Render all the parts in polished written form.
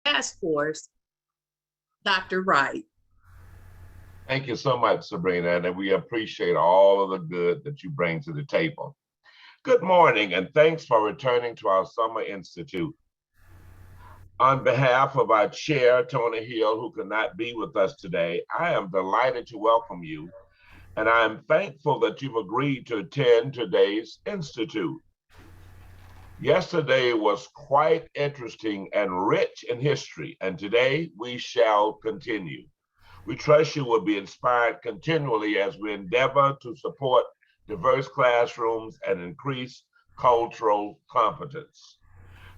Task Force, Dr. Wright. Thank you so much, Sabrina, and we appreciate all of the good that you bring to the table. Good morning, and thanks for returning to our Summer Institute. On behalf of our chair, Tony Hill, who could not be with us today, I am delighted to welcome you, and I am thankful that you've agreed to attend today's Institute. Yesterday was quite interesting and rich in history, and today we shall continue. We trust you will be inspired continually as we endeavor to support diverse classrooms and increase cultural competence.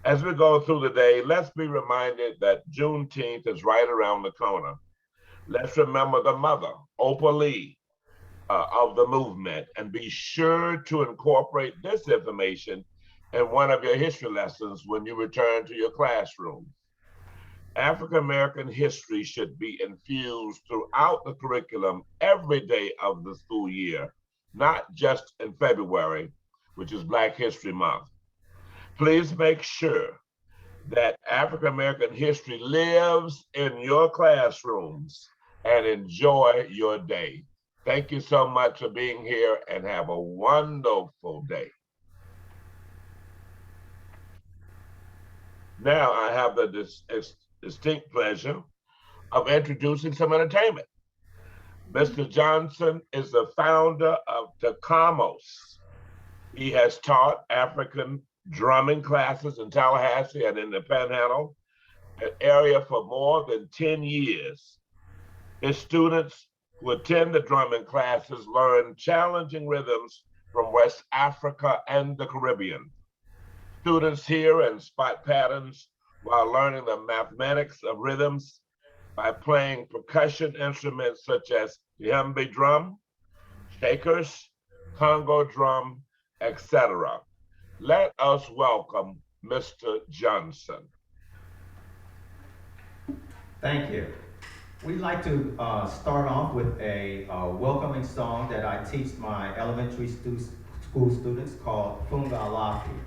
As we go through the day, let's be reminded that Juneteenth is right around the corner. Let's remember the mother, Oprah Lee, of the movement, and be sure to incorporate this information in one of your history lessons when you return to your classroom. African American history should be infused throughout the curriculum every day of the school year, not just in February, which is Black History Month. Please make sure that African American history lives in your classrooms and enjoy your day. Thank you so much for being here and have a wonderful day. Now, I have the distinct pleasure of introducing some entertainment. Mr. Johnson is the founder of Tacamos. He has taught African drumming classes in Tallahassee and in the Panhandle, an area for more than 10 years. His students who attend the drumming classes learn challenging rhythms from West Africa and the Caribbean. Students hear and spot patterns while learning the mathematics of rhythms by playing percussion instruments such as the djembe drum, shakers, Congo drum, etc. Let us welcome Mr. Johnson. Thank you. We'd like to start off with a welcoming song that I teach my elementary school students called Funga Lafi.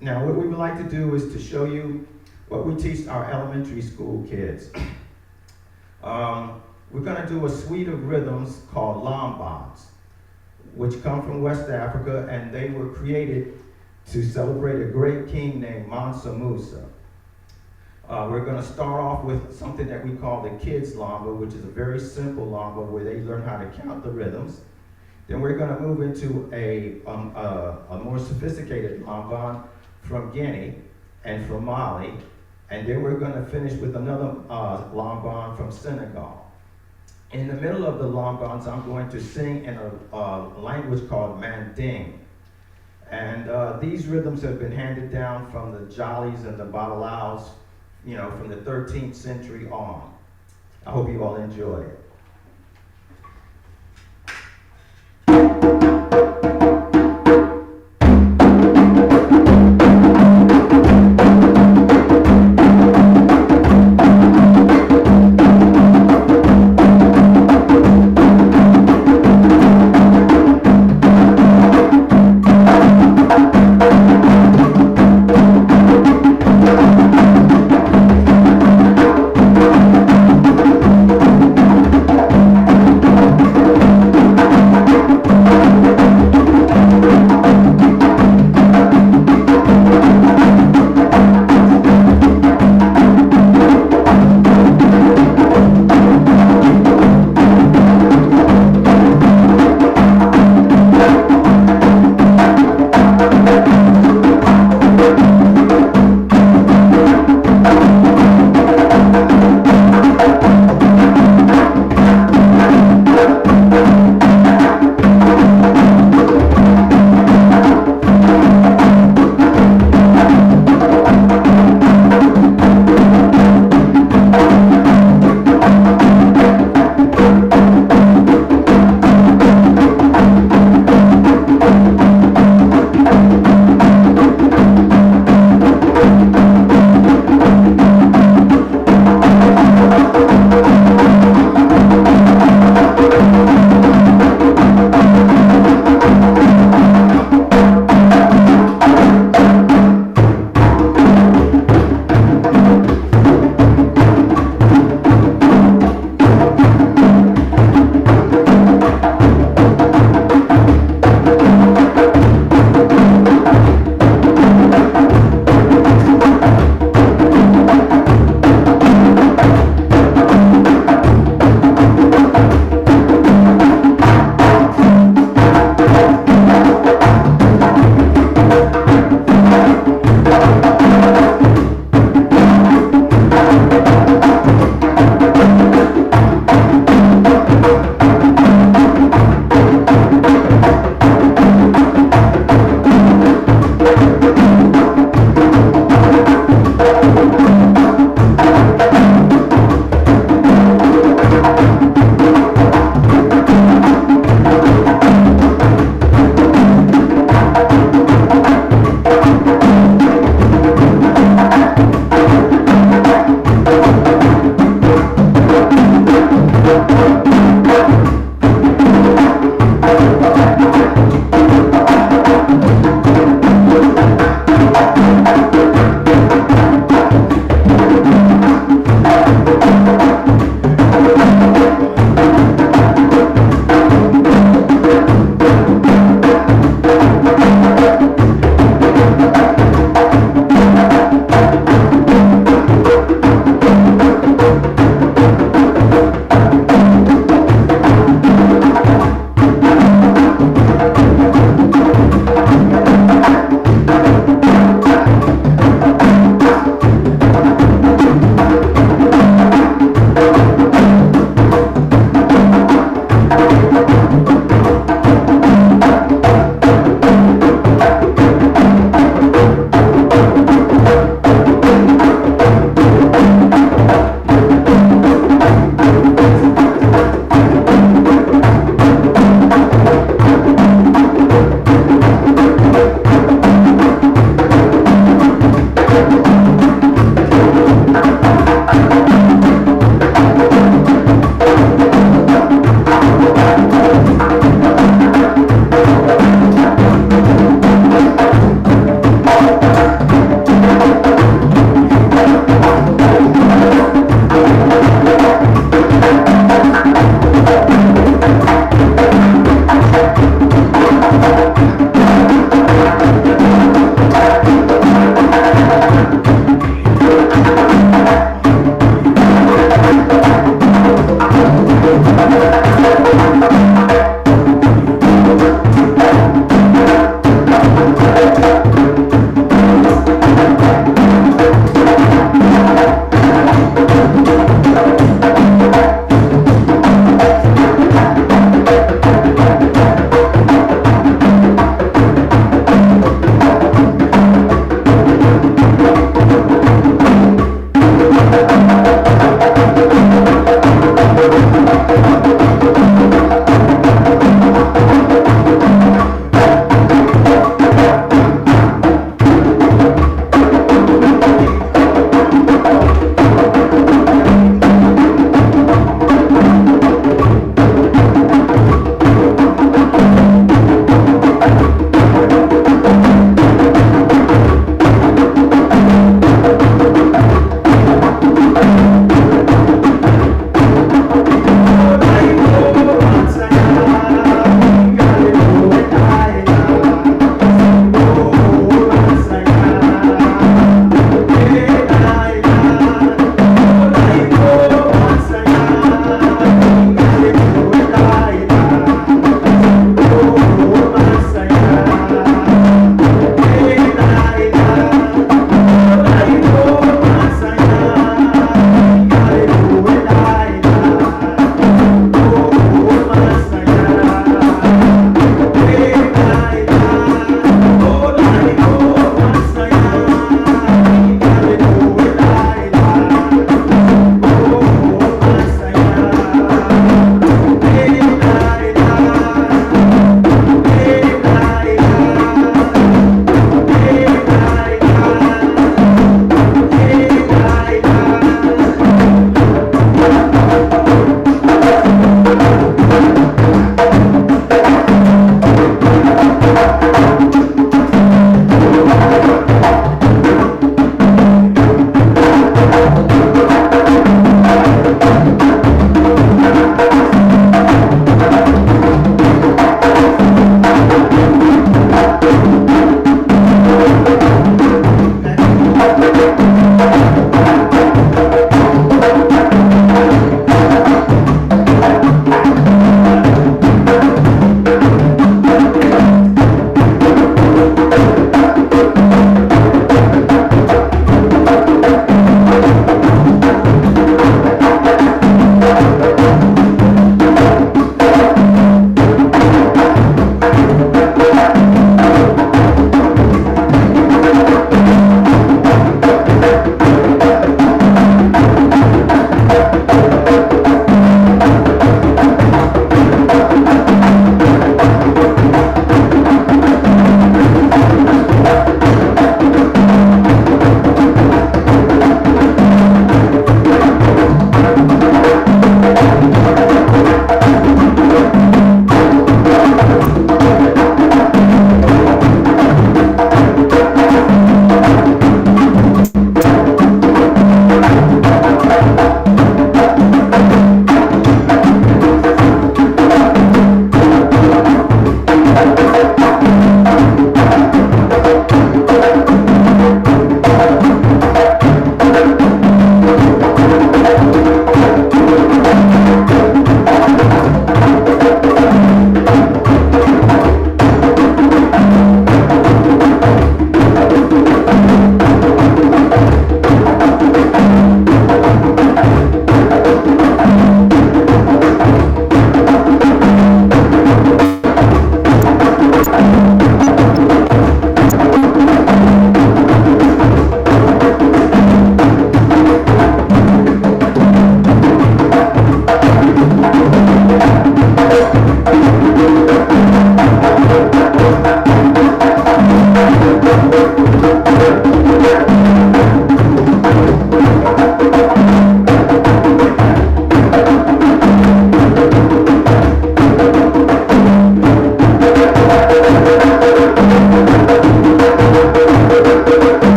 Now, what we would like to do is to show you what we teach our elementary school kids. We're going to do a suite of rhythms called lambas, which come from West Africa, and they were created to celebrate a great king named Mansa Musa. We're going to start off with something that we call the kids' lamba, which is a very simple lamba where they learn how to count the rhythms. Then we're going to move into a more sophisticated lambad from Guinea and from Mali. And then we're going to finish with another lambad from Senegal. In the middle of the lambads, I'm going to sing in a language called Manding. And these rhythms have been handed down from the Jollies and the Babalaos, you know, from the 13th century on. I hope you all enjoy it.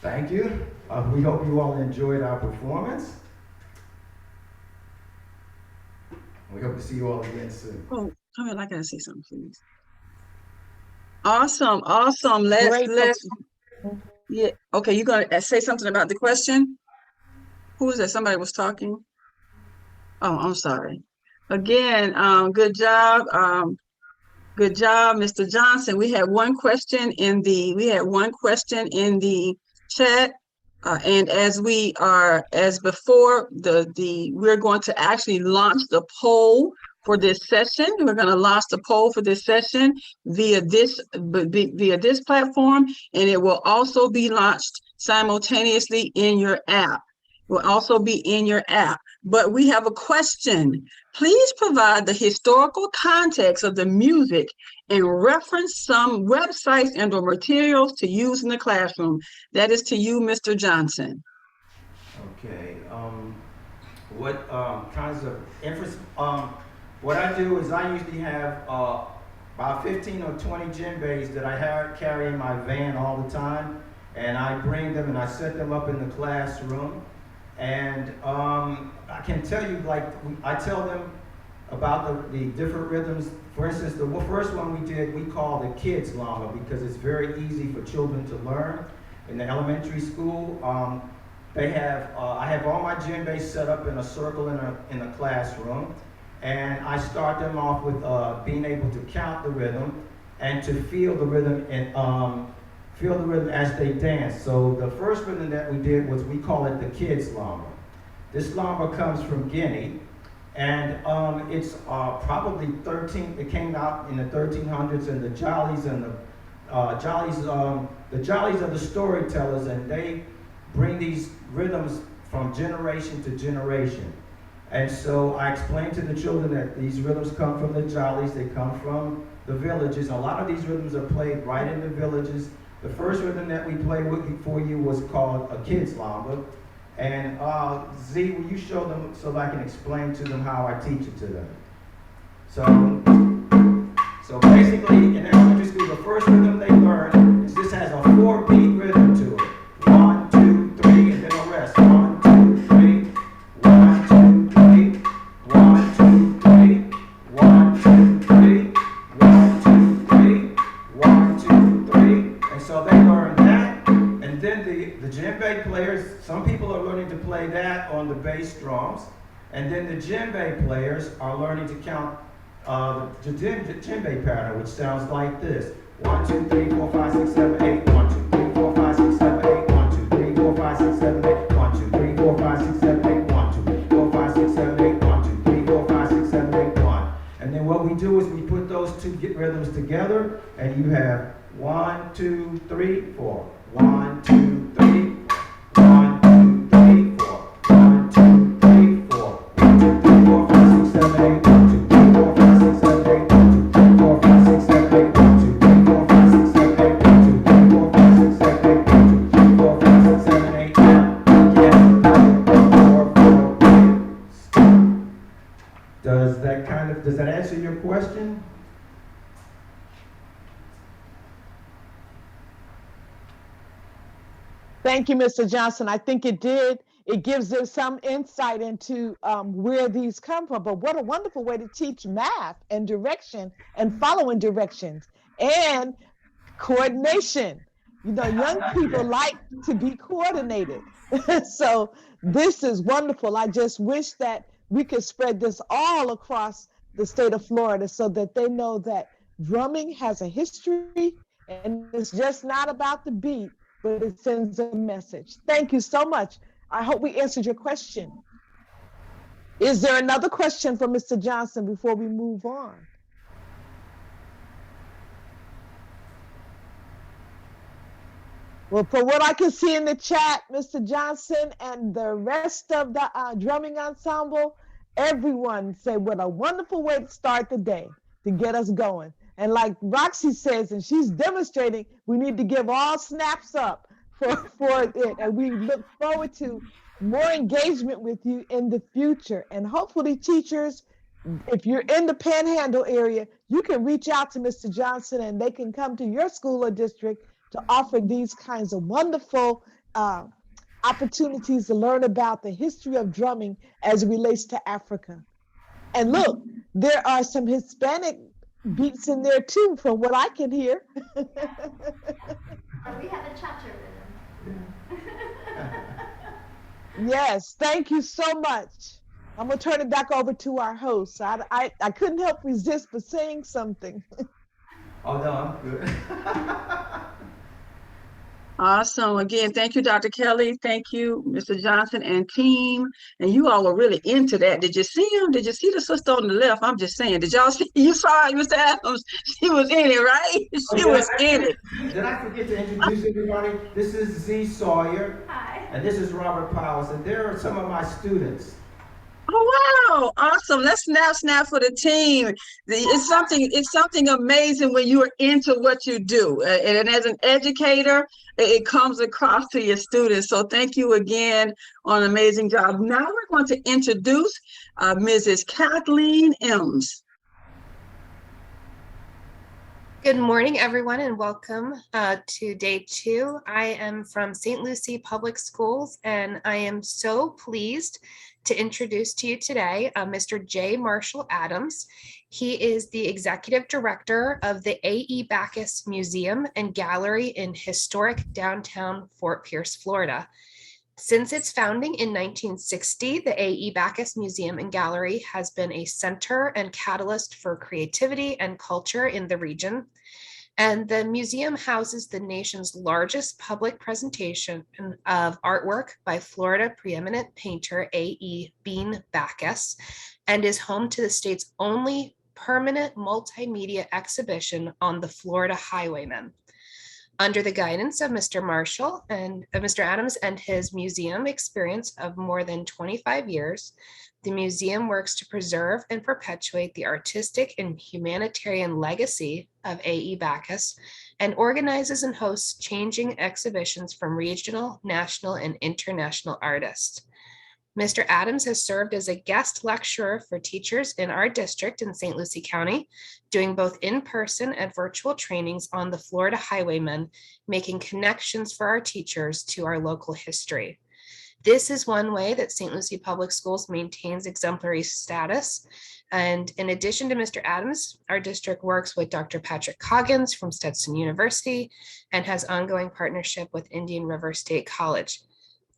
Thank you. We hope you all enjoyed our performance. We hope to see you all again soon. Oh, come here, I gotta say something, please. Awesome, awesome. Great Let's, yeah, okay, you gonna say something about the question? Who was that? Somebody was talking? Oh, I'm sorry. Again, good job. Good job, Mr. Johnson. We had one question in the chat. And as before, we're going to actually launch the poll for this session. We're going to launch the poll for this session via this platform, and it will also be launched simultaneously in your app. Will also be in your app. But we have a question. Please provide the historical context of the music and reference some websites and or materials to use in the classroom. That is to you, Mr. Johnson. Okay. What kinds of interest? What I do is I usually have about 15 or 20 djembes that I carry in my van all the time, and I bring them and I set them up in the classroom. And I can tell you, like, I tell them about the different rhythms. For instance, the first one we did, we call the kids llama because it's very easy for children to learn. In the elementary school, I have all my djembes set up in a circle in a classroom, and I start them off with being able to count the rhythm and to feel the rhythm and feel the rhythm as they dance. So the first rhythm that we did was, we call it the kids llama. This llama comes from Guinea, and it's probably it came out in the 1300s, and the Jollies and Jollies, the Jollies are the storytellers, and they bring these rhythms from generation to generation. And so I explained to the children that these rhythms come from the Jollies, they come from the villages. A lot of these rhythms are played right in the villages. The first rhythm that we played for you was called a kid's lamba. And Z, will you show them so I can explain to them how I teach it to them? So basically, in elementary school, the first rhythm they learn is this has a 4-beat rhythm to it. 1, 2, 3, and then a rest. 1, 2, 3, 1, 2, 3, 1, 2, 3, 1, 2, 3, 1, 2, 3, 1, 2, 3. And so they learn that. And then the djembe players, some people are learning to play that on the bass drums. And then the djembe players are learning to count the djembe pattern, which sounds like this. 1, 2, 3, 4, 5, 6, 7, 8. 1, 2, 3, 4, 5, 6, 7, 8. 1, 2, 3, 4, 5, 6, 7, 8. 1, 2, 3, 4, 5, 6, 7, 8. 1, 2, 4, 5, 6, 7, 8. 1, 2, 3, 4, 5, 6, 7, 8. 1. And then what we do is we put those two rhythms together, and you have 1, 2, 3, 4. 1, 2, 3, 1, 2, 3, 4. 1, 2, 3, 4. 1, 2, 3, 4, 5, 6, 7, 8. 1, 2, 3, 4, 5, 6, 7, 8. 1, 2, 3, 4, 5, 6, 7, 8. 1, 2, 3, 4, 5, 6, 7, 8. 1, 2, 3, 4, 5, 6, 7, 8. 1, 2, 3, 4, 5, 6, 7, 8. Again, 4, 4, 3, stop. Does that answer your question? Thank you, Mr. Johnson. I think it did. It gives them some insight into where these come from. But what a wonderful way to teach math and direction and following directions and coordination. You know, young people like to be coordinated. So this is wonderful. I just wish that we could spread this all across the state of Florida so that they know that drumming has a history and it's just not about the beat, but it sends a message. Thank you so much. I hope we answered your question. Is there another question for Mr. Johnson before we move on? Well, from what I can see in the chat, Mr. Johnson and the rest of the drumming ensemble, everyone said what a wonderful way to start the day to get us going. And like Roxy says, and she's demonstrating, we need to give all snaps up for it. And we look forward to more engagement with you in the future. And hopefully teachers, if you're in the Panhandle area, you can reach out to Mr. Johnson and they can come to your school or district to offer these kinds of wonderful opportunities to learn about the history of drumming as it relates to Africa. And look, there are some Hispanic beats in there too, from what I can hear. We have a cha-cha rhythm. Yes, thank you so much. I'm gonna turn it back over to our host. I couldn't help resist but saying something. Oh, no, I'm good. Awesome. Again, thank you, Dr. Kelly. Thank you, Mr. Johnson and team. And you all were really into that. Did you see him? Did you see the sister on the left? I'm just saying. Did y'all see? You saw it, Mr. Adams. She was in it, right? She was in it. Did I forget to introduce everybody? This is Z Sawyer. Hi. And this is Robert Powers. And there are some of my students. Oh wow, awesome. Let's snap for the team. It's something amazing when you are into what you do. And as an educator, it comes across to your students. So thank you again on an amazing job. Now we're going to introduce Mrs. Kathleen Ems. Good morning, everyone, and welcome to day 2. I am from St. Lucie Public Schools, and I am so pleased to introduce to you today Mr. J. Marshall Adams. He is the executive director of the A.E. Backus Museum and Gallery in historic downtown Fort Pierce, Florida. Since its founding in 1960, the A.E. Backus Museum and Gallery has been a center and catalyst for creativity and culture in the region. And the museum houses the nation's largest public presentation of artwork by Florida preeminent painter A.E. Bean Backus, and is home to the state's only permanent multimedia exhibition on the Florida Highwaymen. Under the guidance of Mr. Marshall and Mr. Adams and his museum experience of more than 25 years, the museum works to preserve and perpetuate the artistic and humanitarian legacy of A.E. Backus and organizes and hosts changing exhibitions from regional, national, and international artists. Mr. Adams has served as a guest lecturer for teachers in our district in St. Lucie County, doing both in-person and virtual trainings on the Florida Highwaymen, making connections for our teachers to our local history. This is one way that St. Lucie Public Schools maintains exemplary status. And in addition to Mr. Adams, our district works with Dr. Patrick Coggins from Stetson University and has ongoing partnership with Indian River State College.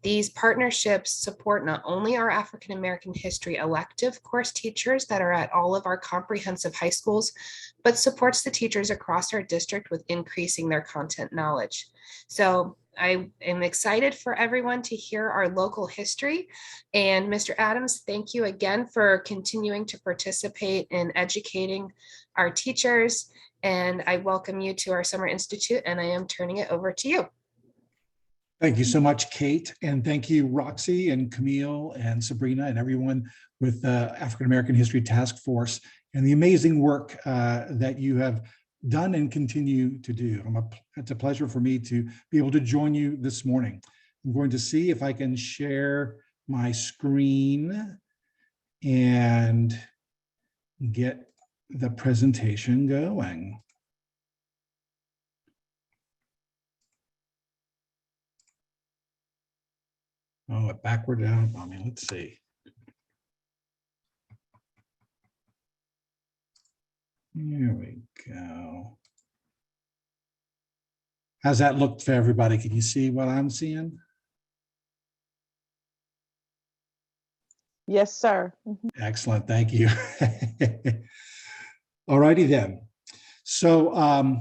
These partnerships support not only our African American history elective course teachers that are at all of our comprehensive high schools, but supports the teachers across our district with increasing their content knowledge. So I am excited for everyone to hear our local history. And Mr. Adams, thank you again for continuing to participate in educating our teachers. And I welcome you to our Summer Institute, and I am turning it over to you. Thank you so much, Kate, and thank you, Roxy and Camille and Sabrina and everyone with the African American History Task Force and the amazing work that you have done and continue to do. It's a pleasure for me to be able to join you this morning. I'm going to see if I can share my screen and get the presentation going. Oh, backward down. I mean, let's see. Here we go. How's that look for everybody? Can you see what I'm seeing? Yes, sir. Excellent, thank you. All righty then. So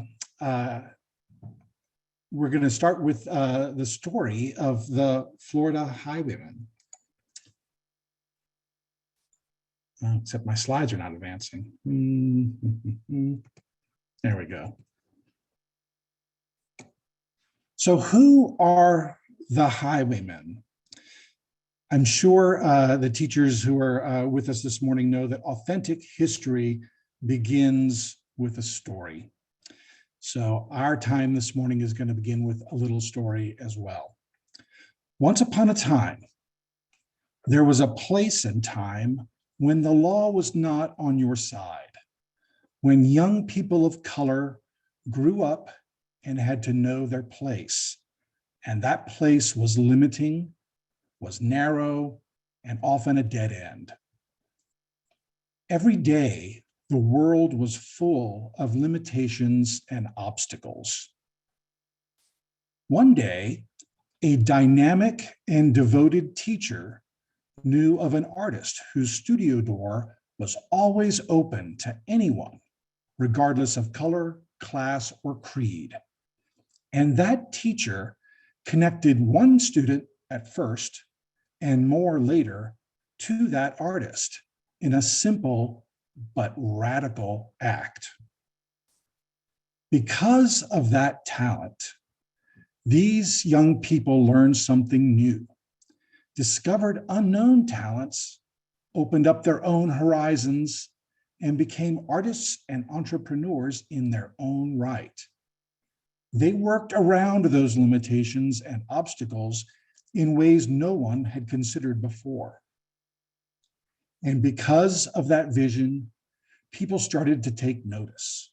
we're going to start with the story of the Florida Highwaymen. Except my slides are not advancing. There we go. So who are the Highwaymen? I'm sure the teachers who are with us this morning know that authentic history begins with a story. So our time this morning is going to begin with a little story as well. Once upon a time, there was a place and time when the law was not on your side, when young people of color grew up and had to know their place. And that place was limiting, was narrow, and often a dead end. Every day, the world was full of limitations and obstacles. One day, a dynamic and devoted teacher knew of an artist whose studio door was always open to anyone, regardless of color, class, or creed. And that teacher connected one student at first and more later to that artist in a simple but radical act. Because of that talent, these young people learned something new, discovered unknown talents, opened up their own horizons, and became artists and entrepreneurs in their own right. They worked around those limitations and obstacles in ways no one had considered before. And because of that vision, people started to take notice.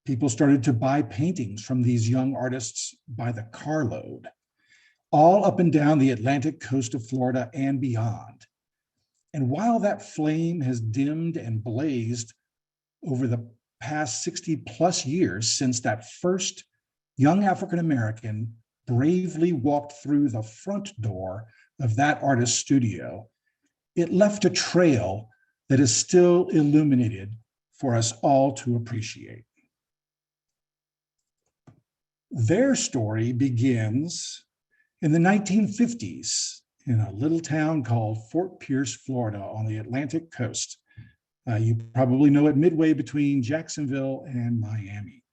People started to buy paintings from these young artists by the carload, all up and down the Atlantic coast of Florida and beyond. And while that flame has dimmed and blazed over the past 60 plus years since that first young African American bravely walked through the front door of that artist's studio, it left a trail that is still illuminated for us all to appreciate. Their story begins in the 1950s in a little town called Fort Pierce, Florida, on the Atlantic coast. You probably know it midway between Jacksonville and Miami.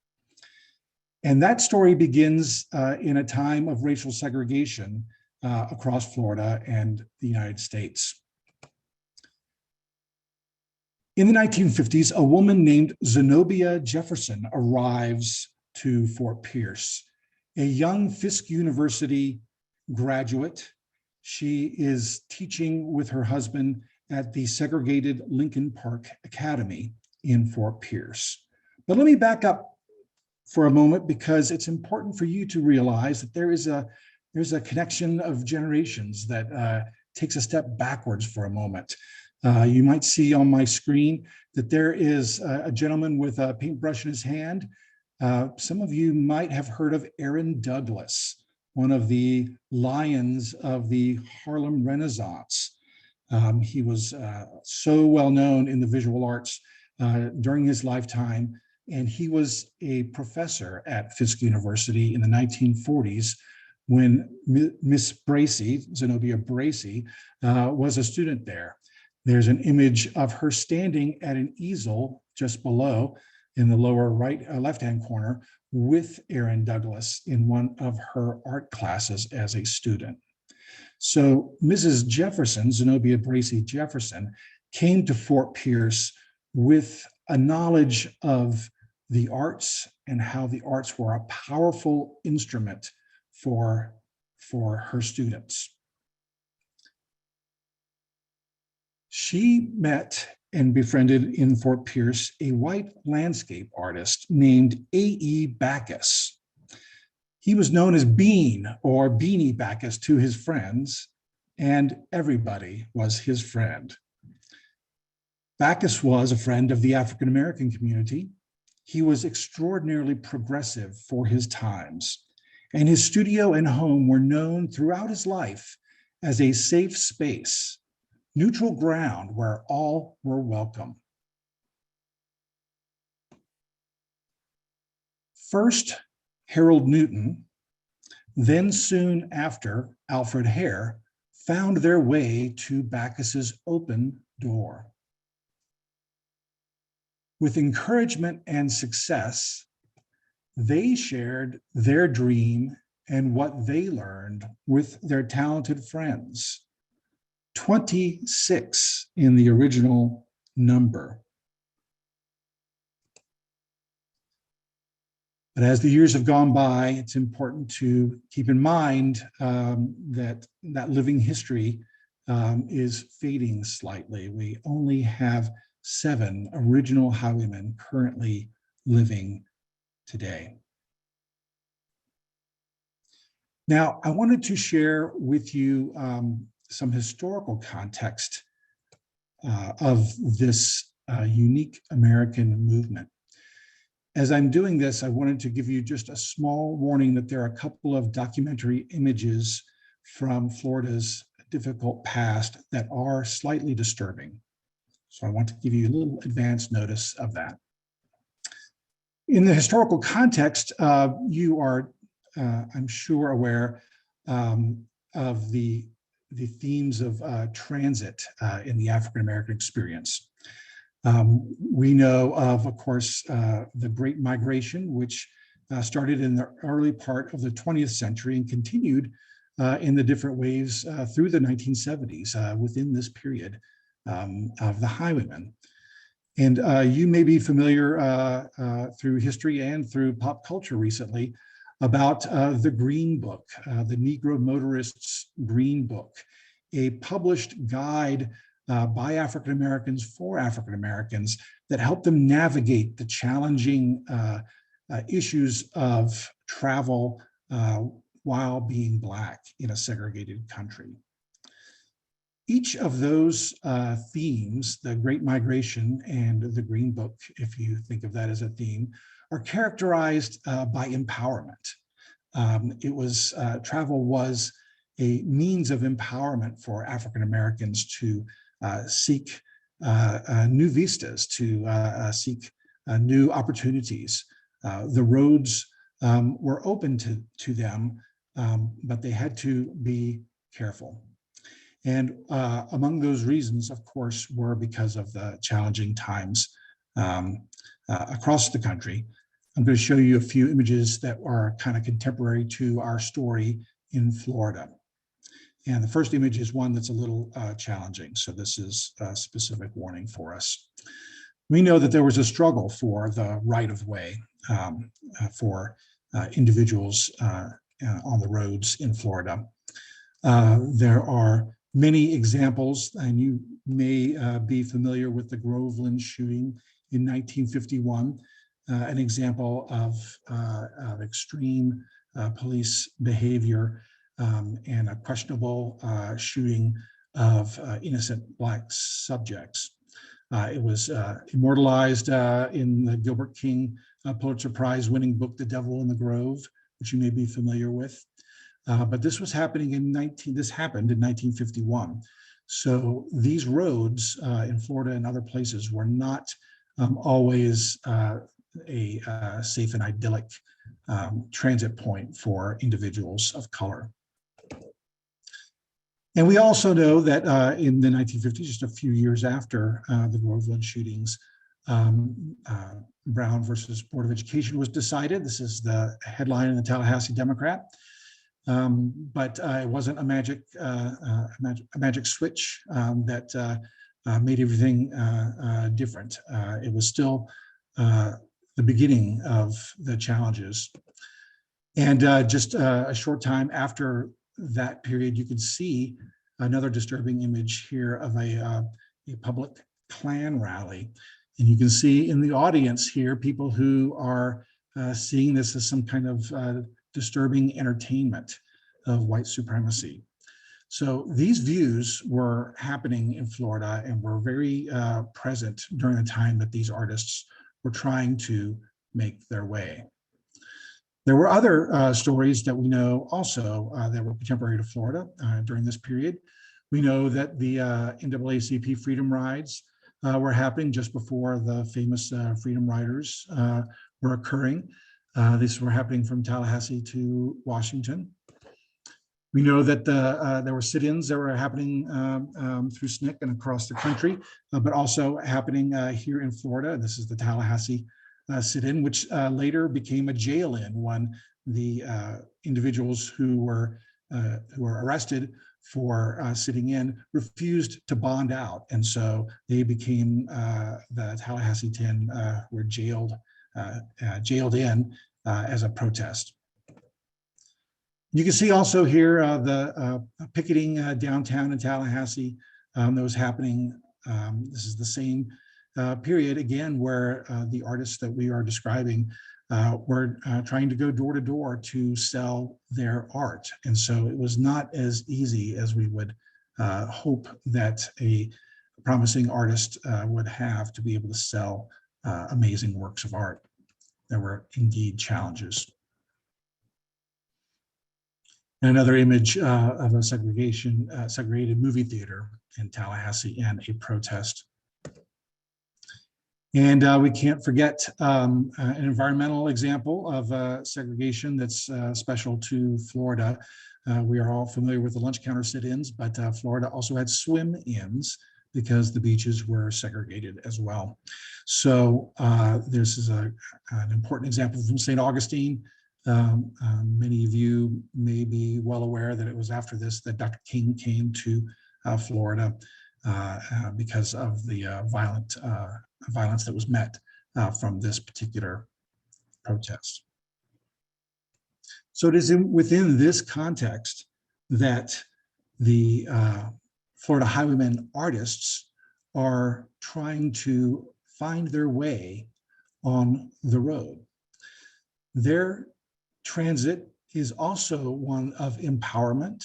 And that story begins in a time of racial segregation across Florida and the United States. In the 1950s, a woman named Zenobia Jefferson arrives to Fort Pierce, a young Fisk University graduate. She is teaching with her husband at the segregated Lincoln Park Academy in Fort Pierce. But let me back up for a moment, because it's important for you to realize that there's a connection of generations that takes a step backwards for a moment. You might see on my screen that there is a gentleman with a paintbrush in his hand. Some of you might have heard of Aaron Douglas, one of the lions of the Harlem Renaissance. He was so well known in the visual arts during his lifetime, and he was a professor at Fisk University in the 1940s when Miss Bracy, Zenobia Bracy, was a student there. There's an image of her standing at an easel just below in the lower left-hand corner with Aaron Douglas in one of her art classes as a student. So Mrs. Jefferson, Zenobia Bracy Jefferson, came to Fort Pierce with a knowledge of the arts and how the arts were a powerful instrument for her students. She met and befriended in Fort Pierce a white landscape artist named A.E. Backus. He was known as Bean or Beanie Backus to his friends, and everybody was his friend. Backus was a friend of the African American community. He was extraordinarily progressive for his times, and his studio and home were known throughout his life as a safe space, neutral ground where all were welcome. First, Harold Newton, then soon after Alfred Hare, found their way to Backus's open door. With encouragement and success, they shared their dream and what they learned with their talented friends. 26 in the original number. But as the years have gone by, it's important to keep in mind that living history is fading slightly. We only have 7 original highwaymen currently living today. Now, I wanted to share with you some historical context of this unique American movement. As I'm doing this, I wanted to give you just a small warning that there are a couple of documentary images from Florida's difficult past that are slightly disturbing. So I want to give you a little advance notice of that. In the historical context, you are, I'm sure, aware of the themes of transit in the African American experience. We know of course, the Great Migration, which started in the early part of the 20th century and continued in the different waves through the 1970s within this period of the highwaymen. And you may be familiar through history and through pop culture recently about the Green Book, the Negro Motorists Green Book, a published guide by African Americans for African Americans that helped them navigate the challenging issues of travel while being Black in a segregated country. Each of those themes, the Great Migration and the Green Book, if you think of that as a theme, are characterized by empowerment. Travel was a means of empowerment for African Americans to seek new vistas, to seek new opportunities. The roads were open to them, but they had to be careful. And among those reasons, of course, were because of the challenging times across the country. I'm going to show you a few images that are kind of contemporary to our story in Florida. And the first image is one that's a little challenging. So this is a specific warning for us. We know that there was a struggle for the right of way for individuals on the roads in Florida. There are many examples, and you may be familiar with the Groveland shooting in 1951, an example of extreme police behavior and a questionable shooting of innocent Black subjects. It was immortalized in the Gilbert King Pulitzer Prize winning book, The Devil in the Grove, which you may be familiar with. But this was happening this happened in 1951. So these roads in Florida and other places were not always a safe and idyllic transit point for individuals of color. And we also know that in the 1950s, just a few years after the Groveland shootings, Brown versus Board of Education was decided. This is the headline in the Tallahassee Democrat. But it wasn't a magic switch that made everything different. It was still the beginning of the challenges. And just a short time after that period, you can see another disturbing image here of a public Klan rally. And you can see in the audience here people who are seeing this as some kind of disturbing entertainment of white supremacy. So these views were happening in Florida and were very present during the time that these artists were trying to make their way. There were other stories that we know also that were contemporary to Florida during this period. We know that the NAACP Freedom Rides were happening just before the famous Freedom Riders were occurring. These were happening from Tallahassee to Washington. We know that there were sit-ins that were happening through SNCC and across the country, but also happening here in Florida. This is the Tallahassee sit-in, which later became a jail-in when the individuals who were arrested for sitting in refused to bond out, and so they became the Tallahassee 10 were jailed in as a protest. You can see also here the picketing downtown in Tallahassee that was happening. This is the same period again where the artists that we are describing were trying to go door to door to sell their art. And so it was not as easy as we would hope that a promising artist would have to be able to sell amazing works of art. There were indeed challenges. Another image of a segregated movie theater in Tallahassee and a protest. And we can't forget an environmental example of segregation that's special to Florida. We are all familiar with the lunch counter sit-ins, but Florida also had swim-ins because the beaches were segregated as well. So this is an important example from St. Augustine. Many of you may be well aware that it was after this that Dr. King came to Florida because of the violence that was met from this particular protest. So it is within this context that the Florida Highwaymen artists are trying to find their way on the road. Their transit is also one of empowerment.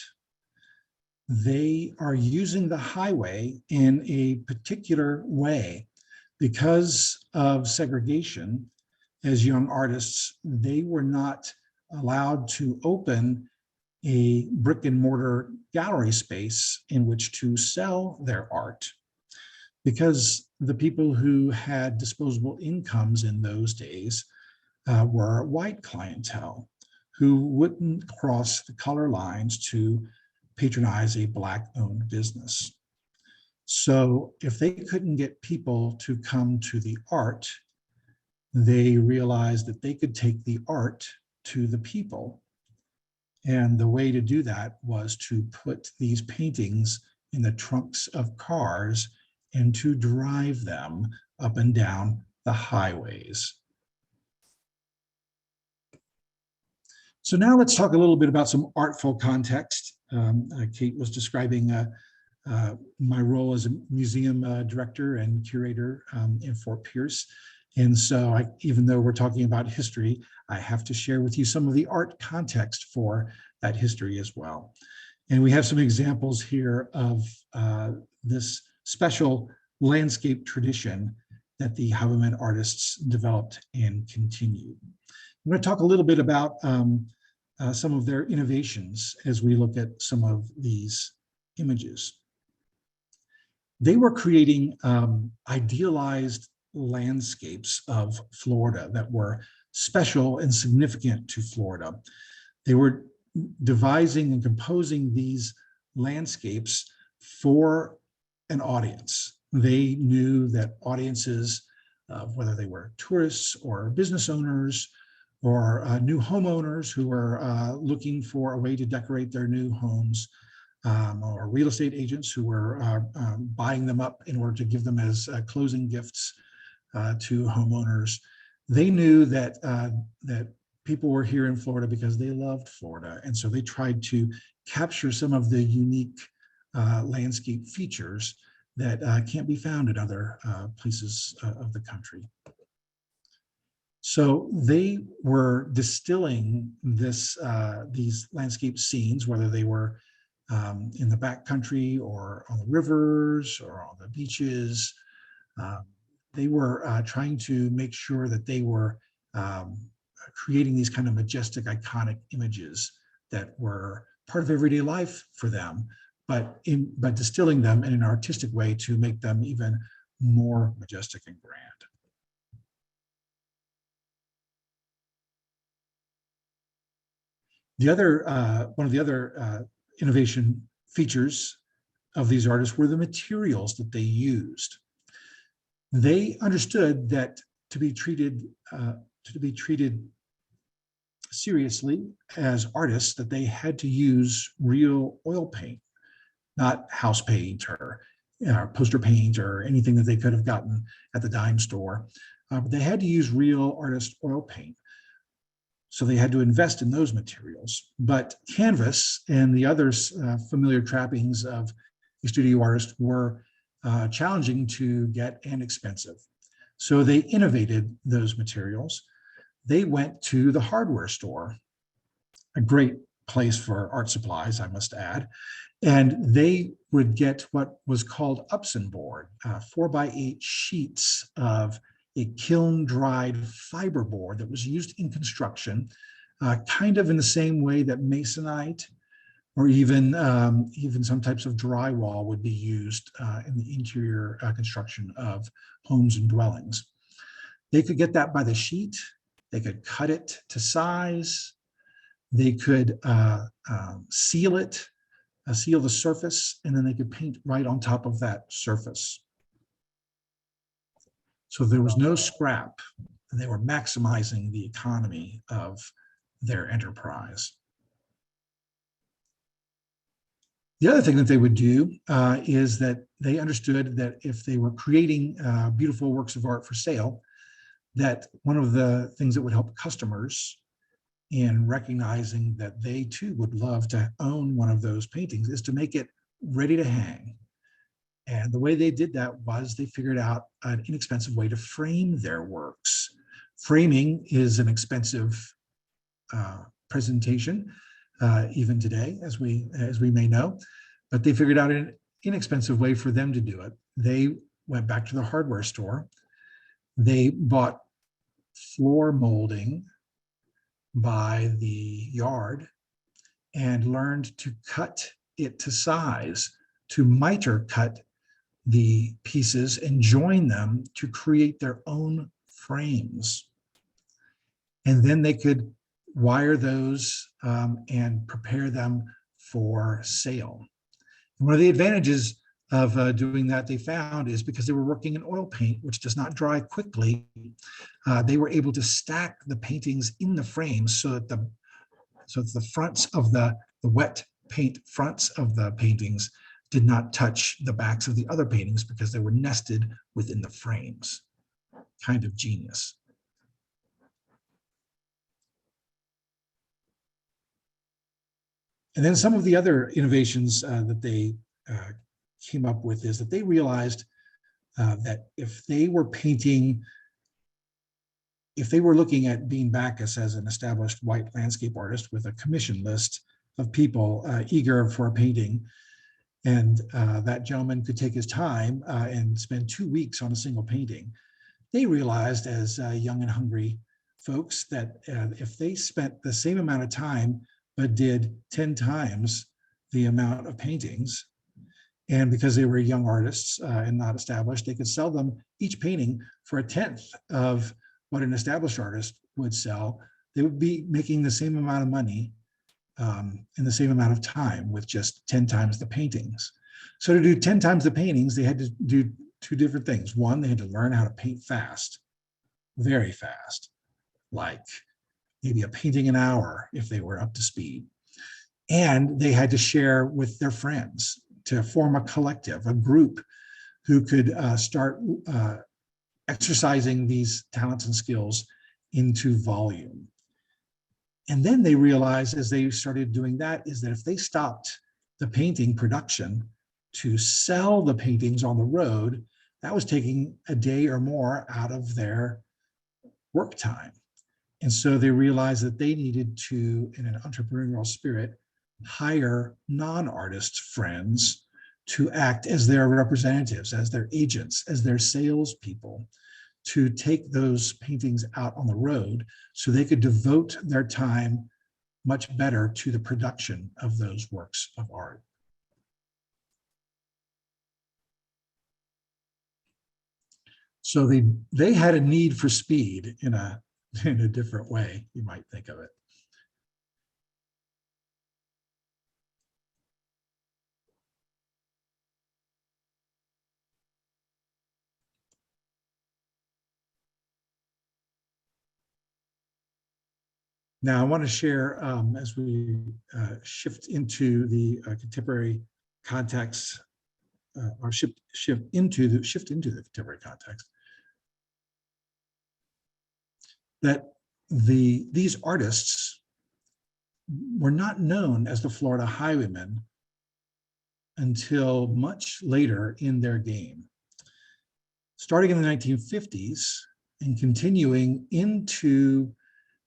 They are using the highway in a particular way. Because of segregation, as young artists, they were not allowed to open a brick and mortar gallery space in which to sell their art, because the people who had disposable incomes in those days were white clientele who wouldn't cross the color lines to patronize a Black-owned business. So if they couldn't get people to come to the art, they realized that they could take the art to the people. And the way to do that was to put these paintings in the trunks of cars and to drive them up and down the highways. So now let's talk a little bit about some artful context. Kate was describing my role as a museum director and curator in Fort Pierce. And so even though we're talking about history, I have to share with you some of the art context for that history as well. And we have some examples here of this special landscape tradition that the Highwaymen artists developed and continued. I'm going to talk a little bit about some of their innovations as we look at some of these images. They were creating idealized landscapes of Florida that were special and significant to Florida. They were devising and composing these landscapes for an audience. They knew that audiences, whether they were tourists or business owners or new homeowners who were looking for a way to decorate their new homes, or real estate agents who were buying them up in order to give them as closing gifts to homeowners. They knew that that people were here in Florida because they loved Florida, and so they tried to capture some of the unique landscape features that can't be found in other places of the country. So they were distilling these landscape scenes, whether they were in the backcountry or on the rivers or on the beaches. They were trying to make sure that they were creating these kind of majestic, iconic images that were part of everyday life for them, but distilling them in an artistic way to make them even more majestic and grand. The other, one of the other innovation features of these artists were the materials that they used. They understood that to be treated seriously as artists, that they had to use real oil paint, not house paint or poster paint or anything that they could have gotten at the dime store. But they had to use real artist oil paint. So they had to invest in those materials. But canvas and the other familiar trappings of a studio artist were challenging to get and expensive. So they innovated those materials. They went to the hardware store, a great place for art supplies, I must add, and they would get what was called Upson board, 4x8 sheets of a kiln-dried fiber board that was used in construction, kind of in the same way that masonite or even some types of drywall would be used in the interior construction of homes and dwellings. They could get that by the sheet. They could cut it to size. They could seal it, seal the surface, and then they could paint right on top of that surface. So there was no scrap, and they were maximizing the economy of their enterprise. The other thing that they would do is that they understood that if they were creating beautiful works of art for sale, that one of the things that would help customers in recognizing that they too would love to own one of those paintings is to make it ready to hang. And the way they did that was they figured out an inexpensive way to frame their works. Framing is an expensive presentation, even today, as we may know, but they figured out an inexpensive way for them to do it. They went back to the hardware store. They bought floor molding by the yard and learned to cut it to size, to miter cut the pieces and join them to create their own frames. And then they could wire those and prepare them for sale. And one of the advantages of doing that, they found, is because they were working in oil paint, which does not dry quickly. They were able to stack the paintings in the frames so that the fronts of the wet paint fronts of the paintings did not touch the backs of the other paintings because they were nested within the frames. Kind of genius. And then some of the other innovations that they came up with is that they realized that if they were looking at Bean Backus as an established white landscape artist with a commission list of people eager for a painting, and that gentleman could take his time and spend 2 weeks on a single painting, they realized as young and hungry folks that if they spent the same amount of time but did 10 times the amount of paintings, and because they were young artists and not established, they could sell them each painting for 1/10 of what an established artist would sell. They would be making the same amount of money in the same amount of time with just 10 times the paintings. So to do 10 times the paintings, they had to do 2 different things. One, they had to learn how to paint fast, very fast, like maybe a painting an hour if they were up to speed. And they had to share with their friends to form a collective, a group who could start exercising these talents and skills into volume. And then they realized as they started doing that is that if they stopped the painting production to sell the paintings on the road, that was taking a day or more out of their work time. And so they realized that they needed to, in an entrepreneurial spirit, hire non-artist friends to act as their representatives, as their agents, as their salespeople, to take those paintings out on the road so they could devote their time much better to the production of those works of art. So they had a need for speed in a different way, you might think of it. Now, I want to share as we shift into the contemporary context, or shift into the contemporary context, that these artists were not known as the Florida Highwaymen until much later in their game. Starting in the 1950s and continuing into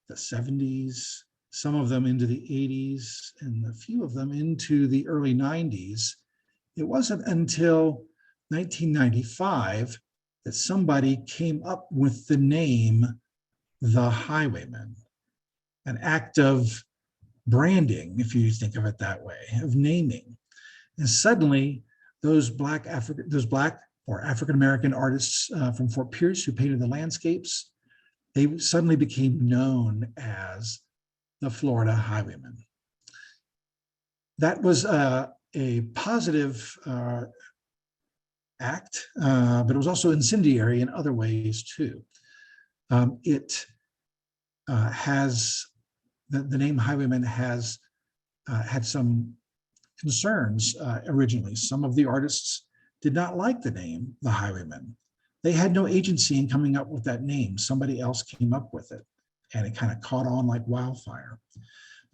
the 70s, some of them into the 80s, and a few of them into the early 90s, it wasn't until 1995 that somebody came up with the name The Highwaymen, an act of branding, if you think of it that way, of naming. And suddenly, those Black or African-American artists from Fort Pierce who painted the landscapes, they suddenly became known as the Florida Highwaymen. That was a positive act, but it was also incendiary in other ways too. It has, the name Highwaymen has had some concerns originally. Some of the artists did not like the name, the Highwaymen. They had no agency in coming up with that name. Somebody else came up with it, and it kind of caught on like wildfire.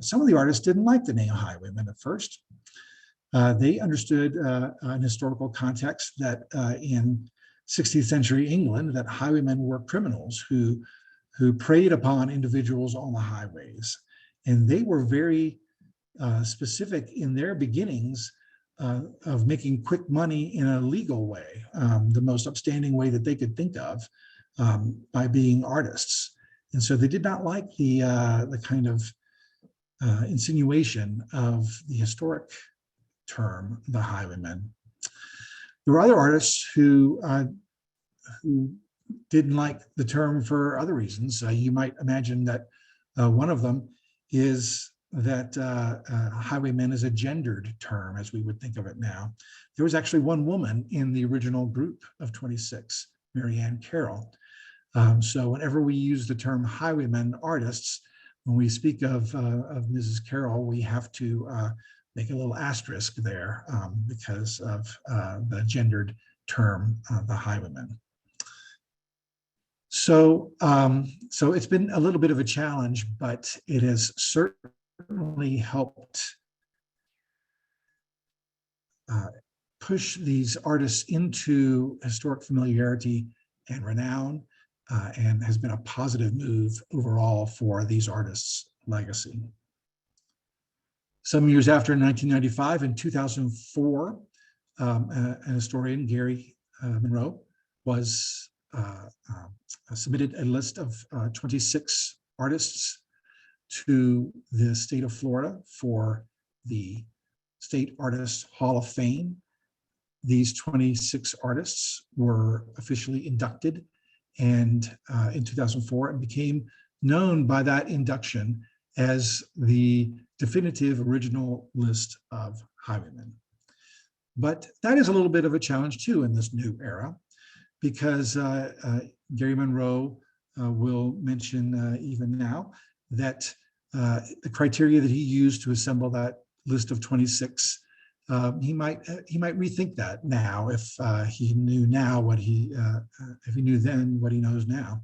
Some of the artists didn't like the name Highwaymen at first. They understood an historical context that in 16th century England, that highwaymen were criminals who preyed upon individuals on the highways. And they were very specific in their beginnings of making quick money in a legal way, the most upstanding way that they could think of, by being artists. And so they did not like the kind of insinuation of the historic term, the highwaymen. There were other artists who didn't like the term for other reasons. You might imagine that one of them is that highwaymen is a gendered term as we would think of it now. There was actually one woman in the original group of 26, Mary Ann Carroll. So whenever we use the term highwaymen artists, when we speak of Mrs. Carroll, we have to make a little asterisk there because of the gendered term, the highwaymen. So, so it's been a little bit of a challenge, but it has certainly helped push these artists into historic familiarity and renown, and has been a positive move overall for these artists' legacy. Some years after, in 1995, in 2004, an historian, Gary Monroe, was submitted a list of 26 artists to the state of Florida for the State Artists Hall of Fame. These 26 artists were officially inducted and in 2004 and became known by that induction as the definitive original list of highwaymen. But that is a little bit of a challenge too in this new era, because Gary Monroe will mention even now that the criteria that he used to assemble that list of 26, he might rethink that now if he knew now what if he knew then what he knows now.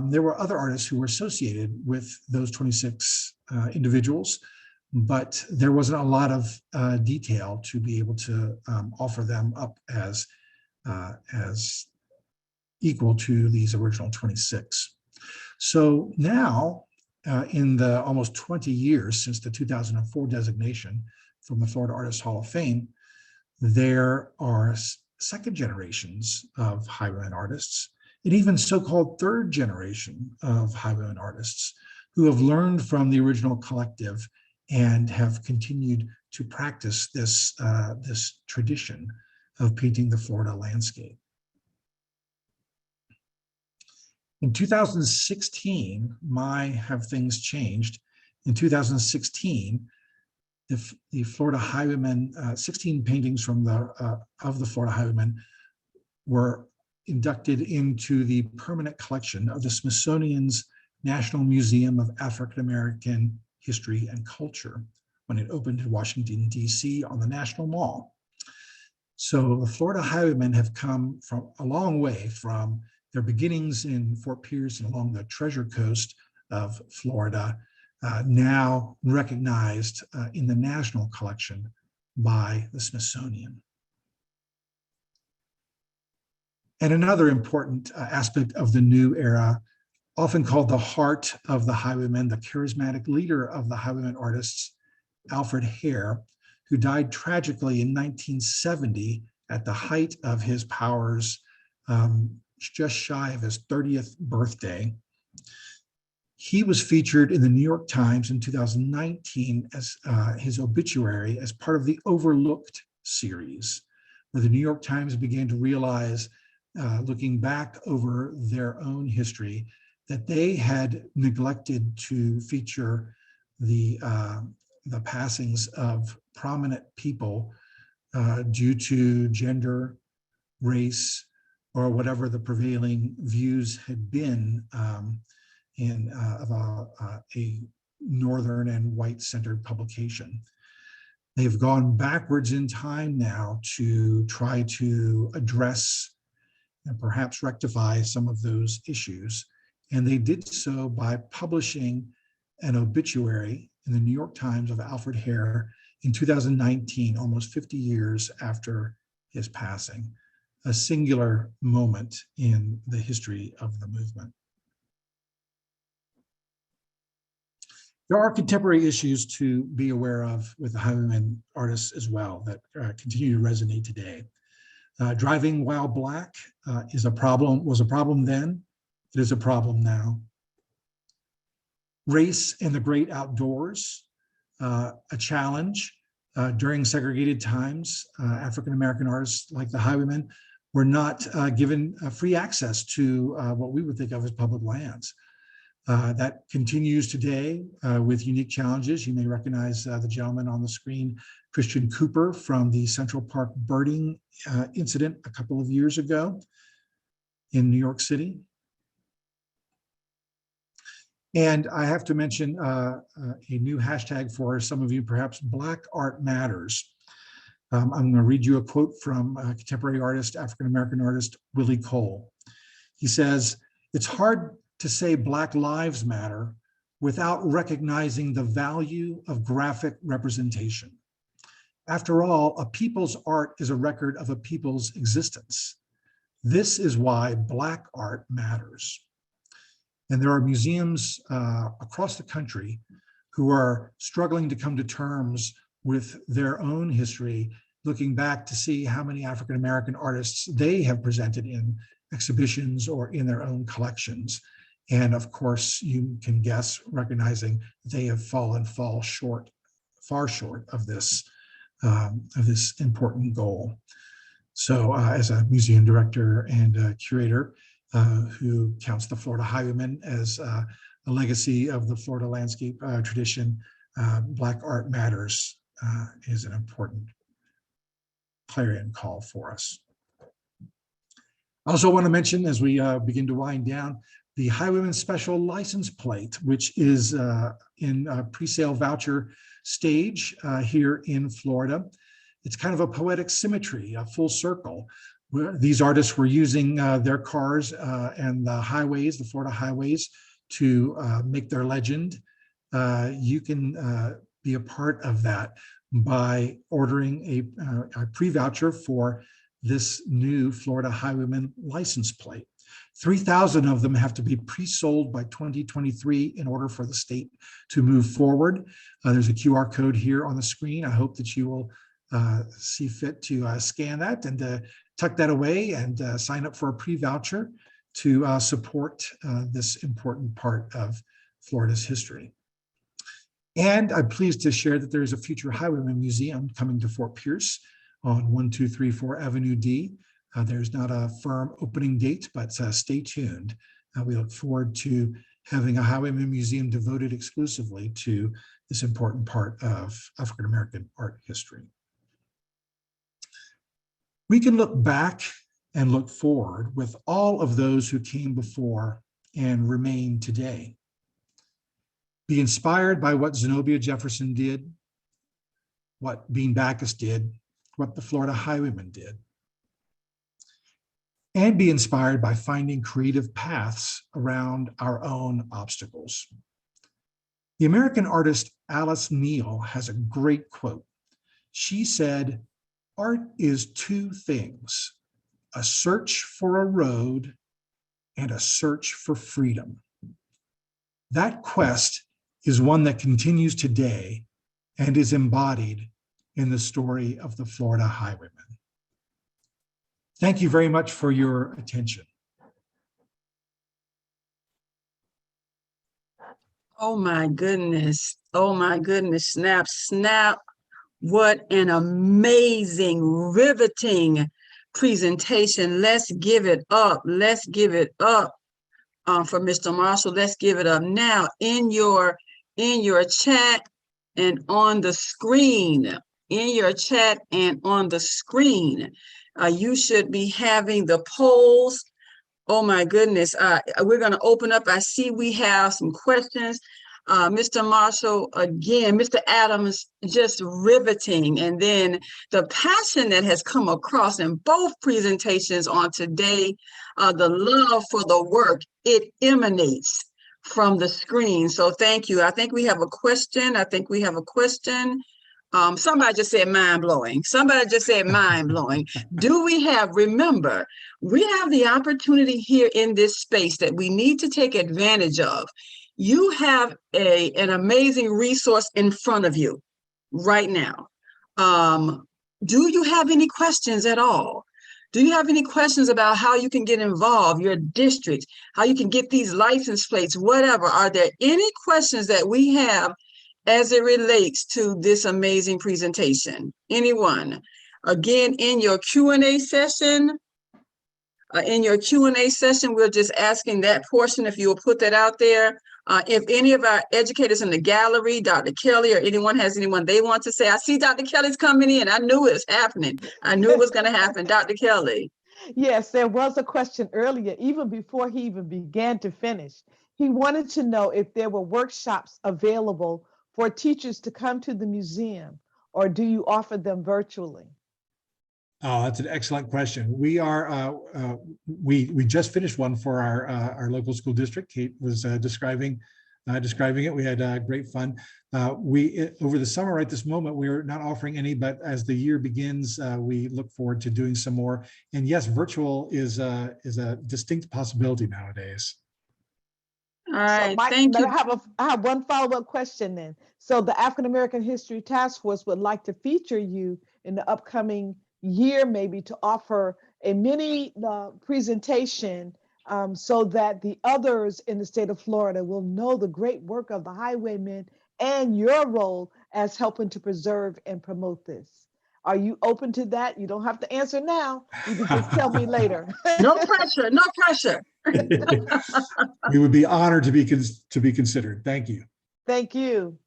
There were other artists who were associated with those 26 individuals, but there wasn't a lot of detail to be able to offer them up as equal to these original 26. So now, in the almost 20 years since the 2004 designation from the Florida Artists Hall of Fame, there are second generations of highwayman artists, and even so-called third generation of highwayman artists who have learned from the original collective and have continued to practice this, this tradition of painting the Florida landscape. In 2016, have things changed? In 2016, the Florida Highwaymen, 16 paintings from of the Florida Highwaymen were inducted into the permanent collection of the Smithsonian's National Museum of African American History and Culture when it opened in Washington, D.C. on the National Mall. So the Florida Highwaymen have come from a long way from their beginnings in Fort Pierce and along the Treasure Coast of Florida, now recognized in the national collection by the Smithsonian. And another important aspect of the new era, often called the heart of the highwaymen, the charismatic leader of the highwayman artists, Alfred Hare, who died tragically in 1970 at the height of his powers, just shy of his 30th birthday. He was featured in the New York Times in 2019 as his obituary as part of the Overlooked series, where the New York Times began to realize, looking back over their own history, that they had neglected to feature the passings of prominent people due to gender, race, or whatever the prevailing views had been of a Northern and white-centered publication. They've gone backwards in time now to try to address and perhaps rectify some of those issues. And they did so by publishing an obituary in the New York Times of Alfred Hare in 2019, almost 50 years after his passing, a singular moment in the history of the movement. There are contemporary issues to be aware of with the highwayman artists as well that continue to resonate today. Driving while Black was a problem then, it is a problem now. Race and the great outdoors, a challenge. During segregated times, African-American artists like the highwaymen were not given free access to what we would think of as public lands. That continues today with unique challenges. You may recognize the gentleman on the screen, Christian Cooper, from the Central Park birding incident a couple of years ago in New York City. And I have to mention a new hashtag for some of you, perhaps, Black Art Matters. I'm going to read you a quote from contemporary artist, African-American artist, Willie Cole. He says, "It's hard to say Black Lives Matter without recognizing the value of graphic representation. After all, a people's art is a record of a people's existence. This is why Black art matters." And there are museums across the country who are struggling to come to terms with their own history, looking back to see how many African-American artists they have presented in exhibitions or in their own collections. And of course, you can guess, recognizing they have far short of this important goal. So as a museum director and a curator who counts the Florida Highwaymen as a legacy of the Florida landscape tradition, Black Art Matters is an important clarion call for us. I also want to mention, as we begin to wind down, the Highwayman Special License Plate, which is in pre-sale voucher stage here in Florida. It's kind of a poetic symmetry, a full circle, where these artists were using their cars and the highways, the Florida highways, to make their legend. You can be a part of that by ordering a pre-voucher for this new Florida Highwayman license plate. 3,000 of them have to be pre-sold by 2023 in order for the state to move forward. There's a QR code here on the screen. I hope that you will see fit to scan that and tuck that away and sign up for a pre-voucher to support this important part of Florida's history. And I'm pleased to share that there is a future Highwayman Museum coming to Fort Pierce on 1234 Avenue D. There's not a firm opening date, but stay tuned. We look forward to having a Highwayman Museum devoted exclusively to this important part of African-American art history. We can look back and look forward with all of those who came before and remain today. Be inspired by what Zenobia Jefferson did, what Bean Backus did, what the Florida Highwaymen did. And be inspired by finding creative paths around our own obstacles. The American artist Alice Neal has a great quote. She said, "Art is two things, a search for a road and a search for freedom." That quest is one that continues today and is embodied in the story of the Florida Highwaymen. Thank you very much for your attention. Oh my goodness. Oh my goodness. Snap, snap. What an amazing, riveting presentation. Let's give it up. Let's give it up for Mr. Marshall. Let's give it up now in your chat and on the screen. In your chat and on the screen. You should be having the polls. Oh my goodness. We're going to open up. I see we have some questions. Mr. Marshall, again, Mr. Adams, just riveting. And then the passion that has come across in both presentations on today, the love for the work, it emanates from the screen. So thank you. I think we have a question. Somebody just said mind-blowing. Somebody just said mind-blowing. Do we have, remember, we have the opportunity here in this space that we need to take advantage of. You have an amazing resource in front of you right now. Do you have any questions at all? Do you have any questions about how you can get involved, your district, how you can get these license plates, whatever? Are there any questions that we have as it relates to this amazing presentation? Anyone? Again, in your Q&A session, we're just asking that portion, if you will put that out there. If any of our educators in the gallery, Dr. Kelly or anyone has anyone they want to say, I see Dr. Kelly's coming in. I knew it was happening. I knew it was going to happen. Dr. Kelly. Yes, there was a question earlier, even before he even began to finish. He wanted to know if there were workshops available for teachers to come to the museum, or do you offer them virtually? Oh, that's an excellent question. We are we just finished one for our local school district. Kate was describing it. We had great fun. We over the summer, right this moment, we're not offering any, but as the year begins, we look forward to doing some more. And yes, virtual is a distinct possibility nowadays. All right, So Mike, thank you. I have one follow-up question then. So the African American History Task Force would like to feature you in the upcoming year, maybe to offer a mini presentation so that the others in the state of Florida will know the great work of the Highwaymen and your role as helping to preserve and promote this. Are you open to that? You don't have to answer now. You can just tell me later. No pressure, no pressure. We would be honored to be considered. Thank you. Thank you.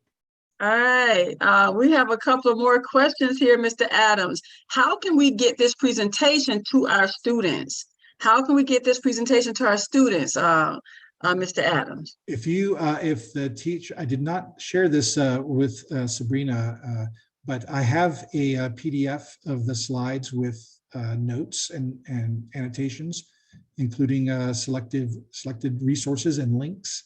All right, we have a couple of more questions here, Mr. Adams. How can we get this presentation to our students? How can we get this presentation to our students, Mr. Adams? If the teacher, I did not share this with Sabrina, but I have a PDF of the slides with notes and annotations, including selected resources and links.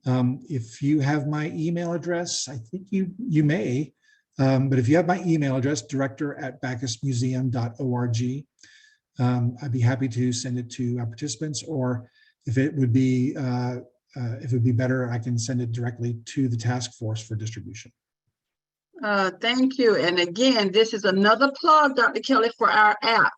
If you have my email address, I think you may, but if you have my email address, director@bacchusmuseum.org, I'd be happy to send it to our participants, or if it would be better, I can send it directly to the task force for distribution. Thank you. And again, this is another plug, Dr. Kelly, for our app.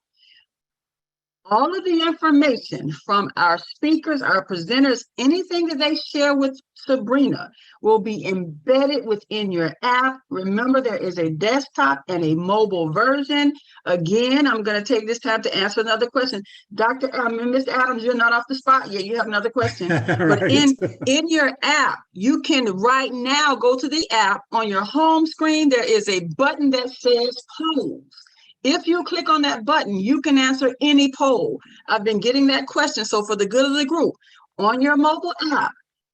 All of the information from our speakers, our presenters, anything that they share with Sabrina will be embedded within your app. Remember, there is a desktop and a mobile version. Again, I'm going to take this time to answer another question. Mr. Adams, you're not off the spot yet. You have another question. But in your app, you can right now go to the app. On your home screen, there is a button that says polls. If you click on that button, you can answer any poll. I've been getting that question. So for the good of the group, on your mobile app,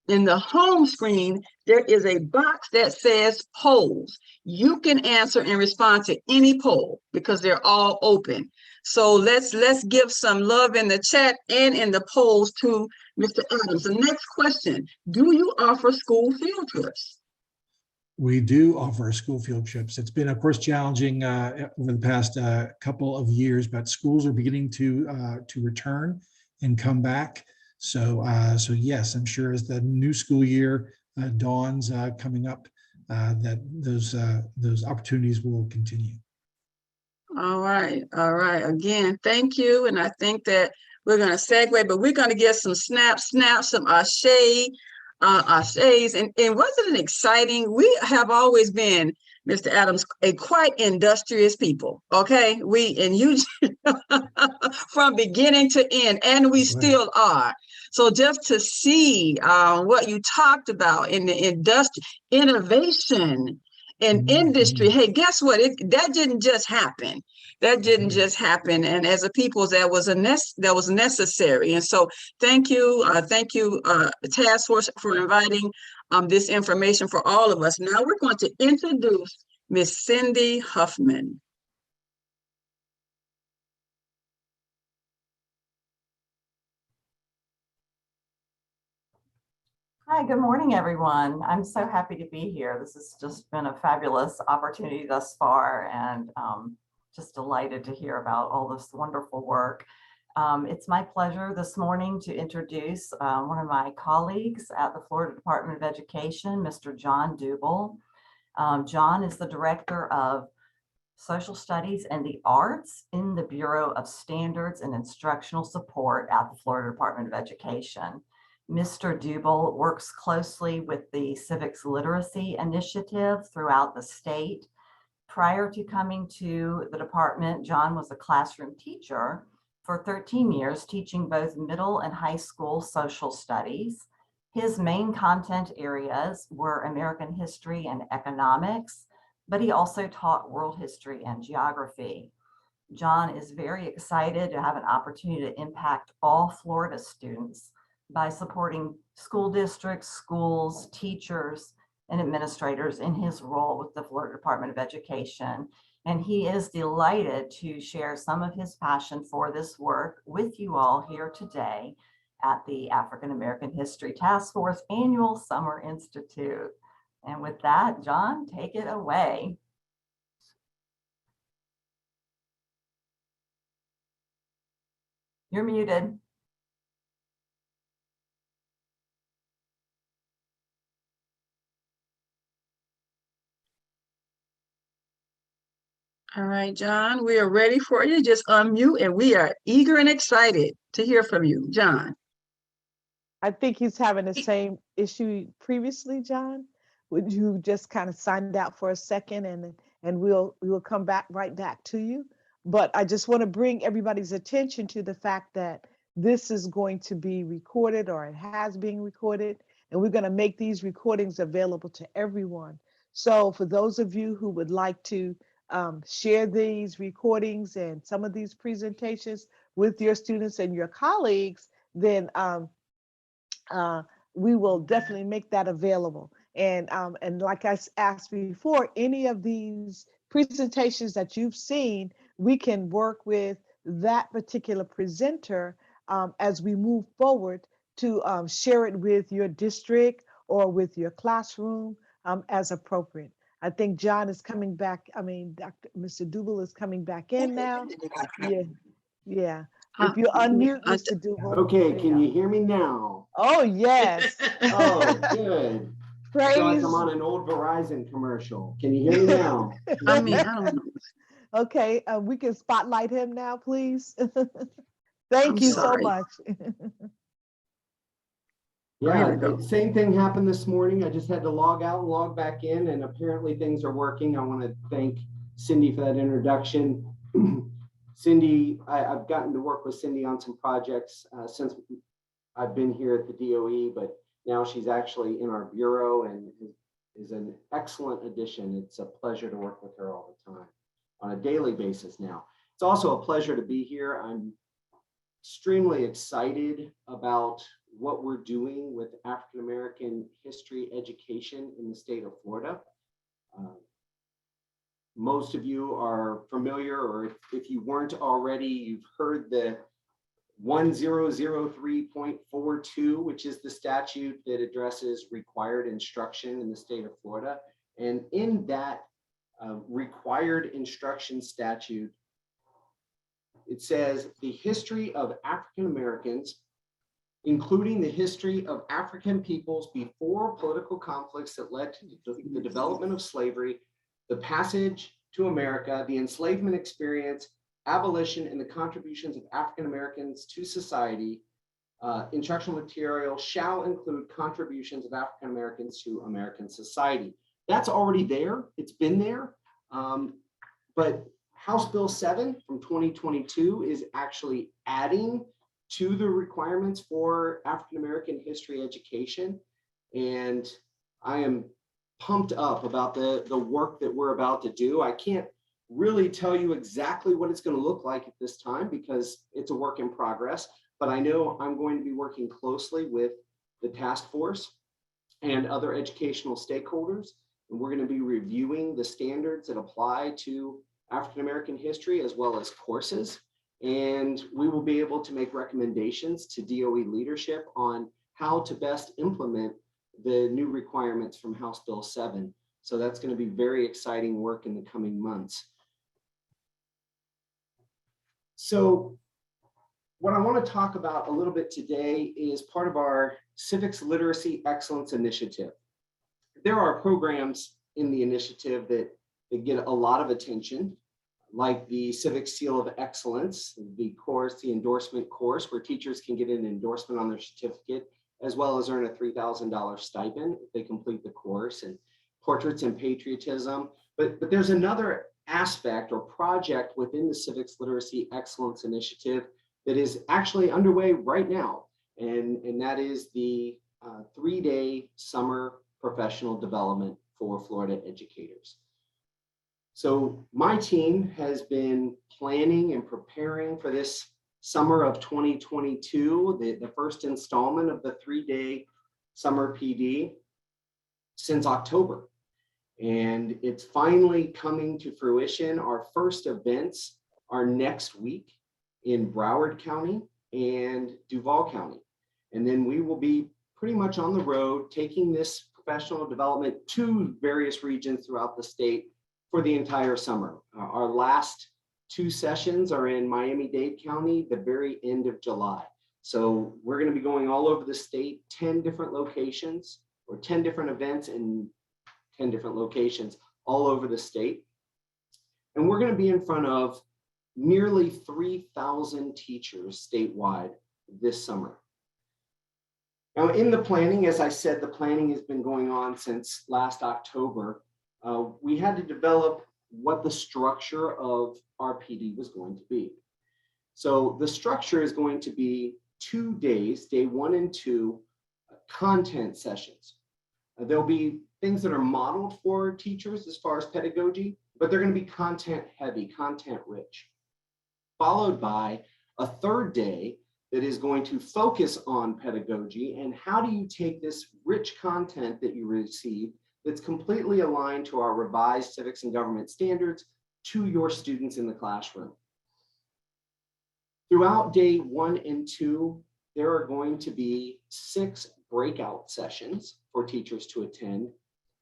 in the home screen, there is a box that says polls. You can answer and respond to any poll because they're all open. So let's give some love in the chat and in the polls to Mr. Adams. The next question, do you offer school field trips? We do offer school field trips. It's been, of course, challenging over the past couple of years, but schools are beginning to return and come back. So yes, I'm sure as the new school year dawns coming up, that those opportunities will continue. All right. Again, thank you. And I think that we're going to segue, but we're going to get some snaps, some ashe. And wasn't it exciting? We have always been, Mr. Adams, a quite industrious people. Okay, you from beginning to end, and we still are. So just to see what you talked about in the industry, innovation in industry. Hey, guess what? That didn't just happen. That didn't just happen. And as a people, that was necessary. And so thank you, Task Force, for inviting this information for all of us. Now we're going to introduce Miss Cindy Huffman. Hi, good morning, everyone. I'm so happy to be here. This has just been a fabulous opportunity thus far, and just delighted to hear about all this wonderful work. It's my pleasure this morning to introduce one of my colleagues at the Florida Department of Education, Mr. John Dubel. John is the Director of Social Studies and the Arts in the Bureau of Standards and Instructional Support at the Florida Department of Education. Mr. Dubel works closely with the Civics Literacy Initiative throughout the state. Prior to coming to the department, John was a classroom teacher for 13 years, teaching both middle and high school social studies. His main content areas were American history and economics, but he also taught world history and geography. John is very excited to have an opportunity to impact all Florida students by supporting school districts, schools, teachers, and administrators in his role with the Florida Department of Education. And he is delighted to share some of his passion for this work with you all here today at the African American History Task Force Annual Summer Institute. And with that, John, take it away. You're muted. All right, John, we are ready for you. Just unmute, and we are eager and excited to hear from you, John. I think he's having the same issue previously, John. Would you just kind of sign out for a second, and we'll come back right back to you. But I just want to bring everybody's attention to the fact that this is going to be recorded, or it has been recorded, and we're going to make these recordings available to everyone. So for those of you who would like to share these recordings and some of these presentations with your students and your colleagues, then we will definitely make that available. And like I asked before, any of these presentations that you've seen, we can work with that particular presenter as we move forward to share it with your district or with your classroom as appropriate. I think John is coming back. I mean, Mr. Duble is coming back in now. Yeah, yeah. If you unmute, Mr. Duble. Okay, can you hear me now? Oh, yes. Oh, good. I feel like I'm on an old Verizon commercial. Can you hear me now? I mean, I don't know. Okay, we can spotlight him now, please. Thank you so much. Yeah, same thing happened this morning. I just had to log out and log back in, and apparently things are working. I want to thank Cindy for that introduction. Cindy, I've gotten to work with Cindy on some projects since I've been here at the DOE, but now she's actually in our bureau and is an excellent addition. It's a pleasure to work with her all the time on a daily basis now. It's also a pleasure to be here. I'm extremely excited about what we're doing with African American history education in the state of Florida. Most of you are familiar, or if you weren't already, you've heard the 1003.42, which is the statute that addresses required instruction in the state of Florida. And in that required instruction statute, it says the history of African Americans, including the history of African peoples before political conflicts that led to the development of slavery, the passage to America, the enslavement experience, abolition, and the contributions of African Americans to society. Instructional material shall include contributions of African Americans to American society. That's already there. It's been there. But House Bill 7 from 2022 is actually adding to the requirements for African American history education. And I am pumped up about the work that we're about to do. I can't really tell you exactly what it's going to look like at this time because it's a work in progress, but I know I'm going to be working closely with the task force and other educational stakeholders. And we're going to be reviewing the standards that apply to African American history as well as courses. And we will be able to make recommendations to DOE leadership on how to best implement the new requirements from House Bill 7. So that's going to be very exciting work in the coming months. So what I want to talk about a little bit today is part of our Civics Literacy Excellence Initiative. There are programs in the initiative that get a lot of attention, like the Civic Seal of Excellence, the course, the endorsement course, where teachers can get an endorsement on their certificate, as well as earn a $3,000 stipend if they complete the course, and Portraits in Patriotism. But there's another aspect or project within the Civics Literacy Excellence Initiative that is actually underway right now. And that is the 3-day summer professional development for Florida educators. So my team has been planning and preparing for this summer of 2022, the first installment of the 3-day summer PD, since October. And it's finally coming to fruition. Our first events are next week in Broward County and Duval County. And then we will be pretty much on the road taking this professional development to various regions throughout the state for the entire summer. Our last 2 sessions are in Miami-Dade County, the very end of July. So we're going to be going all over the state, 10 different locations or 10 different events in 10 different locations all over the state. And we're going to be in front of nearly 3,000 teachers statewide this summer. Now, in the planning, as I said, the planning has been going on since last October. We had to develop what the structure of our PD was going to be. So the structure is going to be 2 days, day 1 and 2, content sessions. There'll be things that are modeled for teachers as far as pedagogy, but they're going to be content heavy, content rich, followed by a 3rd day that is going to focus on pedagogy and how do you take this rich content that you receive that's completely aligned to our revised civics and government standards to your students in the classroom. Throughout day 1 and 2, there are going to be 6 breakout sessions for teachers to attend,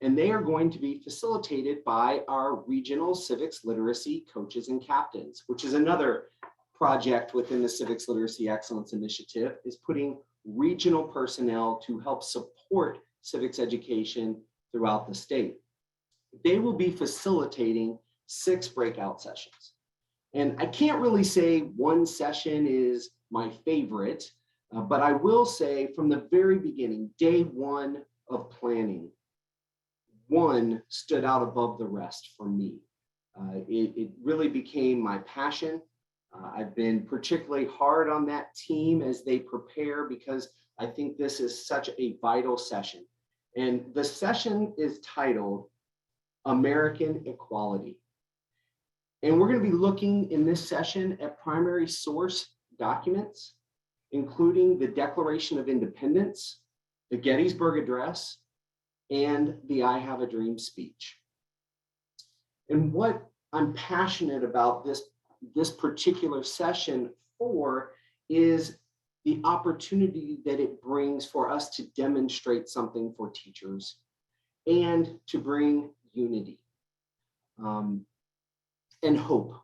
and they are going to be facilitated by our regional civics literacy coaches and captains, which is another project within the Civics Literacy Excellence Initiative, is putting regional personnel to help support civics education throughout the state. They will be facilitating 6 breakout sessions. And I can't really say one session is my favorite, but I will say from the very beginning, day 1 of planning, one stood out above the rest for me. It really became my passion. I've been particularly hard on that team as they prepare because I think this is such a vital session. And the session is titled American Equality. And we're going to be looking in this session at primary source documents, including the Declaration of Independence, the Gettysburg Address, and the I Have a Dream speech. And what I'm passionate about this particular session for is the opportunity that it brings for us to demonstrate something for teachers and to bring unity and hope.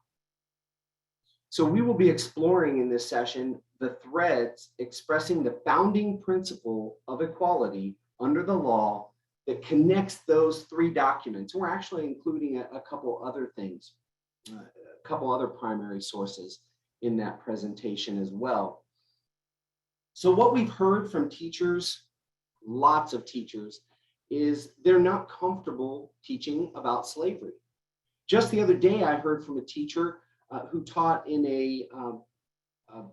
So we will be exploring in this session the threads expressing the founding principle of equality under the law that connects those 3 documents. We're actually including a couple other things, a couple other primary sources in that presentation as well. So what we've heard from teachers, lots of teachers, is they're not comfortable teaching about slavery. Just the other day, I heard from a teacher who taught in a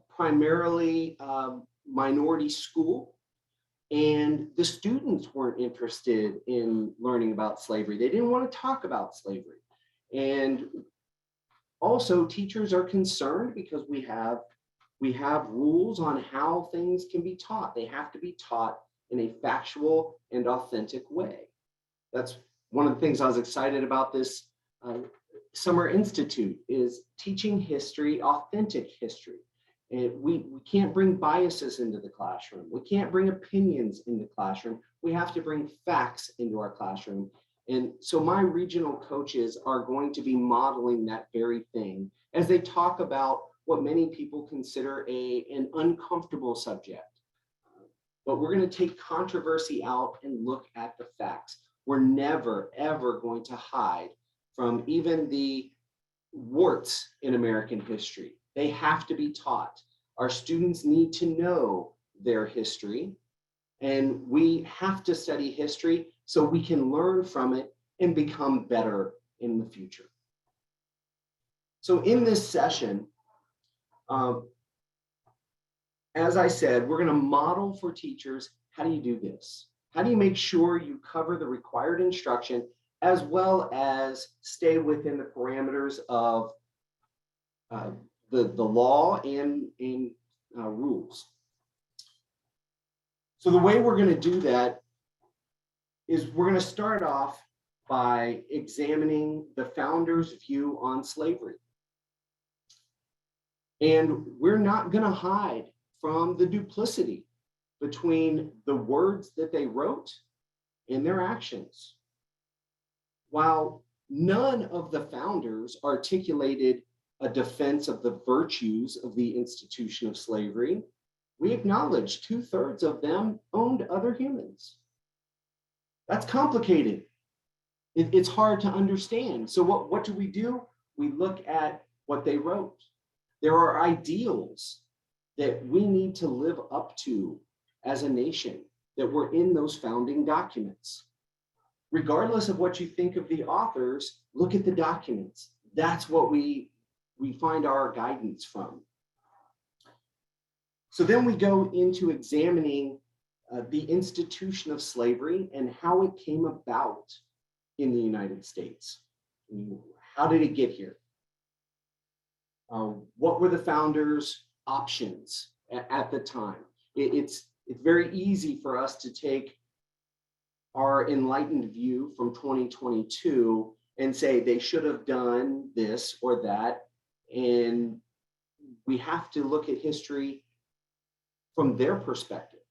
primarily minority school, and the students weren't interested in learning about slavery. They didn't want to talk about slavery. And also, teachers are concerned because we have rules on how things can be taught. They have to be taught in a factual and authentic way. That's one of the things I was excited about this Summer Institute, is teaching history, authentic history. And we can't bring biases into the classroom. We can't bring opinions in the classroom. We have to bring facts into our classroom. And so my regional coaches are going to be modeling that very thing as they talk about what many people consider an uncomfortable subject. But we're going to take controversy out and look at the facts. We're never, ever going to hide from even the warts in American history. They have to be taught. Our students need to know their history, and we have to study history so we can learn from it and become better in the future. So in this session, as I said, we're going to model for teachers how do you do this? How do you make sure you cover the required instruction as well as stay within the parameters of the law and rules? So the way we're going to do that is we're going to start off by examining the founders' view on slavery. And we're not going to hide from the duplicity between the words that they wrote and their actions. While none of the founders articulated a defense of the virtues of the institution of slavery, we acknowledge 2/3 of them owned other humans. That's complicated. It's hard to understand. So what do? We look at what they wrote. There are ideals that we need to live up to as a nation that were in those founding documents. Regardless of what you think of the authors, look at the documents. That's what we find our guidance from. So then we go into examining the institution of slavery and how it came about in the United States. How did it get here? What were the founders' options at the time? It's very easy for us to take our enlightened view from 2022 and say they should have done this or that. And we have to look at history from their perspective.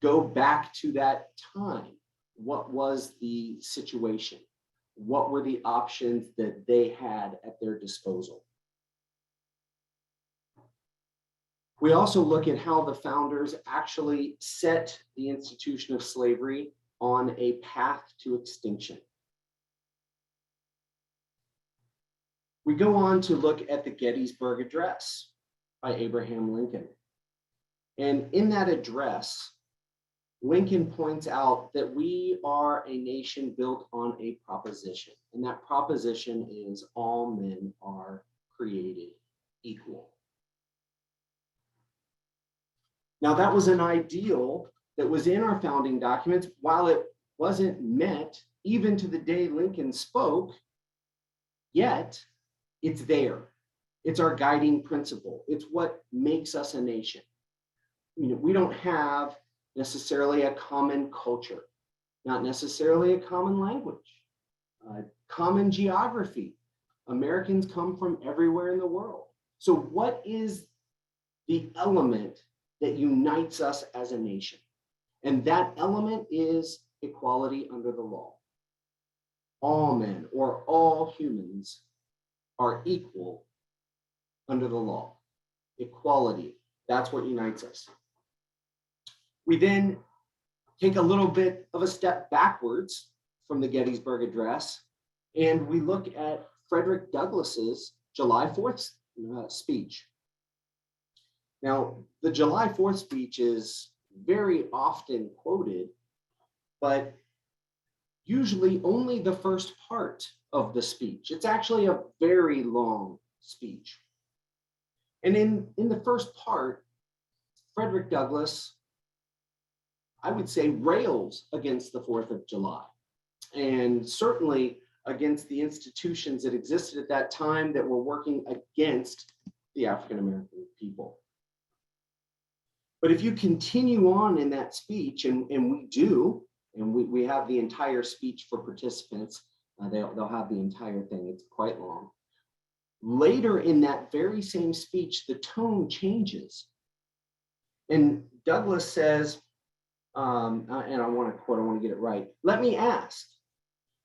Go back to that time. What was the situation? What were the options that they had at their disposal? We also look at how the founders actually set the institution of slavery on a path to extinction. We go on to look at the Gettysburg Address by Abraham Lincoln. And in that address, Lincoln points out that we are a nation built on a proposition. And that proposition is all men are created equal. Now, that was an ideal that was in our founding documents. While it wasn't met, even to the day Lincoln spoke, yet it's there. It's our guiding principle. It's what makes us a nation. We don't have necessarily a common culture, not necessarily a common language, common geography. Americans come from everywhere in the world. So what is the element that unites us as a nation? And that element is equality under the law. All men or all humans are equal under the law. Equality, that's what unites us. We then take a little bit of a step backwards from the Gettysburg Address, and we look at Frederick Douglass's July 4th speech. Now, the July 4th speech is very often quoted, but usually only the first part of the speech. It's actually a very long speech. And in the first part, Frederick Douglass, I would say, rails against the 4th of July, and certainly against the institutions that existed at that time that were working against the African American people. But if you continue on in that speech, and we do, and we have the entire speech for participants, they'll have the entire thing, it's quite long. Later in that very same speech, the tone changes. And Douglass says, and I want to quote, I want to get it right. "Let me ask,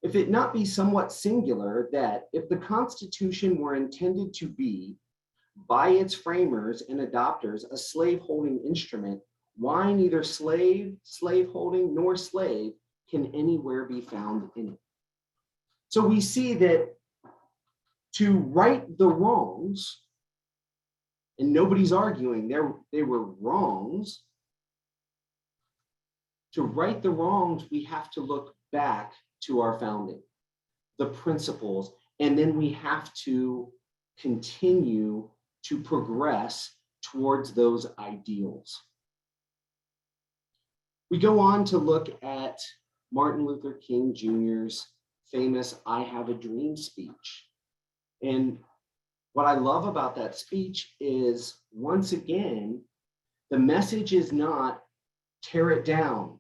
if it not be somewhat singular that if the Constitution were intended to be, by its framers and adopters, a slave-holding instrument, why neither slave-holding, nor slave can anywhere be found in it?" So we see that to right the wrongs, and nobody's arguing they were wrongs, to right the wrongs, we have to look back to our founding, the principles, and then we have to continue to progress towards those ideals. We go on to look at Martin Luther King Jr.'s famous "I Have a Dream" speech. And what I love about that speech is, once again, the message is not tear it down,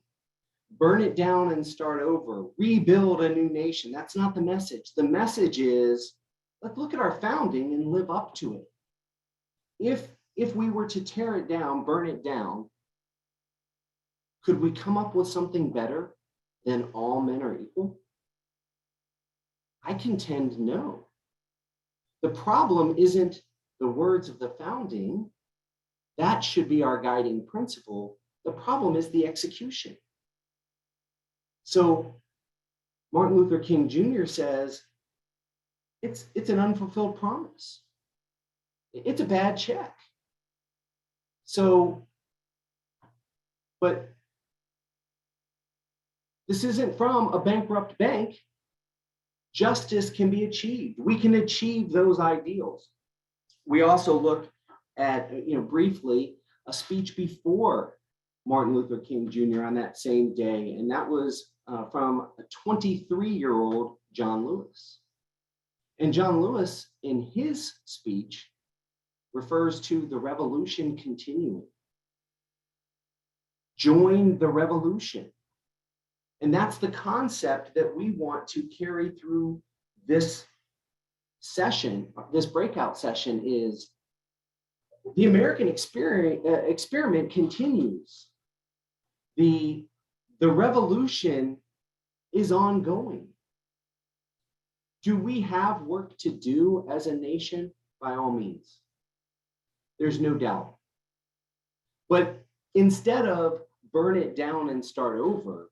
burn it down and start over, rebuild a new nation. That's not the message. The message is, let's look at our founding and live up to it. If we were to tear it down, burn it down, could we come up with something better than all men are equal? I contend no. The problem isn't the words of the founding. That should be our guiding principle. The problem is the execution. So Martin Luther King Jr. says, it's an unfulfilled promise. It's a bad check. So, but this isn't from a bankrupt bank. Justice can be achieved. We can achieve those ideals. We also look at, briefly, a speech before Martin Luther King Jr. on that same day, and that was from a 23-year-old John Lewis. And John Lewis, in his speech, refers to the revolution continuing. Join the revolution. And that's the concept that we want to carry through this session, this breakout session, is the American experiment continues. The revolution is ongoing. Do we have work to do as a nation? By all means. There's no doubt. But instead of burn it down and start over,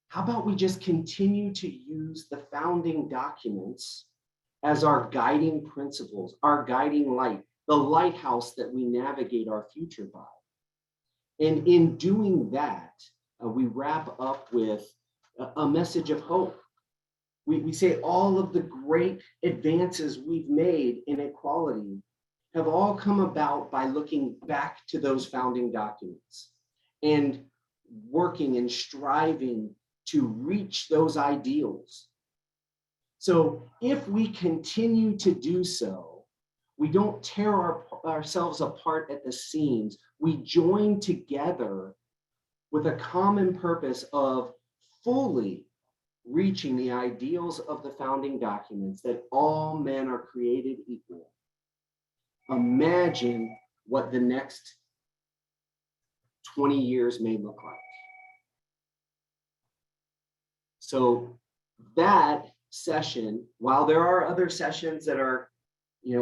how about we just continue to use the founding documents as our guiding principles, our guiding light, the lighthouse that we navigate our future by? And in doing that, we wrap up with a message of hope. We say all of the great advances we've made in equality have all come about by looking back to those founding documents and working and striving to reach those ideals. So if we continue to do so, we don't tear ourselves apart at the seams. We join together with a common purpose of fully reaching the ideals of the founding documents, that all men are created equal. Imagine what the next 20 years may look like. So that session, while there are other sessions that are,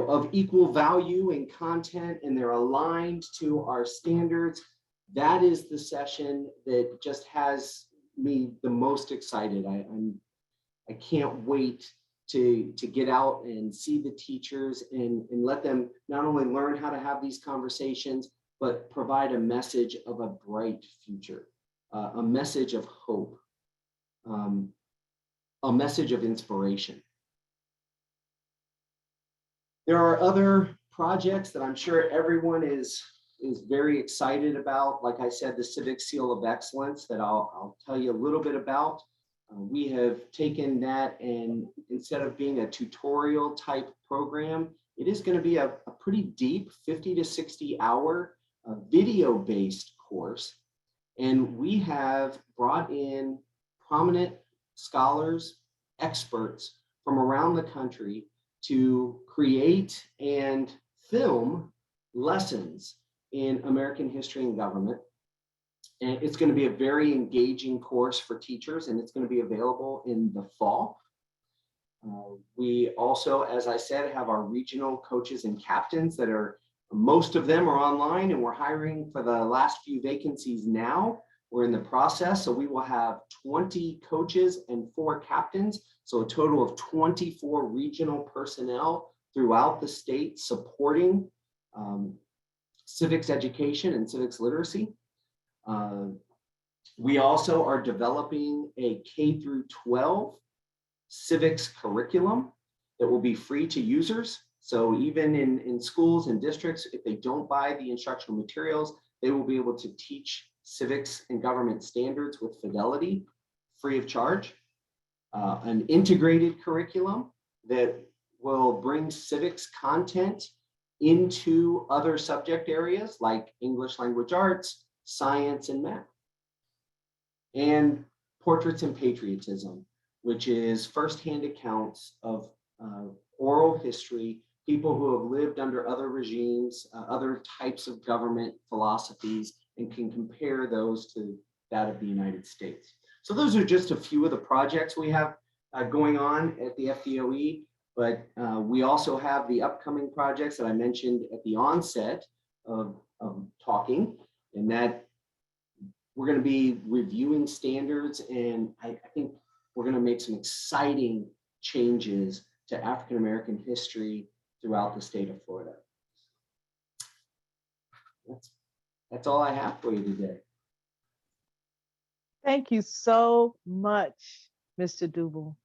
of equal value and content, and they're aligned to our standards, that is the session that just has me the most excited. I can't wait to get out and see the teachers and let them not only learn how to have these conversations, but provide a message of a bright future, a message of hope, a message of inspiration. There are other projects that I'm sure everyone is very excited about. Like I said, the Civic Seal of Excellence that I'll tell you a little bit about. We have taken that, and instead of being a tutorial type program, it is going to be a pretty deep 50 to 60 hour video-based course. And we have brought in prominent scholars, experts from around the country to create and film lessons in American history and government. And it's going to be a very engaging course for teachers, and it's going to be available in the fall. We also, as I said, have our regional coaches and captains that are, most of them are online, and we're hiring for the last few vacancies now. We're in the process, so we will have 20 coaches and 4 captains, so a total of 24 regional personnel throughout the state supporting civics education and civics literacy. We also are developing a K through 12 civics curriculum that will be free to users. So even in schools and districts, if they don't buy the instructional materials, they will be able to teach civics and government standards with fidelity, free of charge, an integrated curriculum that will bring civics content into other subject areas like English language arts, science, and math. And Portraits and Patriotism, which is firsthand accounts of oral history, people who have lived under other regimes, other types of government philosophies, and can compare those to that of the United States. So those are just a few of the projects we have going on at the FDOE, but we also have the upcoming projects that I mentioned at the onset of talking, and that we're going to be reviewing standards, and I think we're going to make some exciting changes to African American history throughout the state of Florida. That's all I have for you today. Thank you so much, Mr. Duble.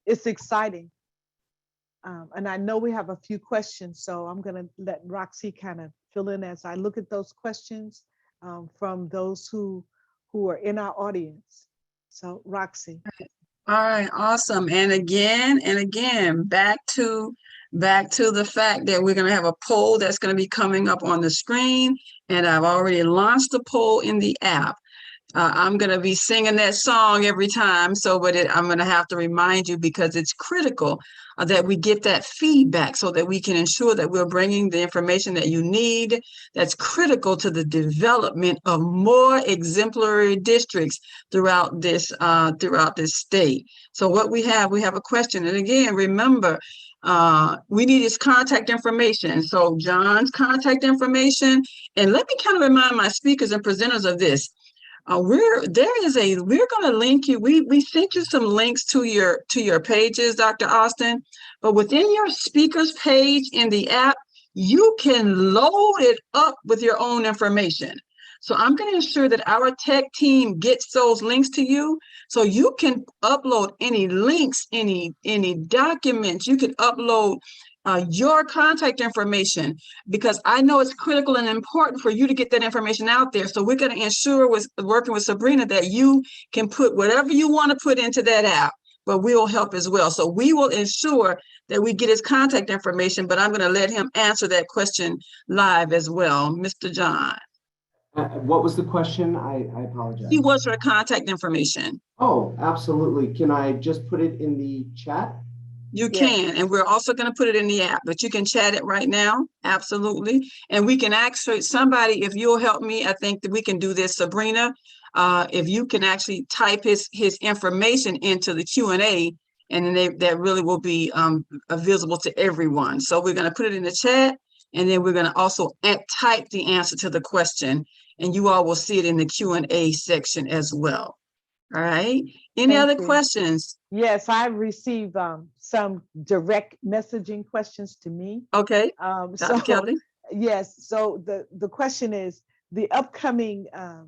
It's exciting. And I know we have a few questions, so I'm going to let Roxy kind of fill in as I look at those questions from those who are in our audience. So Roxy. All right, awesome. And again, back to the fact that we're going to have a poll that's going to be coming up on the screen, and I've already launched the poll in the app. I'm going to be singing that song every time, but I'm going to have to remind you because it's critical that we get that feedback so that we can ensure that we're bringing the information that you need that's critical to the development of more exemplary districts throughout this state. So what we have a question. And again, remember, we need his contact information. So John's contact information, and let me kind of remind my speakers and presenters of this. We're going to link you. We sent you some links to your pages, Dr. Austin, but within your speakers page in the app, you can load it up with your own information. So I'm going to ensure that our tech team gets those links to you, so you can upload any links, any documents. You can upload your contact information, because I know it's critical and important for you to get that information out there. So we're going to ensure, with working with Sabrina, that you can put whatever you want to put into that app, but we will help as well. So we will ensure that we get his contact information, but I'm going to let him answer that question live as well. Mr. John. What was the question? I apologize. He wants your contact information. Oh, absolutely. Can I just put it in the chat? You can, and we're also going to put it in the app, but you can chat it right now. Absolutely. And we can actually, somebody, if you'll help me, I think that we can do this, Sabrina, if you can actually type his information into the Q&A, and then that really will be visible to everyone. So we're going to put it in the chat, and then we're going to also type the answer to the question, and you all will see it in the Q&A section as well. All right. Any other questions? Yes, I've received some direct messaging questions to me. Okay. Dr. Kelly? Yes. So the question is, the upcoming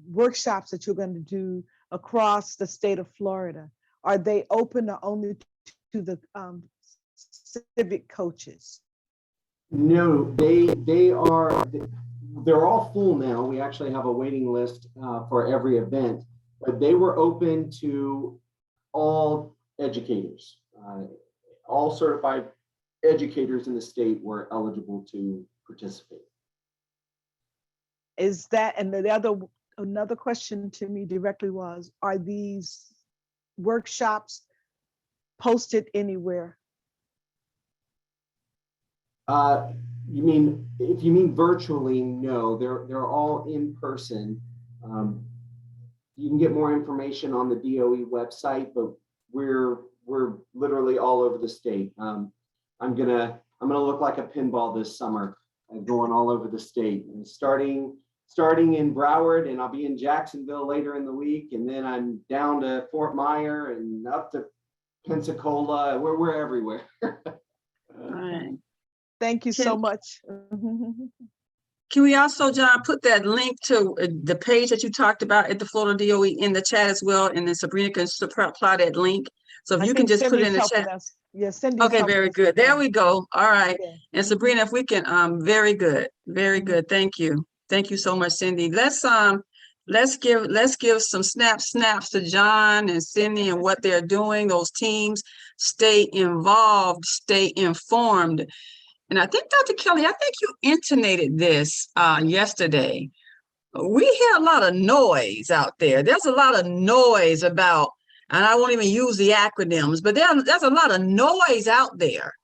workshops that you're going to do across the state of Florida, are they open or only to the civic coaches? No, they're all full now. We actually have a waiting list for every event, but they were open to all educators. All certified educators in the state were eligible to participate. Is that, and another question to me directly was, are these workshops posted anywhere? You mean, if you mean virtually, no, they're all in person. You can get more information on the DOE website, but we're literally all over the state. I'm gonna look like a pinball this summer, going all over the state, and starting in Broward, and I'll be in Jacksonville later in the week, and then I'm down to Fort Myer and up to Pensacola. We're everywhere. All right. Thank you so much. Can we also, John, put that link to the page that you talked about at the Florida DOE in the chat as well, and then Sabrina can apply that link. So if you can just put it in the chat. Yes, Cindy's okay, very good. There we go. All right. Yeah. And Sabrina, if we can, very good. Very good. Thank you. Thank you so much, Cindy. Let's let's give some snaps to John and Cindy and what they're doing. Those teams, stay involved, stay informed. And I think, Dr. Kelly, I think you intonated this yesterday. We hear a lot of noise out there. There's a lot of noise about, and I won't even use the acronyms, but there's a lot of noise out there.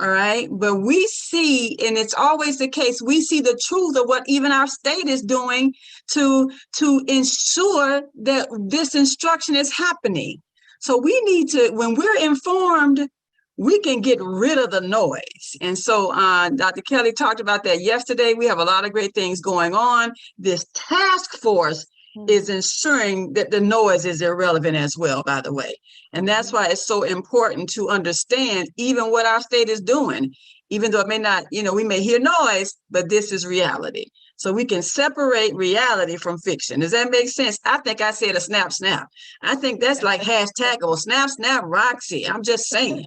All right. But we see, and it's always the case, we see the truth of what even our state is doing to ensure that this instruction is happening. So we need to, when we're informed, we can get rid of the noise. And so Dr. Kelly talked about that yesterday. We have a lot of great things going on. This task force is ensuring that the noise is irrelevant as well, by the way. And that's why it's so important to understand even what our state is doing, even though it may not, we may hear noise, but this is reality. So we can separate reality from fiction. Does that make sense? I think I said a snap, snap. I think that's like hashtagable, snap, snap, Roxy. I'm just saying.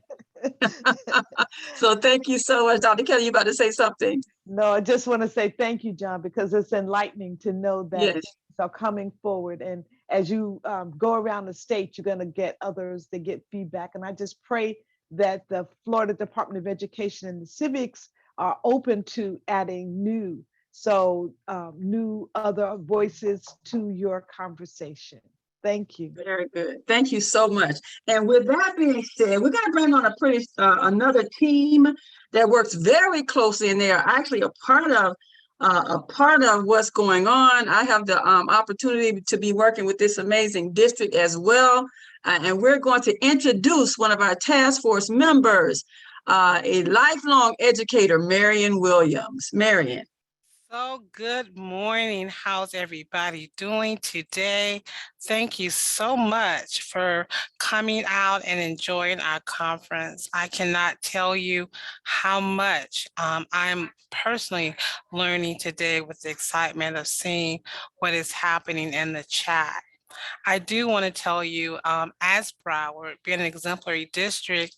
So thank you so much. Dr. Kelly, you about to say something? No, I just want to say thank you, John, because it's enlightening to know that Yes. things are coming forward. And as you go around the state, you're going to get others that get feedback. And I just pray that the Florida Department of Education and the civics are open to adding new other voices to your conversation. Thank you. Very good. Thank you so much. And with that being said, we're going to bring on another team that works very closely, and they are actually a part of what's going on. I have the opportunity to be working with this amazing district as well. And we're going to introduce one of our task force members, a lifelong educator, Marion Williams. Marion. So good morning. How's everybody doing today? Thank you so much for coming out and enjoying our conference. I cannot tell you how much I'm personally learning today with the excitement of seeing what is happening in the chat. I do want to tell you, as Broward, being an exemplary district,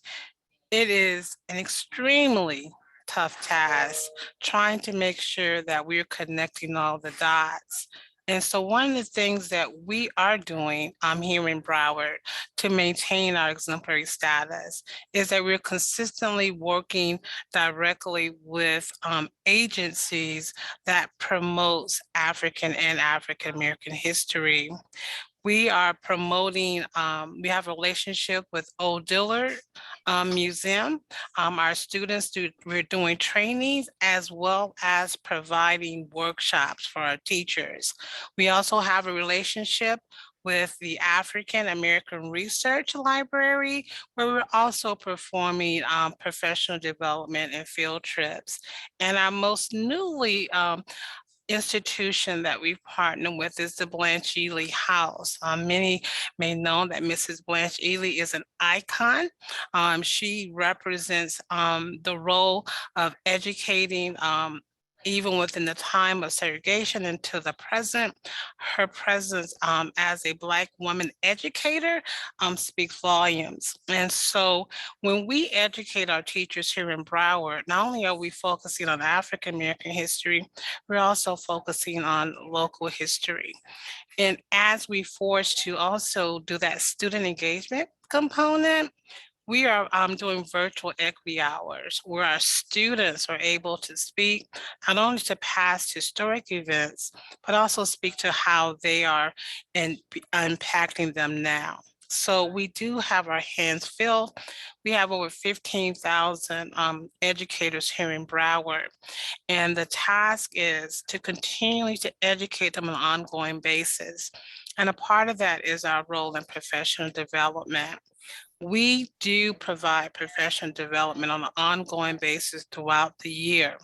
it is an extremely tough task trying to make sure that we're connecting all the dots. And so one of the things that we are doing here in Broward to maintain our exemplary status is that we're consistently working directly with agencies that promotes African and African American history. We are promoting, we have a relationship with Old Dillard Museum. Our students we're doing trainings as well as providing workshops for our teachers. We also have a relationship with the African American Research Library, where we're also performing professional development and field trips. And our most newly institution that we partner with is the Blanche Ely House. Many may know that Mrs. Blanche Ely is an icon. She represents the role of educating even within the time of segregation into the present. Her presence as a Black woman educator speaks volumes. And so when we educate our teachers here in Broward, not only are we focusing on African American history, we're also focusing on local history. And as we force to also do that student engagement component, we are doing virtual equity hours where our students are able to speak not only to past historic events, but also speak to how they are impacting them now. So we do have our hands filled. We have over 15,000 educators here in Broward. And the task is to continually to educate them on an ongoing basis. And a part of that is our role in professional development. We do provide professional development on an ongoing basis throughout the year.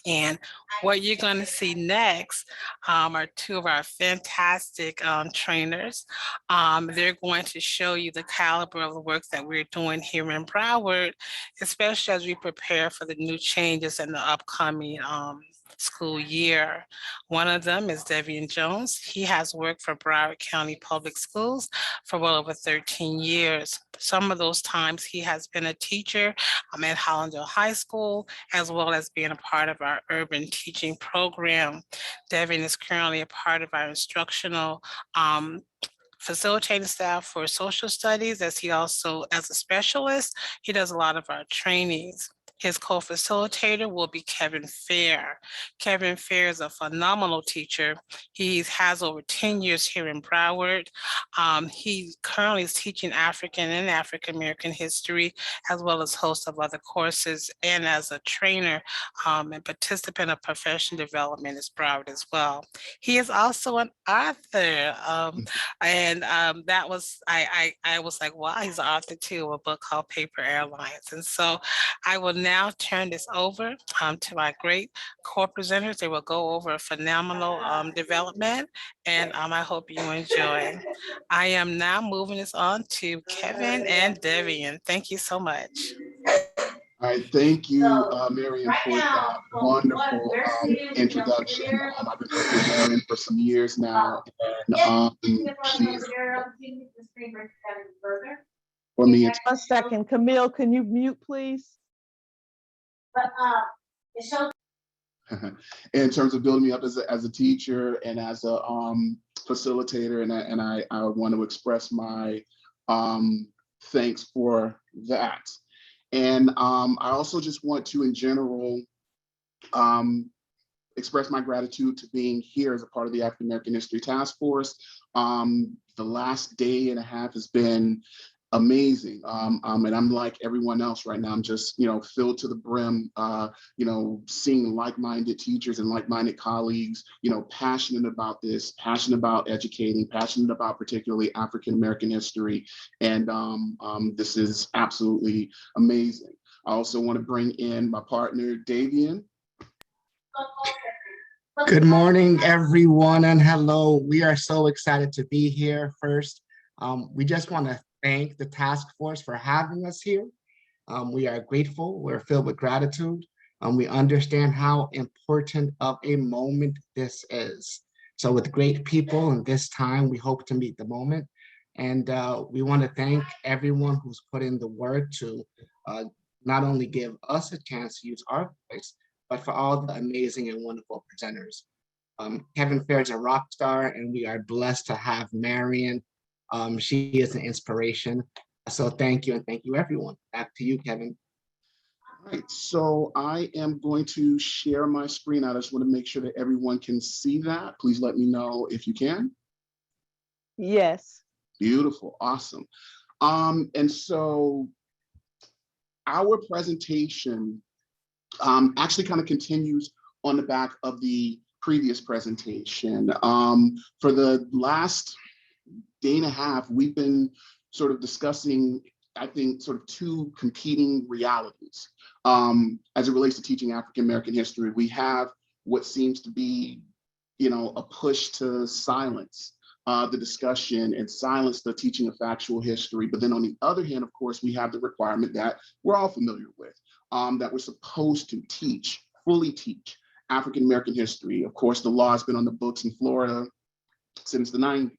And what you're going to see next are two of our fantastic trainers. They're going to show you the caliber of the work that we're doing here in Broward, especially as we prepare for the new changes in the upcoming school year. One of them is Devian Jones. He has worked for Broward County Public Schools for well over 13 years. Some of those times he has been a teacher at Hollandale High School, as well as being a part of our urban teaching program. Devian is currently a part of our instructional facilitating staff for social studies, as he also, as a specialist, he does a lot of our trainings. His co-facilitator will be Kevin Fair. Kevin Fair is a phenomenal teacher. He has over 10 years here in Broward. He currently is teaching African and African American history, as well as host of other courses, and as a trainer and participant of professional development is Broward as well. He is also an author, and that was, I was like, wow, he's an author too, of a book called Paper Airlines. And so I will now turn this over to my great co-presenters. They will go over a phenomenal development, and I hope you enjoy. I am now moving this on to Kevin and Devian. Thank you so much. All right, thank you, Marion, for that wonderful introduction. I've been working with Marion for some years now, and she's for me. 1 second, Camille, can you mute, please? In terms of building me up as a teacher and as a facilitator, and I want to express my thanks for that. And I also just want to, in general, express my gratitude to being here as a part of the African American History Task Force. The last day and a half has been amazing. And I'm like everyone else right now. I'm just, filled to the brim, seeing like-minded teachers and like-minded colleagues, passionate about this, passionate about educating, passionate about particularly African American history. And this is absolutely amazing. I also want to bring in my partner, Davian. Good morning, everyone, and hello. We are so excited to be here. First, we just want to thank the task force for having us here. We are grateful. We're filled with gratitude. We understand how important of a moment this is. So with great people in this time, we hope to meet the moment. And we want to thank everyone who's put in the work to not only give us a chance to use our voice, but for all the amazing and wonderful presenters. Kevin Fair is a rock star, and we are blessed to have Marion. She is an inspiration. So thank you, and thank you, everyone. Back to you, Kevin. All right, so I am going to share my screen. I just want to make sure that everyone can see that. Please let me know if you can. Yes. Beautiful, awesome. And so our presentation actually kind of continues on the back of the previous presentation. For the last day and a half, we've been sort of discussing, I think, sort of two competing realities as it relates to teaching African American history. We have what seems to be, a push to silence the discussion and silence the teaching of factual history. But then on the other hand, of course, we have the requirement that we're all familiar with, that we're supposed to teach, fully teach African American history. Of course, the law has been on the books in Florida since the 90s.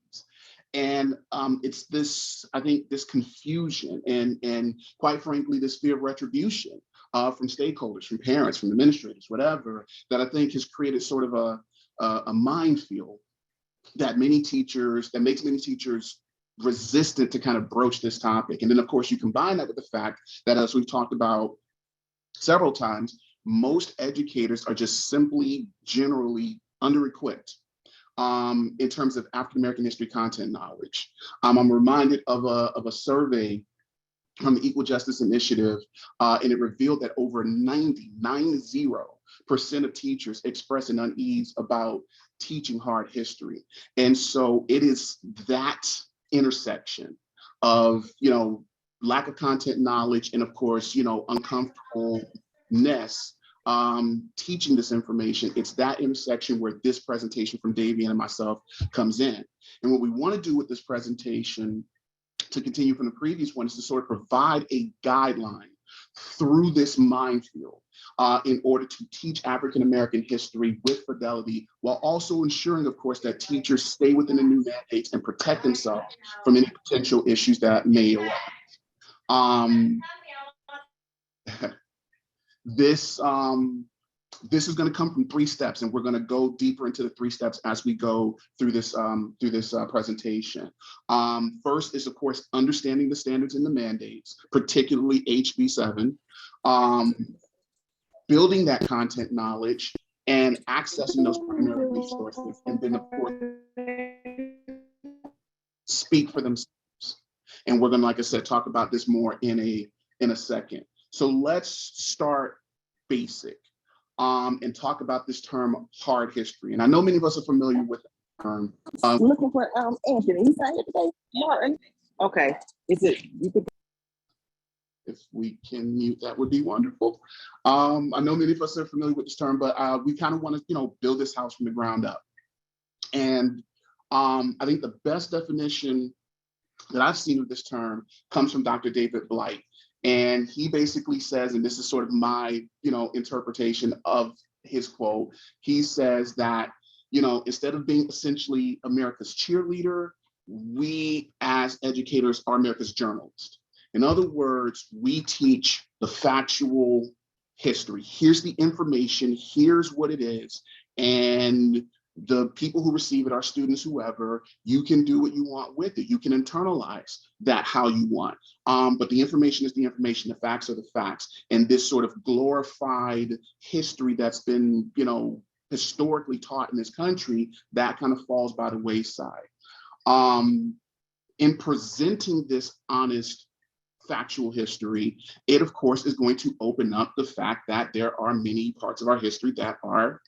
And it's this, I think, this confusion and quite frankly, this fear of retribution from stakeholders, from parents, from administrators, whatever, that I think has created sort of a minefield that makes many teachers resistant to kind of broach this topic. And then of course you combine that with the fact that, as we've talked about several times, most educators are just simply generally under-equipped in terms of African American history content knowledge. I'm reminded of a survey from the Equal Justice Initiative, and it revealed that over 90% of teachers express an unease about teaching hard history. And so it is that intersection of, lack of content knowledge and of course, uncomfortableness teaching this information. It's that intersection where this presentation from Davian and myself comes in. And what we want to do with this presentation, to continue from the previous one, is to sort of provide a guideline through this minefield in order to teach African-American history with fidelity, while also ensuring, of course, that teachers stay within the new mandates and protect themselves from any potential issues that may arise. This is going to come from 3 steps, and we're going to go deeper into the 3 steps as we go through this presentation. First is, of course, understanding the standards and the mandates, particularly HB 7, building that content knowledge and accessing those primary resources, and then, of course, speak for themselves. And we're going to, like I said, talk about this more in a second. So let's start basic. And talk about this term hard history. And I know many of us are familiar with the term. We're looking for Anthony. He's not here today. Martin. Okay. Is it you could if we can mute, that would be wonderful. I know many of us are familiar with this term, but we kind of want to, build this house from the ground up. And I think the best definition that I've seen of this term comes from Dr. David Blight. And he basically says, and this is sort of my, interpretation of his quote, he says that, instead of being essentially America's cheerleader, we as educators are America's journalists. In other words, we teach the factual history. Here's the information, here's what it is. And the people who receive it, our students, whoever, you can do what you want with it. You can internalize that how you want. But the information is the information, the facts are the facts. And this sort of glorified history that's been, historically taught in this country, that kind of falls by the wayside. In presenting this honest, factual history, it of course is going to open up the fact that there are many parts of our history that are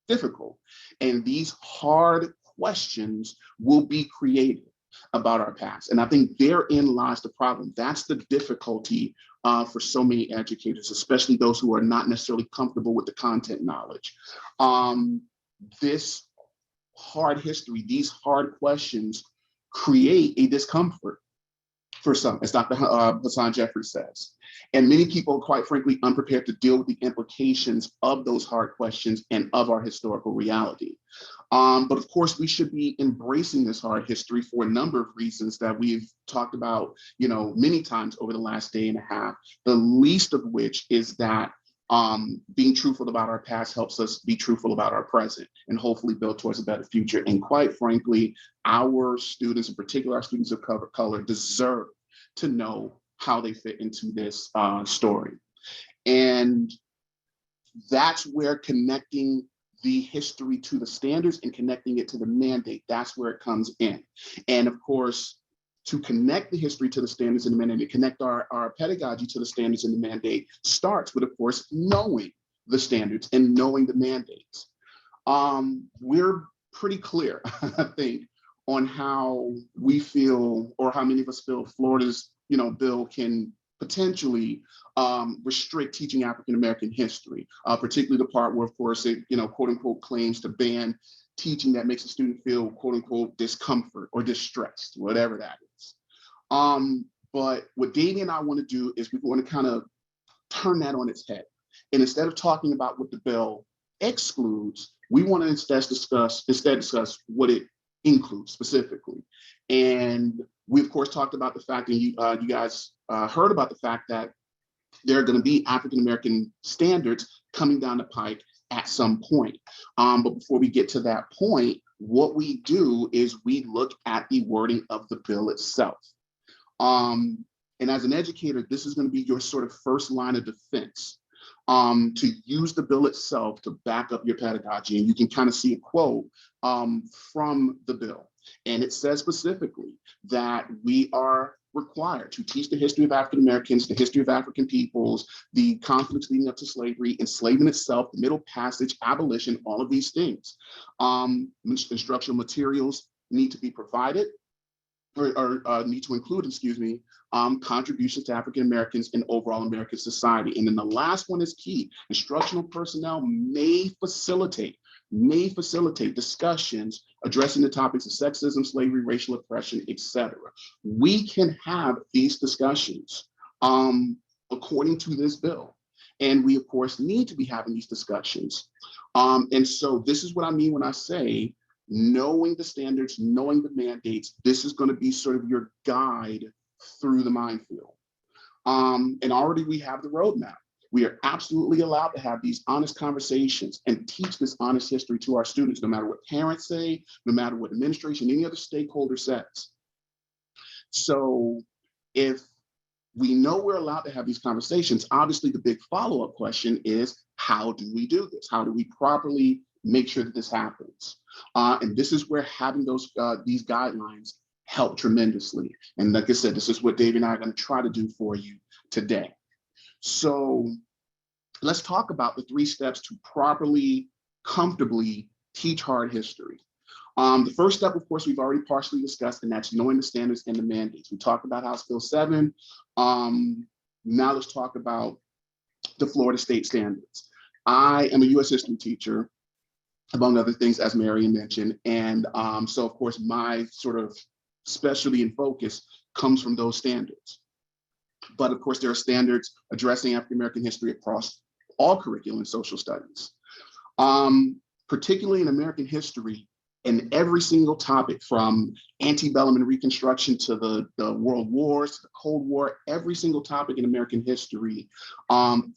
difficult. And these hard questions will be created about our past. And I think therein lies the problem. That's the difficulty for so many educators, especially those who are not necessarily comfortable with the content knowledge. This hard history, these hard questions create a discomfort for some, as Dr. Hassan Jeffrey says. And many people are quite frankly unprepared to deal with the implications of those hard questions and of our historical reality. But of course, we should be embracing this hard history for a number of reasons that we've talked about, many times over the last day and a half, the least of which is that being truthful about our past helps us be truthful about our present and hopefully build towards a better future. And quite frankly, our students, in particular our students of color, deserve to know how they fit into this story. And that's where connecting the history to the standards and connecting it to the mandate, that's where it comes in. And of course, to connect the history to the standards and the mandate, connect our pedagogy to the standards and the mandate starts with, of course, knowing the standards and knowing the mandates. We're pretty clear, I think, on how we feel, or how many of us feel Florida's bill can potentially restrict teaching African-American history, particularly the part where, of course, it, quote unquote, claims to ban teaching that makes a student feel, quote unquote, discomfort or distressed, whatever that is. But what Davey and I want to do is we want to kind of turn that on its head. And instead of talking about what the bill excludes, we want to instead discuss what it includes specifically. And we, of course, talked about the fact, and you guys heard about the fact that there are going to be African-American standards coming down the pike at some point. But before we get to that point, what we do is we look at the wording of the bill itself. And as an educator, this is going to be your sort of first line of defense, to use the bill itself to back up your pedagogy. And you can kind of see a quote from the bill. And it says specifically that we are required to teach the history of African Americans, the history of African peoples, the conflicts leading up to slavery, enslavement itself, the Middle Passage, abolition, all of these things. Instructional materials need to be provided, or need to include, contributions to African Americans and overall American society. And then the last one is key. Instructional personnel may facilitate discussions addressing the topics of sexism, slavery, racial oppression, etc. We can have these discussions according to this bill. And we, of course, need to be having these discussions. And so this is what I mean when I say, knowing the standards, knowing the mandates, this is going to be sort of your guide through the minefield. And already we have the roadmap. We are absolutely allowed to have these honest conversations and teach this honest history to our students, no matter what parents say, no matter what administration, any other stakeholder says. So if we know we're allowed to have these conversations, obviously the big follow-up question is, how do we do this? How do we properly make sure that this happens? And this is where having these guidelines help tremendously. And like I said, this is what Dave and I are going to try to do for you today. So let's talk about the 3 steps to properly, comfortably teach hard history. The first step, of course, we've already partially discussed, and that's knowing the standards and the mandates. We talked about House Bill 7. Now let's talk about the Florida state standards. I am a U.S. history teacher, among other things, as Marion mentioned. And so, of course, my sort of specialty and focus comes from those standards. But of course, there are standards addressing African-American history across all curriculum in social studies. Particularly in American history, in every single topic from antebellum and Reconstruction to the World Wars, to the Cold War, every single topic in American history,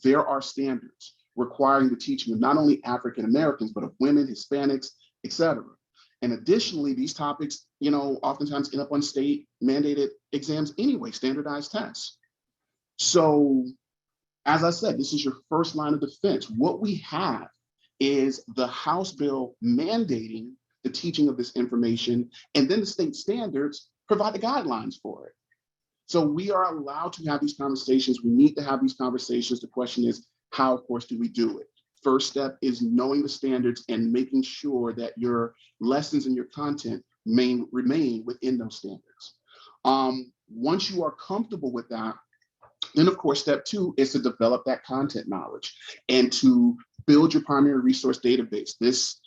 there are standards requiring the teaching of not only African-Americans, but of women, Hispanics, et cetera. And additionally, these topics, oftentimes end up on state mandated exams anyway, standardized tests. So, as I said, this is your first line of defense. What we have is the House bill mandating the teaching of this information, and then the state standards provide the guidelines for it. So we are allowed to have these conversations. We need to have these conversations. The question is, how, of course, do we do it? First step is knowing the standards and making sure that your lessons and your content remain within those standards. Once you are comfortable with that, then, of course, step 2 is to develop that content knowledge and to build your primary resource database. This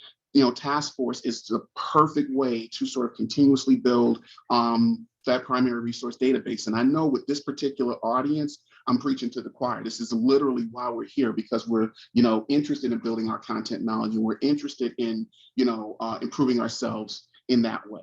task force is the perfect way to sort of continuously build that primary resource database. And I know with this particular audience, I'm preaching to the choir. This is literally why we're here, because we're, interested in building our content knowledge, and we're interested in, improving ourselves in that way.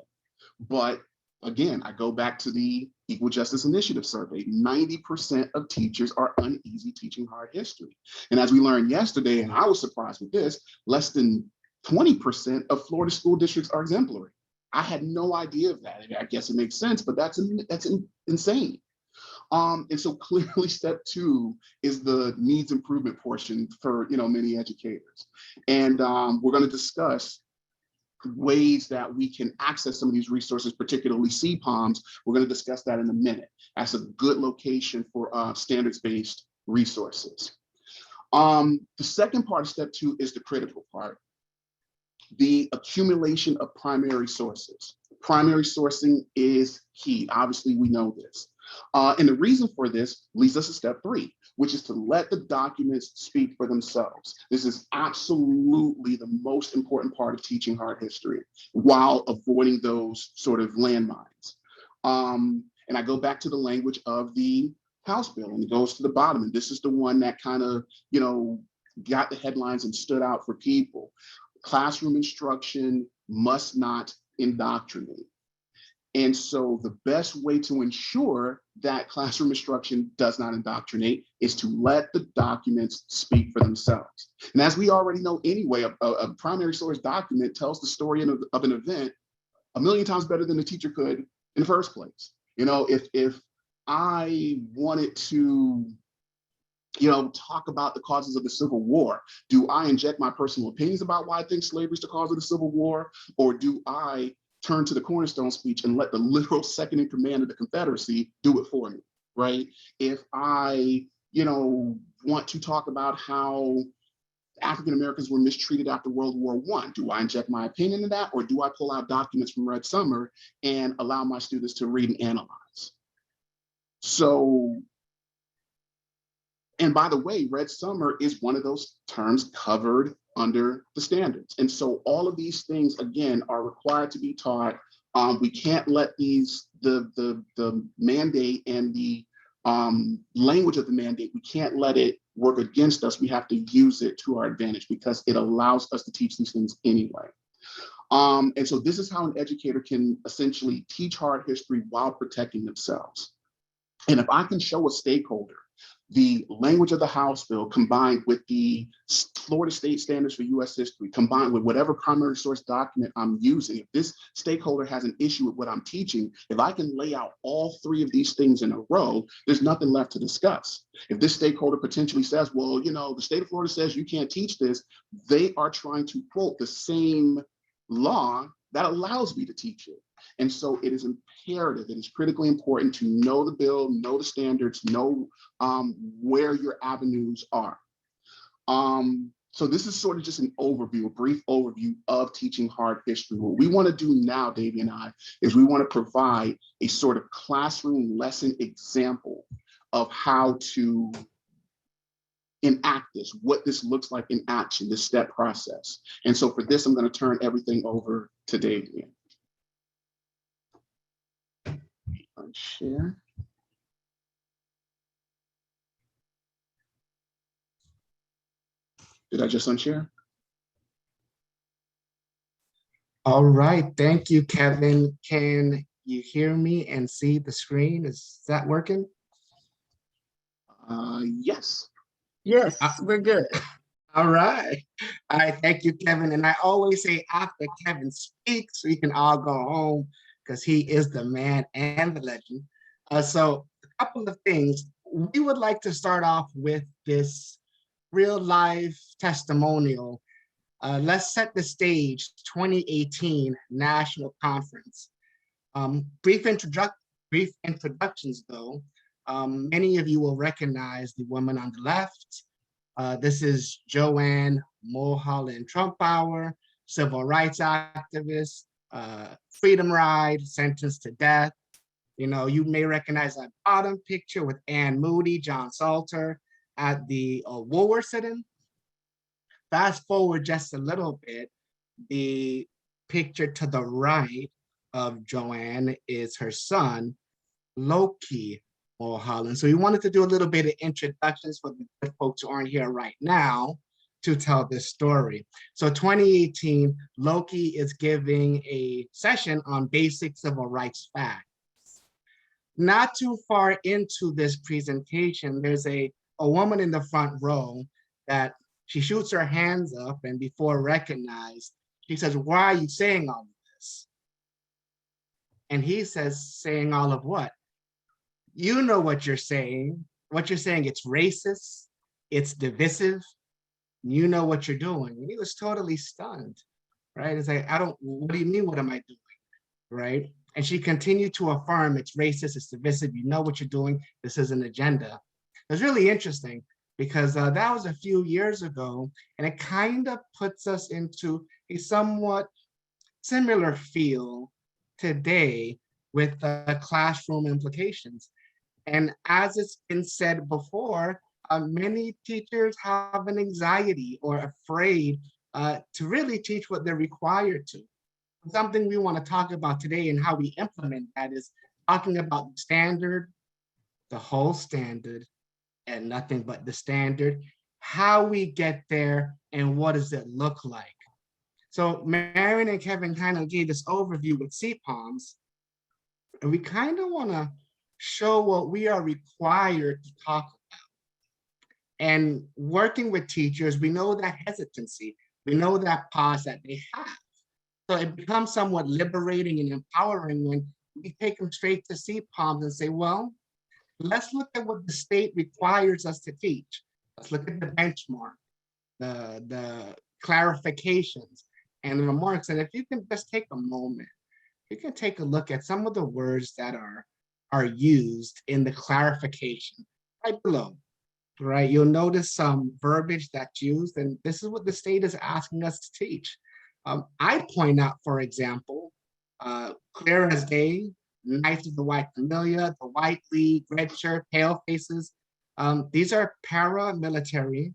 But again, I go back to the Equal Justice Initiative survey. 90% of teachers are uneasy teaching hard history. And as we learned yesterday, and I was surprised with this, less than 20% of Florida school districts are exemplary. I had no idea of that. I guess it makes sense, but that's insane. And so clearly step 2 is the needs improvement portion for many educators. And we're going to discuss ways that we can access some of these resources, particularly CPOMs. We're going to discuss that in a minute. That's a good location for standards-based resources. The second part of step 2 is the critical part. The accumulation of primary sources. Primary sourcing is key. Obviously, we know this. And the reason for this leads us to step 3, which is to let the documents speak for themselves. This is absolutely the most important part of teaching hard history, while avoiding those sort of landmines. And I go back to the language of the House bill, and it goes to the bottom. And this is the one that kind of, got the headlines and stood out for people. Classroom instruction must not indoctrinate. And so the best way to ensure that classroom instruction does not indoctrinate is to let the documents speak for themselves. And as we already know anyway, a primary source document tells the story of an event 1,000,000 times better than the teacher could in the first place. If I wanted to talk about the causes of the Civil War, do I inject my personal opinions about why I think slavery is the cause of the Civil War? Or do I turn to the Cornerstone speech and let the literal second in command of the Confederacy do it for me, right? If I, want to talk about how African Americans were mistreated after World War I, do I inject my opinion in that, or do I pull out documents from Red Summer and allow my students to read and analyze? So, and by the way, Red Summer is one of those terms covered under the standards. And so all of these things, again, are required to be taught. We can't let the mandate and the language of the mandate, we can't let it work against us. We have to use it to our advantage because it allows us to teach these things anyway. And so this is how an educator can essentially teach hard history while protecting themselves. And if I can show a stakeholder the language of the House bill combined with the Florida state standards for US history, combined with whatever primary source document I'm using, if this stakeholder has an issue with what I'm teaching, if I can lay out all three of these things in a row, there's nothing left to discuss. If this stakeholder potentially says, well, you know, the state of Florida says you can't teach this, they are trying to quote the same law that allows me to teach it. And so it is imperative, it is critically important to know the bill, know the standards, know where your avenues are. So this is sort of just an overview, a brief overview of teaching hard history. What we want to do now, Davey and I, is we want to provide a sort of classroom lesson example of how to enact this, what this looks like in action, this step process. And so for this, I'm going to turn everything over to Davey. Share. Did I just unshare? All right, thank you, Kevin. Can you hear me and see the screen? Is that working? Yes. Yes, we're good. All right. All right, thank you, Kevin. And I always say after Kevin speaks, we can all go home because he is the man and the legend. So a couple of things. We would like to start off with this real life testimonial. Let's set the stage, 2018 National Conference. Brief introductions though. Many of you will recognize the woman on the left. This is Joanne Mulholland Trumpauer, civil rights activist, freedom ride, sentenced to death. You know, you may recognize that bottom picture with Ann Moody, John Salter at the Woolworth sit-in. Fast forward just a little bit, the picture to the right of Joanne is her son, Loki Mulholland. So we wanted to do a little bit of introductions for the folks who aren't here right now to tell this story. So 2018, Loki is giving a session on basic civil rights facts. Not too far into this presentation, there's a woman in the front row that she shoots her hands up, and before recognized, she says, "Why are you saying all of this?" And he says, "Saying all of what?" "You know what you're saying. What you're saying, it's racist, it's divisive. You know what you're doing." And he was totally stunned, right? It's like, what do you mean, what am I doing, right? And she continued to affirm it's racist, it's divisive, you know what you're doing, this is an agenda. It was really interesting because that was a few years ago, and it kind of puts us into a somewhat similar feel today with classroom implications. And as it's been said before, many teachers have an anxiety or afraid to really teach what they're required to. Something we want to talk about today and how we implement that is talking about the standard, the whole standard, and nothing but the standard, how we get there, and what does it look like. So Marion and Kevin kind of gave this overview with CPOMs, and we kind of want to show what we are required to talk about. And working with teachers, we know that hesitancy, we know that pause that they have. So it becomes somewhat liberating and empowering when we take them straight to CPOMs and say, well, let's look at what the state requires us to teach. Let's look at the benchmark, the clarifications and the remarks. And if you can just take a moment, you can take a look at some of the words that are used in the clarification right below, right? You'll notice some verbiage that's used, and this is what the state is asking us to teach. I'd point out, for example, clear as day, Knights of the White Camellia, the White League, Red Shirt, Pale Faces. These are paramilitary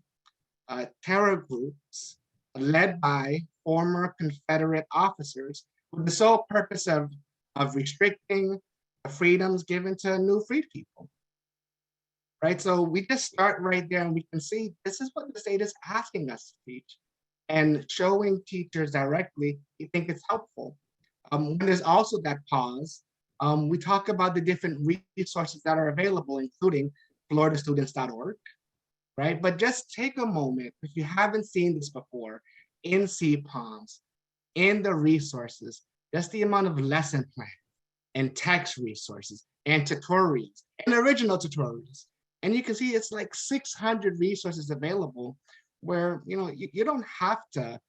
terror groups led by former Confederate officers with the sole purpose of restricting the freedoms given to new freed people. right? So we just start right there and we can see this is what the state is asking us to teach, and showing teachers directly, we think it's helpful. When there's also that pause, we talk about the different resources that are available, including floridastudents.org, right? But just take a moment, if you haven't seen this before, in CPOMS, in the resources, just the amount of lesson plan and text resources and tutorials and original tutorials. And you can see it's like 600 resources available where, you don't have to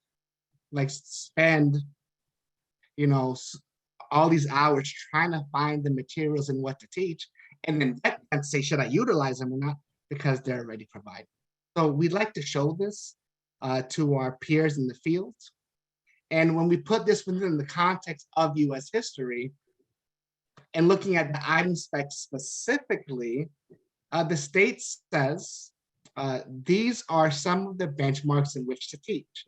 like spend, all these hours trying to find the materials and what to teach, and then and say, should I utilize them or not? Because they're already provided. So we'd like to show this to our peers in the field. And when we put this within the context of US history, and looking at the item specs specifically, the state says, these are some of the benchmarks in which to teach.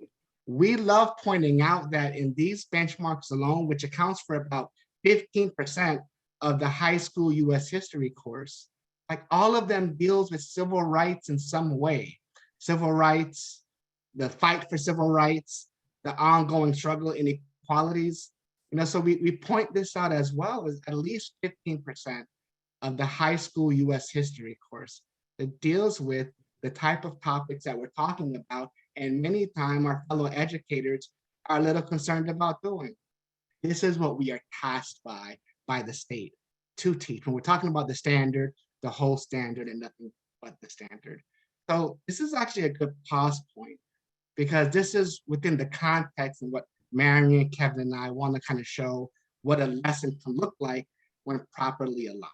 We love pointing out that in these benchmarks alone, which accounts for about 15% of the high school US history course, like all of them deals with civil rights in some way. Civil rights, the fight for civil rights, the ongoing struggle, inequalities. So we point this out as well, as at least 15% of the high school US history course that deals with the type of topics that we're talking about, and many times our fellow educators are a little concerned about doing. This is what we are tasked by the state to teach. When we're talking about the standard, the whole standard and nothing but the standard. So this is actually a good pause point, because this is within the context of what Marion, Kevin, and I want to kind of show what a lesson can look like when properly aligned.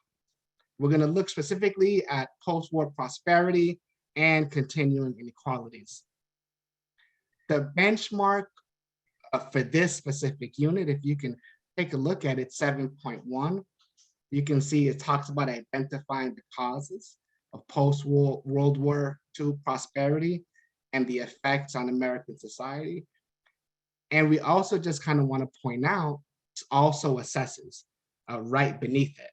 We're going to look specifically at post-war prosperity and continuing inequalities. The benchmark for this specific unit, if you can take a look at it, 7.1, you can see it talks about identifying the causes of post-World War II prosperity and the effects on American society. And we also just kind of want to point out, it also assesses right beneath it,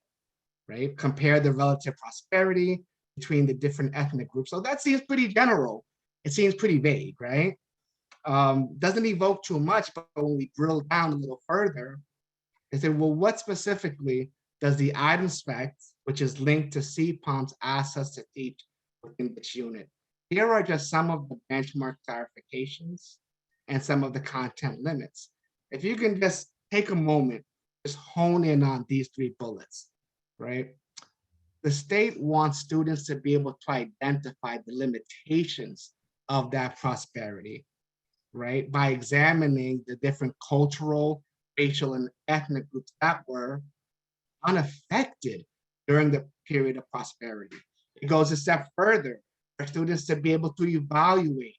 right? Compare the relative prosperity between the different ethnic groups. So that seems pretty general. It seems pretty vague, right? Doesn't evoke too much, but when we drill down a little further, they say, well, what specifically does the item specs, which is linked to CPOMS, ask us to teach within this unit? Here are just some of the benchmark clarifications and some of the content limits. If you can just take a moment, just hone in on these 3 bullets, right? The state wants students to be able to identify the limitations of that prosperity, right? By examining the different cultural, racial, and ethnic groups that were unaffected during the period of prosperity. It goes a step further for students to be able to evaluate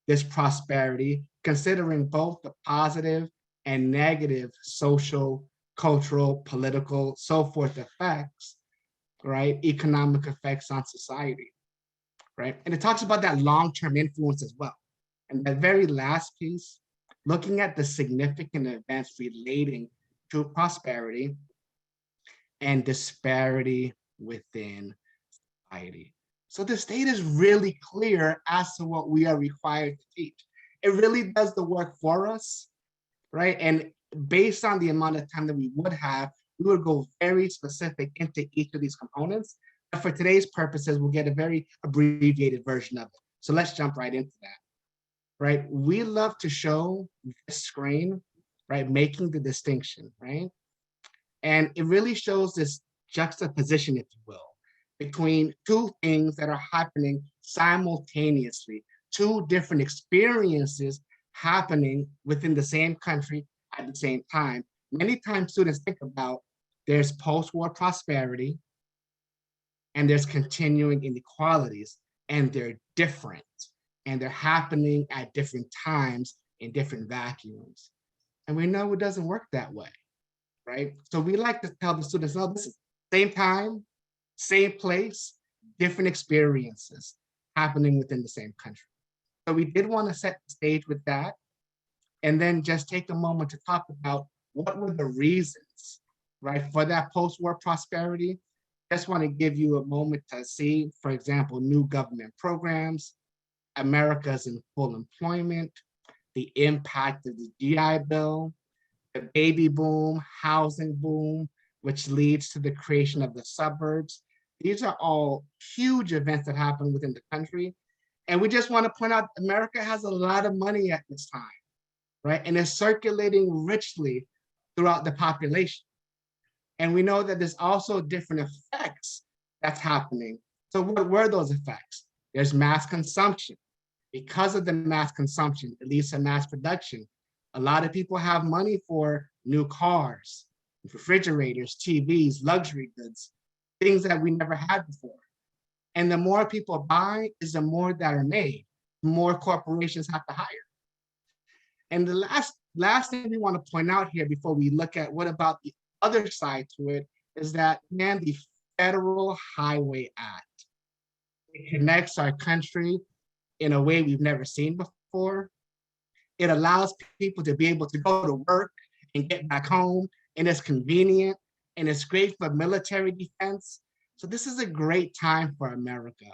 this prosperity, considering both the positive and negative social, cultural, political, so forth effects, right? Economic effects on society, right? And it talks about that long-term influence as well. And that very last piece, looking at the significant events relating to prosperity and disparity within society. So the state is really clear as to what we are required to teach. It really does the work for us, right? And based on the amount of time that we would have, we would go very specific into each of these components. But for today's purposes, we'll get a very abbreviated version of it. So let's jump right into that, right? We love to show this screen, right? Making the distinction, right? And it really shows this juxtaposition, if you will, between 2 things that are happening simultaneously, 2 different experiences happening within the same country at the same time. Many times students think about there's post-war prosperity and there's continuing inequalities, and they're different, and they're happening at different times in different vacuums. And we know it doesn't work that way, right? So we like to tell the students, no, this is same time, same place, different experiences happening within the same country. So we did want to set the stage with that, and then just take a moment to talk about what were the reasons, right, for that post-war prosperity, Just want to give you a moment to see, for example, new government programs, America's in full employment, the impact of the GI Bill, the baby boom, housing boom, which leads to the creation of the suburbs. These are all huge events that happen within the country. And we just want to point out America has a lot of money at this time, right? And it's circulating richly throughout the population. And we know that there's also different effects that's happening. So what were those effects? There's mass consumption. Because of the mass consumption, it leads to mass production. A lot of people have money for new cars, refrigerators, TVs, luxury goods, things that we never had before. And the more people buy is the more that are made, the more corporations have to hire. And the last thing we want to point out here before we look at what about the other side to it is that, man, the Federal Highway Act, it connects our country in a way we've never seen before. It allows people to be able to go to work and get back home, and it's convenient, and it's great for military defense. So this is a great time for America.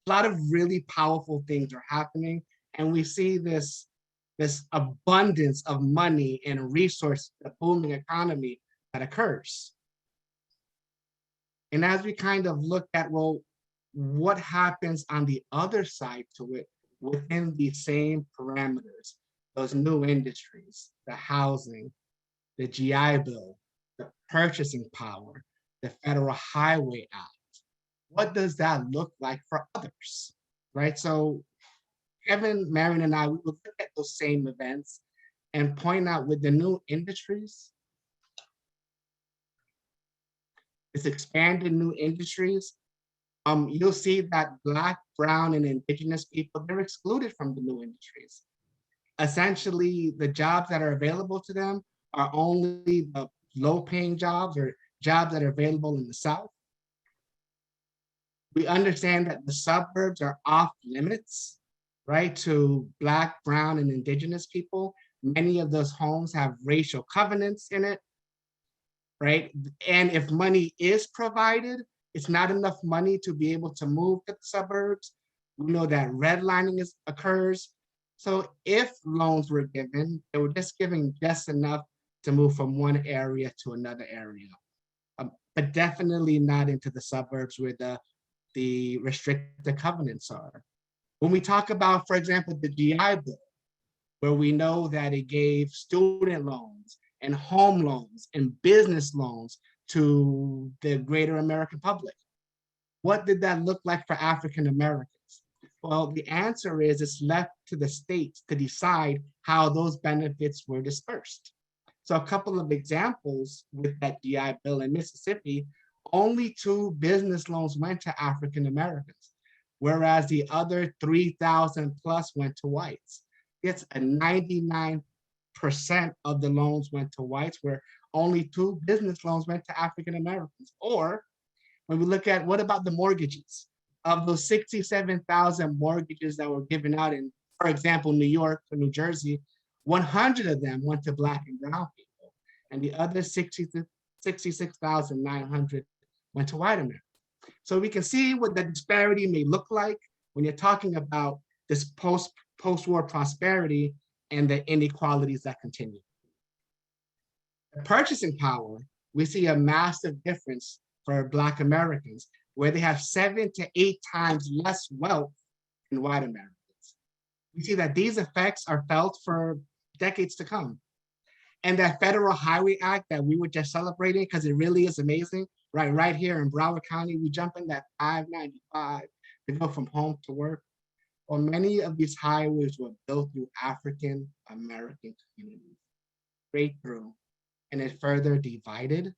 A lot of really powerful things are happening, and we see this abundance of money and resources, the booming economy that occurs. And as we kind of look at, well, what happens on the other side to it within the same parameters, those new industries, the housing, the GI Bill, the purchasing power, the Federal Highway Act, what does that look like for others, right? So Kevin, Marion, and I, we will look at those same events and point out with the new industries, this expanded new industries, you'll see that Black, Brown, and Indigenous people, they're excluded from the new industries. Essentially, the jobs that are available to them are only the low-paying jobs or jobs that are available in the South. We understand that the suburbs are off limits, right, to Black, Brown, and Indigenous people. Many of those homes have racial covenants in it, right? And if money is provided, it's not enough money to be able to move to the suburbs. We know that redlining occurs. So if loans were given, they were just giving just enough to move from one area to another area, but definitely not into the suburbs where the restricted covenants are. When we talk about, for example, the GI Bill, where we know that it gave student loans and home loans and business loans to the greater American public. What did that look like for African Americans? Well, the answer is it's left to the states to decide how those benefits were dispersed. So a couple of examples with that GI Bill in Mississippi, only 2 business loans went to African Americans, whereas the other 3,000 plus went to whites. It's a 99% of the loans went to whites, where only 2 business loans went to African Americans. Or when we look at what about the mortgages? Of those 67,000 mortgages that were given out in, for example, New York or New Jersey, 100 of them went to Black and Brown people, and the other 66,900 went to white Americans. So we can see what the disparity may look like when you're talking about this post-war prosperity and the inequalities that continue. The purchasing power, we see a massive difference for Black Americans, where they have 7 to 8 times less wealth than white Americans. We see that these effects are felt for decades to come. And that Federal Highway Act that we were just celebrating, because it really is amazing, right here in Broward County, we jump in that 595 to go from home to work. Well, many of these highways were built through African American communities, straight through, and it further divided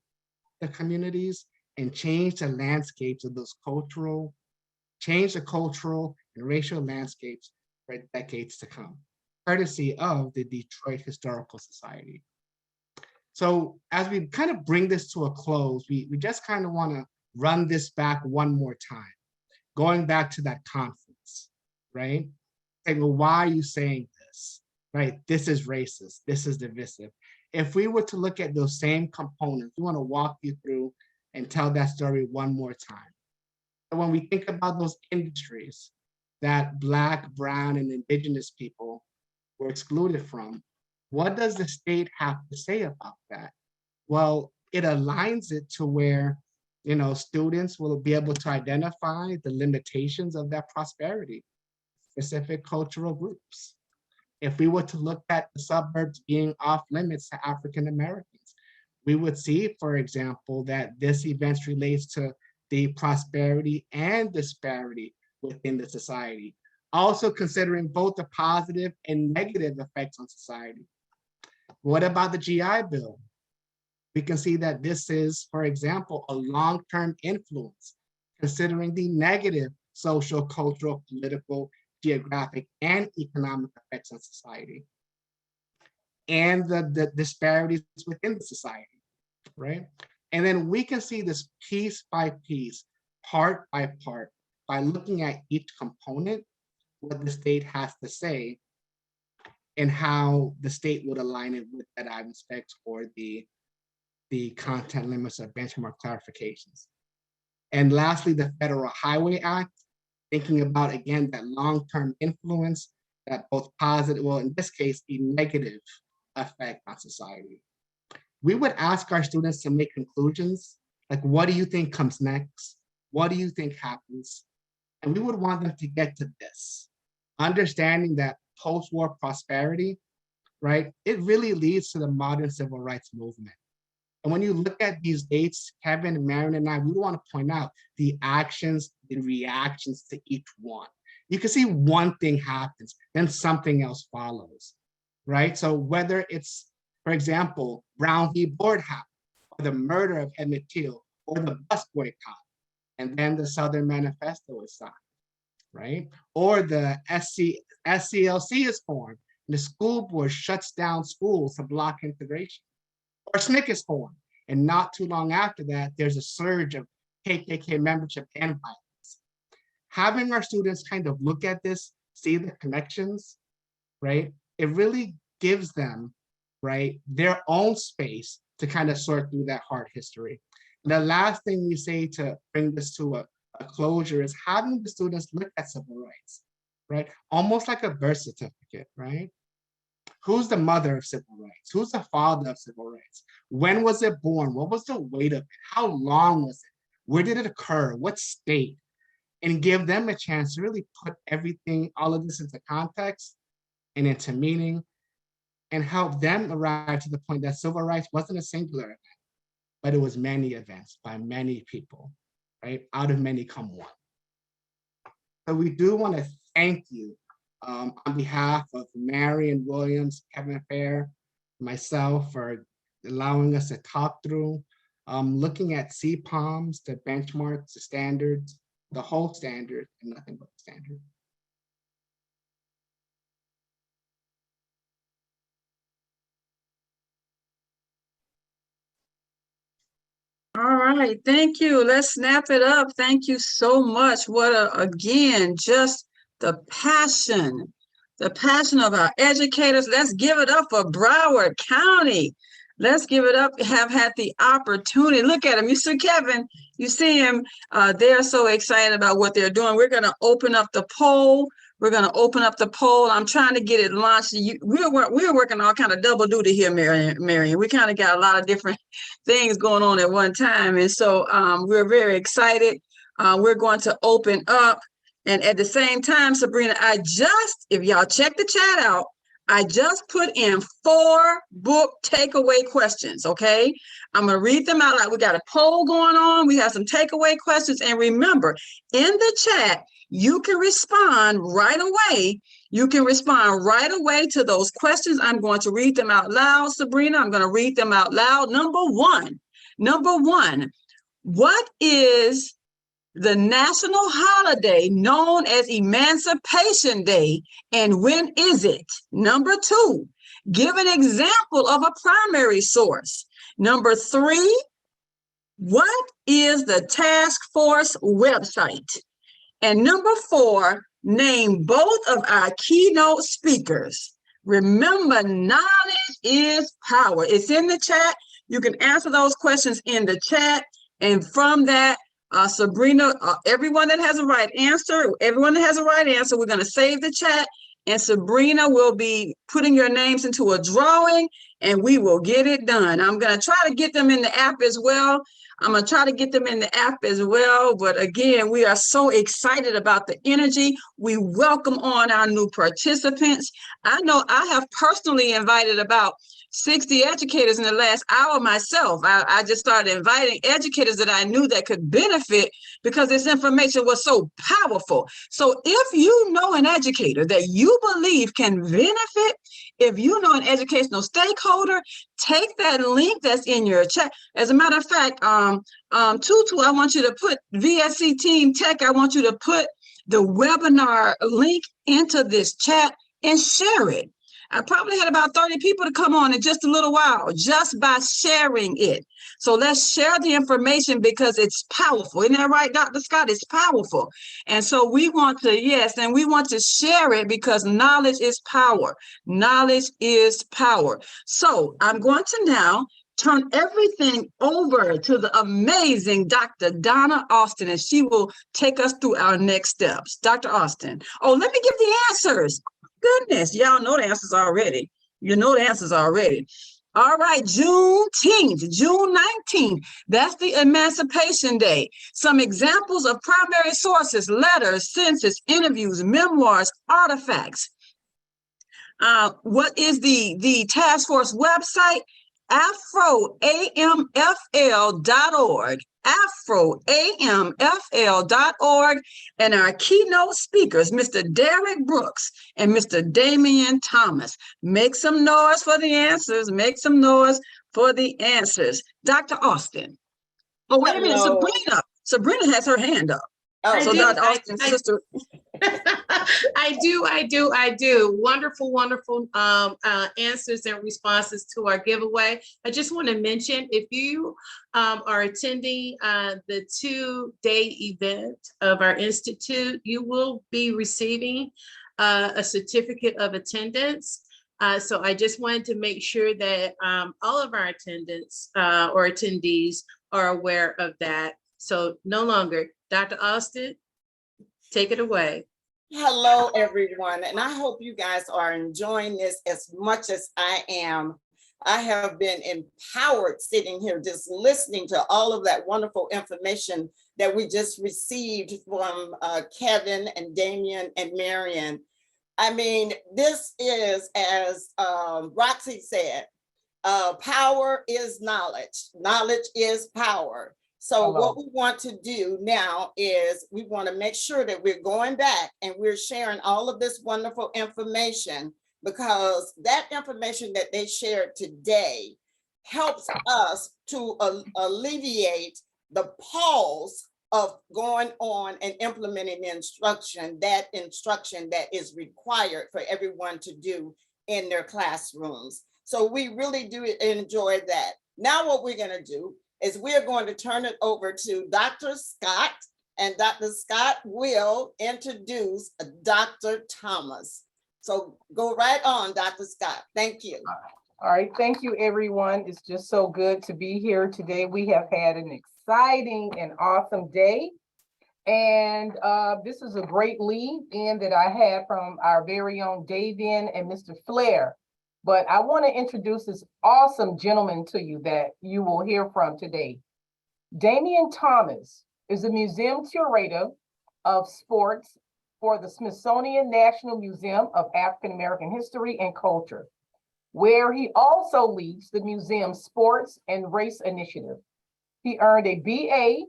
the communities and changed the landscapes of those changed the cultural and racial landscapes for decades to come, courtesy of the Detroit Historical Society. So as we kind of bring this to a close, we just kind of want to run this back one more time, going back to that conference, right? Say, well, why are you saying this, right? This is racist, this is divisive. If we were to look at those same components, we want to walk you through and tell that story one more time. And when we think about those industries that Black, Brown, and Indigenous people were excluded from, what does the state have to say about that? Well, it aligns it to where, students will be able to identify the limitations of that prosperity, specific cultural groups. If we were to look at the suburbs being off limits to African Americans, we would see, for example, that this event relates to the prosperity and disparity within the society, also considering both the positive and negative effects on society. What about the GI Bill? We can see that this is, for example, a long-term influence, considering the negative social, cultural, political, geographic, and economic effects on society, and the disparities within the society, right? And then we can see this piece by piece, part by part, by looking at each component, what the state has to say, and how the state would align it with that item specs or the content limits or benchmark clarifications. And lastly, the Federal Highway Act, thinking about, again, that long-term influence, that both positive, well, in this case, the negative effect on society. We would ask our students to make conclusions, like, what do you think comes next? What do you think happens? And we would want them to get to this, understanding that post-war prosperity, right, it really leads to the modern civil rights movement. And when you look at these dates, Kevin, Marion, and I, we want to point out the actions and reactions to each one. You can see one thing happens, then something else follows, right? So whether it's, for example, Brown v. Board happened, or the murder of Emmett Till, or the bus boycott, and then the Southern Manifesto is signed, right? Or the SCLC is formed, and the school board shuts down schools to block integration. Or SNCC is formed, and not too long after that, there's a surge of KKK membership and violence. Having our students kind of look at this, see the connections, right? It really gives them, right, their own space to kind of sort through that hard history. And the last thing we say to bring this to a closure is having the students look at civil rights, right? Almost like a birth certificate, right? Who's the mother of civil rights? Who's the father of civil rights? When was it born? What was the weight of it? How long was it? Where did it occur? What state? And give them a chance to really put everything, all of this into context and into meaning, and help them arrive to the point that civil rights wasn't a singular event, but it was many events by many people, right? Out of many come one. So we do want to thank you on behalf of Marion Williams, Kevin Fair, myself, for allowing us to talk through, looking at CPOMs, the benchmarks, the standards, the whole standard, and nothing but the standard. All right, thank you. Let's snap it up. Thank you so much. Again, just the passion of our educators. Let's give it up for Broward County. Let's give it up. Have had the opportunity. Look at him. You see Kevin, you see him. They're so excited about what they're doing. We're going to open up the poll. I'm trying to get it launched. We're working all kind of double duty here, Marion. We kind of got a lot of different things going on at one time. And so we're very excited. We're going to open up. And at the same time, Sabrina, if y'all check the chat out, I just put in 4 book takeaway questions, okay? I'm going to read them out loud. We got a poll going on. We have some takeaway questions. And remember, in the chat, you can respond right away. You can respond right away to those questions. I'm going to read them out loud, Sabrina. I'm going to read them out loud. Number one, what is the national holiday known as Emancipation Day, and when is it? Number 2, give an example of a primary source. Number 3, what is the task force website? And number 4, name both of our keynote speakers. Remember, knowledge is power. It's in the chat. You can answer those questions in the chat. And from that, Sabrina, everyone that has a right answer, we're going to save the chat, and Sabrina will be putting your names into a drawing, and we will get it done. I'm going to try to get them in the app as well. But again, we are so excited about the energy. We welcome on our new participants. I know I have personally invited about 60 educators in the last hour myself. I just started inviting educators that I knew that could benefit because this information was so powerful. So if you know an educator that you believe can benefit, if you know an educational stakeholder, take that link that's in your chat. As a matter of fact, Tutu, I want you to put VSC Team Tech, I want you to put the webinar link into this chat and share it. I probably had about 30 people to come on in just a little while, just by sharing it. So let's share the information because it's powerful. Isn't that right, Dr. Scott? It's powerful. And so we want to share it because knowledge is power. Knowledge is power. So I'm going to now turn everything over to the amazing Dr. Donna Austin, and she will take us through our next steps. Dr. Austin. Oh, let me give the answers. Goodness, y'all know the answers already. All right, Juneteenth, June 19th, that's the Emancipation Day. Some examples of primary sources: letters, census, interviews, memoirs, artifacts. What is the task force website? AfroAMFL.org. AfroAMFL.org, and our keynote speakers, Mr. Derek Brooks and Mr. Damian Thomas. Make some noise for the answers. Dr. Austin. Oh, wait a minute, Sabrina. Sabrina has her hand up. Oh, so Dr. Austin's sister. I do. Wonderful answers and responses to our giveaway. I just want to mention, if you are attending the 2-day event of our institute, you will be receiving a certificate of attendance. So I just wanted to make sure that all of our attendants or attendees are aware of that. So no longer, Dr. Austin, take it away. Hello, everyone, and I hope you guys are enjoying this as much as I am. I have been empowered sitting here just listening to all of that wonderful information that we just received from Kevin and Damian and Marion. I mean, this is, as Roxy said, power is knowledge. Knowledge is power. So what we want to do now is we want to make sure that we're going back and we're sharing all of this wonderful information, because that information that they shared today helps us to alleviate the pause of going on and implementing the instruction that is required for everyone to do in their classrooms. So we really do enjoy that. Now what we're going to do is we're going to turn it over to Dr. Scott, and Dr. Scott will introduce Dr. Thomas. So go right on, Dr. Scott. Thank you. All right, thank you, everyone. It's just so good to be here today. We have had an exciting and awesome day. And this is a great lead in that I had from our very own Davian and Mr. Flair. But I want to introduce this awesome gentleman to you that you will hear from today. Damian Thomas is a museum curator of sports for the Smithsonian National Museum of African American History and Culture, where he also leads the museum's Sports and Race Initiative. He earned a BA,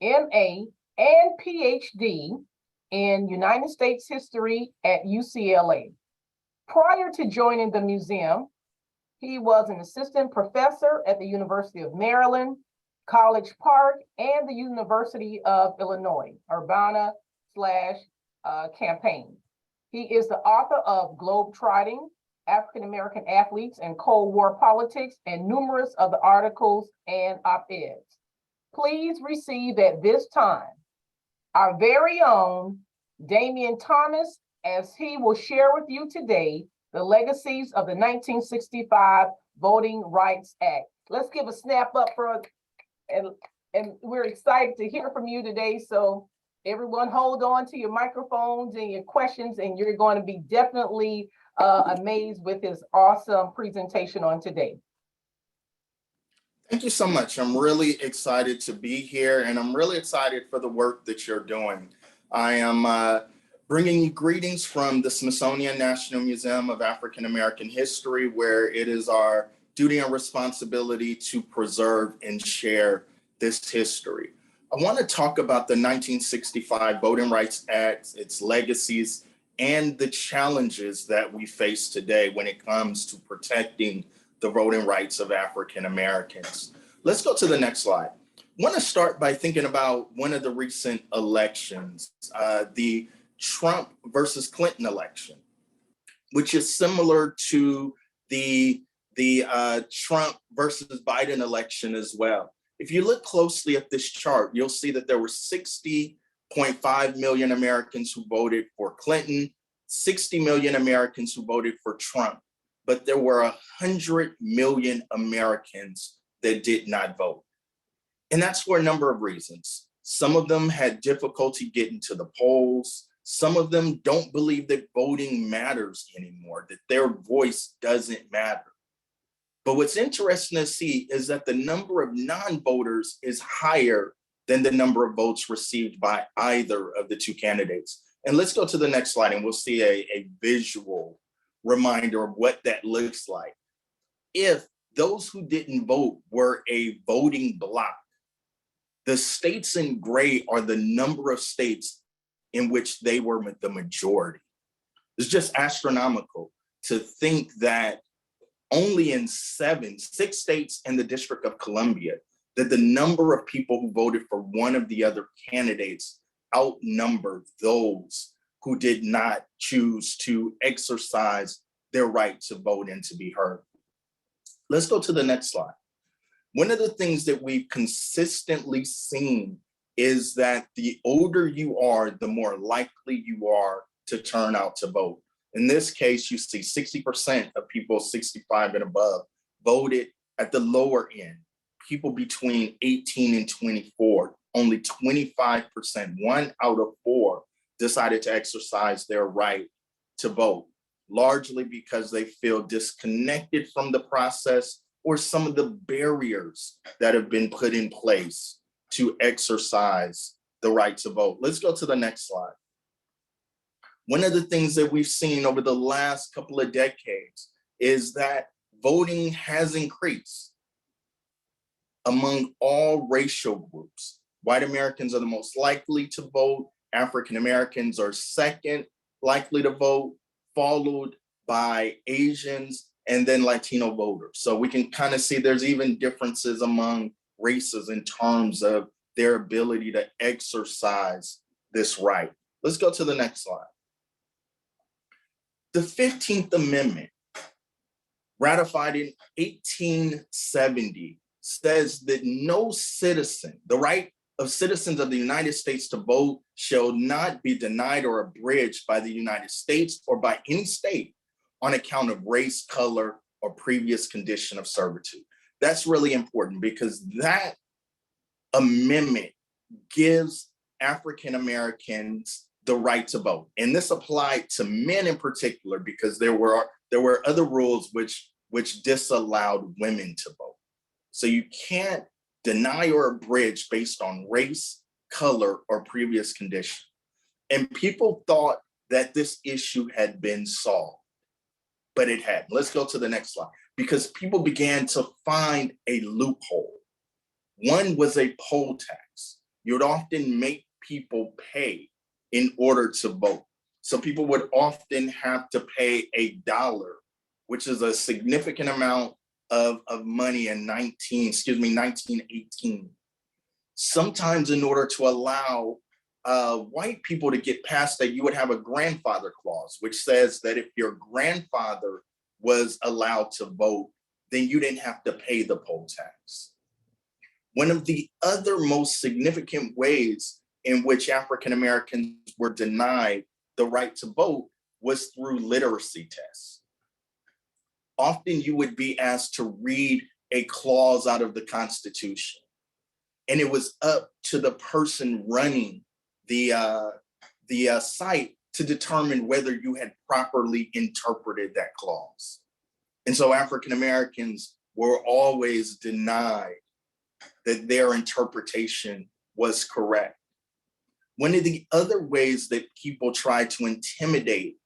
MA, and PhD in United States history at UCLA. Prior to joining the museum, he was an assistant professor at the University of Maryland, College Park, and the University of Illinois, Urbana/Champaign. He is the author of Globetrotting, African American Athletes and Cold War Politics, and numerous other articles and op-eds. Please receive at this time our very own Damian Thomas, as he will share with you today the legacies of the 1965 Voting Rights Act. Let's give a snap up for And we're excited to hear from you today. So everyone hold on to your microphones and your questions, and you're going to be definitely amazed with his awesome presentation on today. Thank you so much. I'm really excited to be here, and I'm really excited for the work that you're doing. I am bringing you greetings from the Smithsonian National Museum of African American History, where it is our duty and responsibility to preserve and share this history. I want to talk about the 1965 Voting Rights Act, its legacies, and the challenges that we face today when it comes to protecting the voting rights of African Americans. Let's go to the next slide. I want to start by thinking about one of the recent elections, the Trump versus Clinton election, which is similar to the Trump versus Biden election as well. If you look closely at this chart, you'll see that there were 60.5 million Americans who voted for Clinton, 60 million Americans who voted for Trump, but there were 100 million Americans that did not vote. And that's for a number of reasons. Some of them had difficulty getting to the polls. Some of them don't believe that voting matters anymore, that their voice doesn't matter. But what's interesting to see is that the number of non-voters is higher than the number of votes received by either of the two candidates. And let's go to the next slide and we'll see a visual reminder of what that looks like. If those who didn't vote were a voting bloc, the states in gray are the number of states in which they were the majority. It's just astronomical to think that only in six states and the District of Columbia, that the number of people who voted for one of the other candidates outnumbered those who did not choose to exercise their right to vote and to be heard. Let's go to the next slide. One of the things that we've consistently seen is that the older you are, the more likely you are to turn out to vote. In this case, you see 60% of people 65 and above voted at the lower end. People between 18 and 24, only 25%, 1 out of 4, decided to exercise their right to vote, largely because they feel disconnected from the process or some of the barriers that have been put in place to exercise the right to vote. Let's go to the next slide. One of the things that we've seen over the last couple of decades is that voting has increased among all racial groups. White Americans are the most likely to vote. African Americans are second likely to vote, followed by Asians and then Latino voters. So we can kind of see there's even differences among races in terms of their ability to exercise this right. Let's go to the next slide. The 15th Amendment, ratified in 1870, says that no citizen, the right of citizens of the United States to vote shall not be denied or abridged by the United States or by any state on account of race, color, or previous condition of servitude. That's really important because that amendment gives African Americans the right to vote. And this applied to men in particular because there were other rules which disallowed women to vote. So you can't deny or abridge based on race, color, or previous condition. And people thought that this issue had been solved, but it hadn't. Let's go to the next slide, because people began to find a loophole. One was a poll tax. You would often make people pay in order to vote. So people would often have to pay $1, which is a significant amount of money in 1918. Sometimes in order to allow white people to get past that, you would have a grandfather clause, which says that if your grandfather was allowed to vote, then you didn't have to pay the poll tax. One of the other most significant ways in which African Americans were denied the right to vote was through literacy tests. Often you would be asked to read a clause out of the Constitution. and it was up to the person running the site to determine whether you had properly interpreted that clause. And so African Americans were always denied that their interpretation was correct. One of the other ways that people tried to intimidate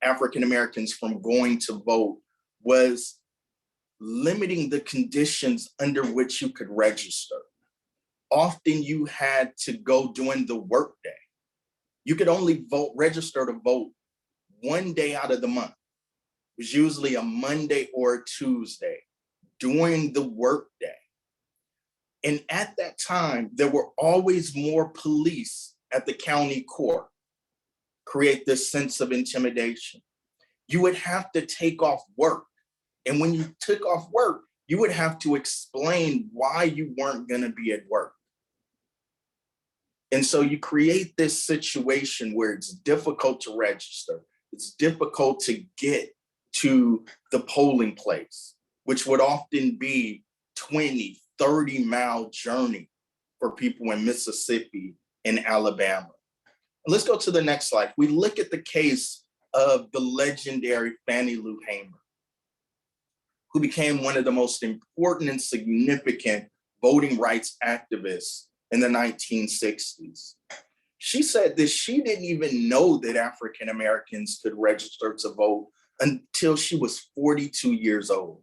African Americans from going to vote was limiting the conditions under which you could register. Often you had to go during the workday. You could only register to vote one day out of the month. It was usually a Monday or a Tuesday during the workday. And at that time, there were always more police at the county court, create this sense of intimidation. You would have to take off work. And when you took off work, you would have to explain why you weren't going to be at work. And so you create this situation where it's difficult to register. It's difficult to get to the polling place, which would often be 20, 30-mile journey for people in Mississippi and Alabama. Let's go to the next slide. We look at the case of the legendary Fannie Lou Hamer, who became one of the most important and significant voting rights activists in the 1960s. She said that she didn't even know that African Americans could register to vote until she was 42 years old.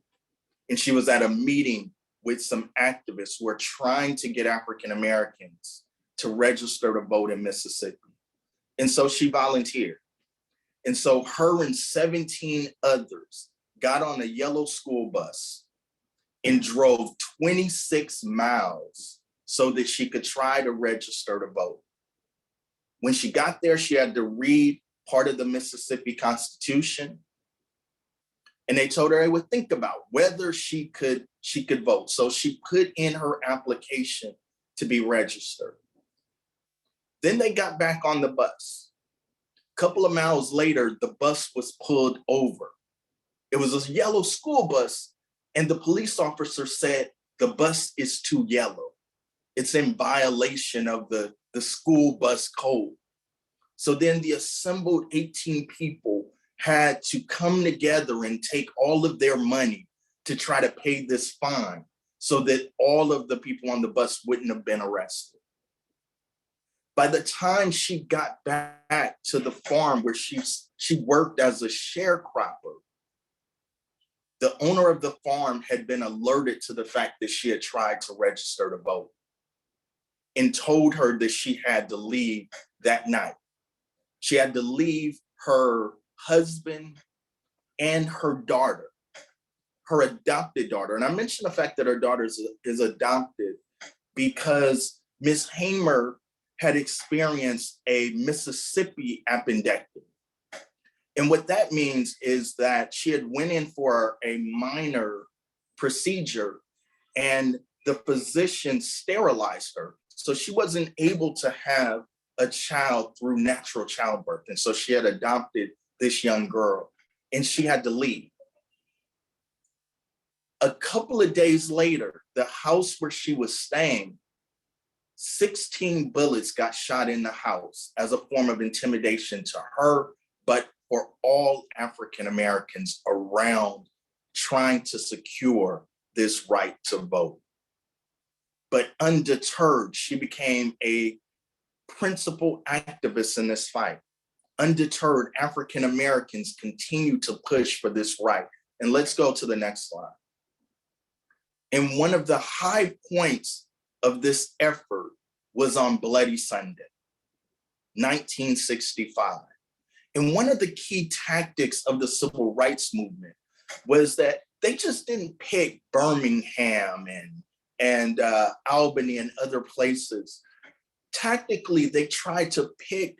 And she was at a meeting with some activists who were trying to get African Americans to register to vote in Mississippi. And so she volunteered. And so her and 17 others got on a yellow school bus and drove 26 miles so that she could try to register to vote. When she got there, she had to read part of the Mississippi Constitution. And they told her they would think about whether she could vote. So she put in her application to be registered. Then they got back on the bus. A couple of miles later, the bus was pulled over. It was a yellow school bus, and the police officer said, the bus is too yellow. It's in violation of the school bus code. So then the assembled 18 people had to come together and take all of their money to try to pay this fine so that all of the people on the bus wouldn't have been arrested. By the time she got back to the farm where she worked as a sharecropper, the owner of the farm had been alerted to the fact that she had tried to register to vote and told her that she had to leave that night. She had to leave her husband and her daughter, her adopted daughter. And I mentioned the fact that her daughter is adopted because Miss Hamer had experienced a Mississippi appendectomy. And what that means is that she had went in for a minor procedure and the physician sterilized her. So she wasn't able to have a child through natural childbirth. And so she had adopted this young girl and she had to leave. A couple of days later, the house where she was staying, 16 bullets got shot in the house as a form of intimidation to her, but for all African Americans around trying to secure this right to vote. But undeterred, she became a principal activist in this fight. Undeterred, African Americans continue to push for this right. And let's go to the next slide. And one of the high points of this effort was on Bloody Sunday, 1965. And one of the key tactics of the civil rights movement was that they just didn't pick Birmingham and Albany and other places. Tactically, they tried to pick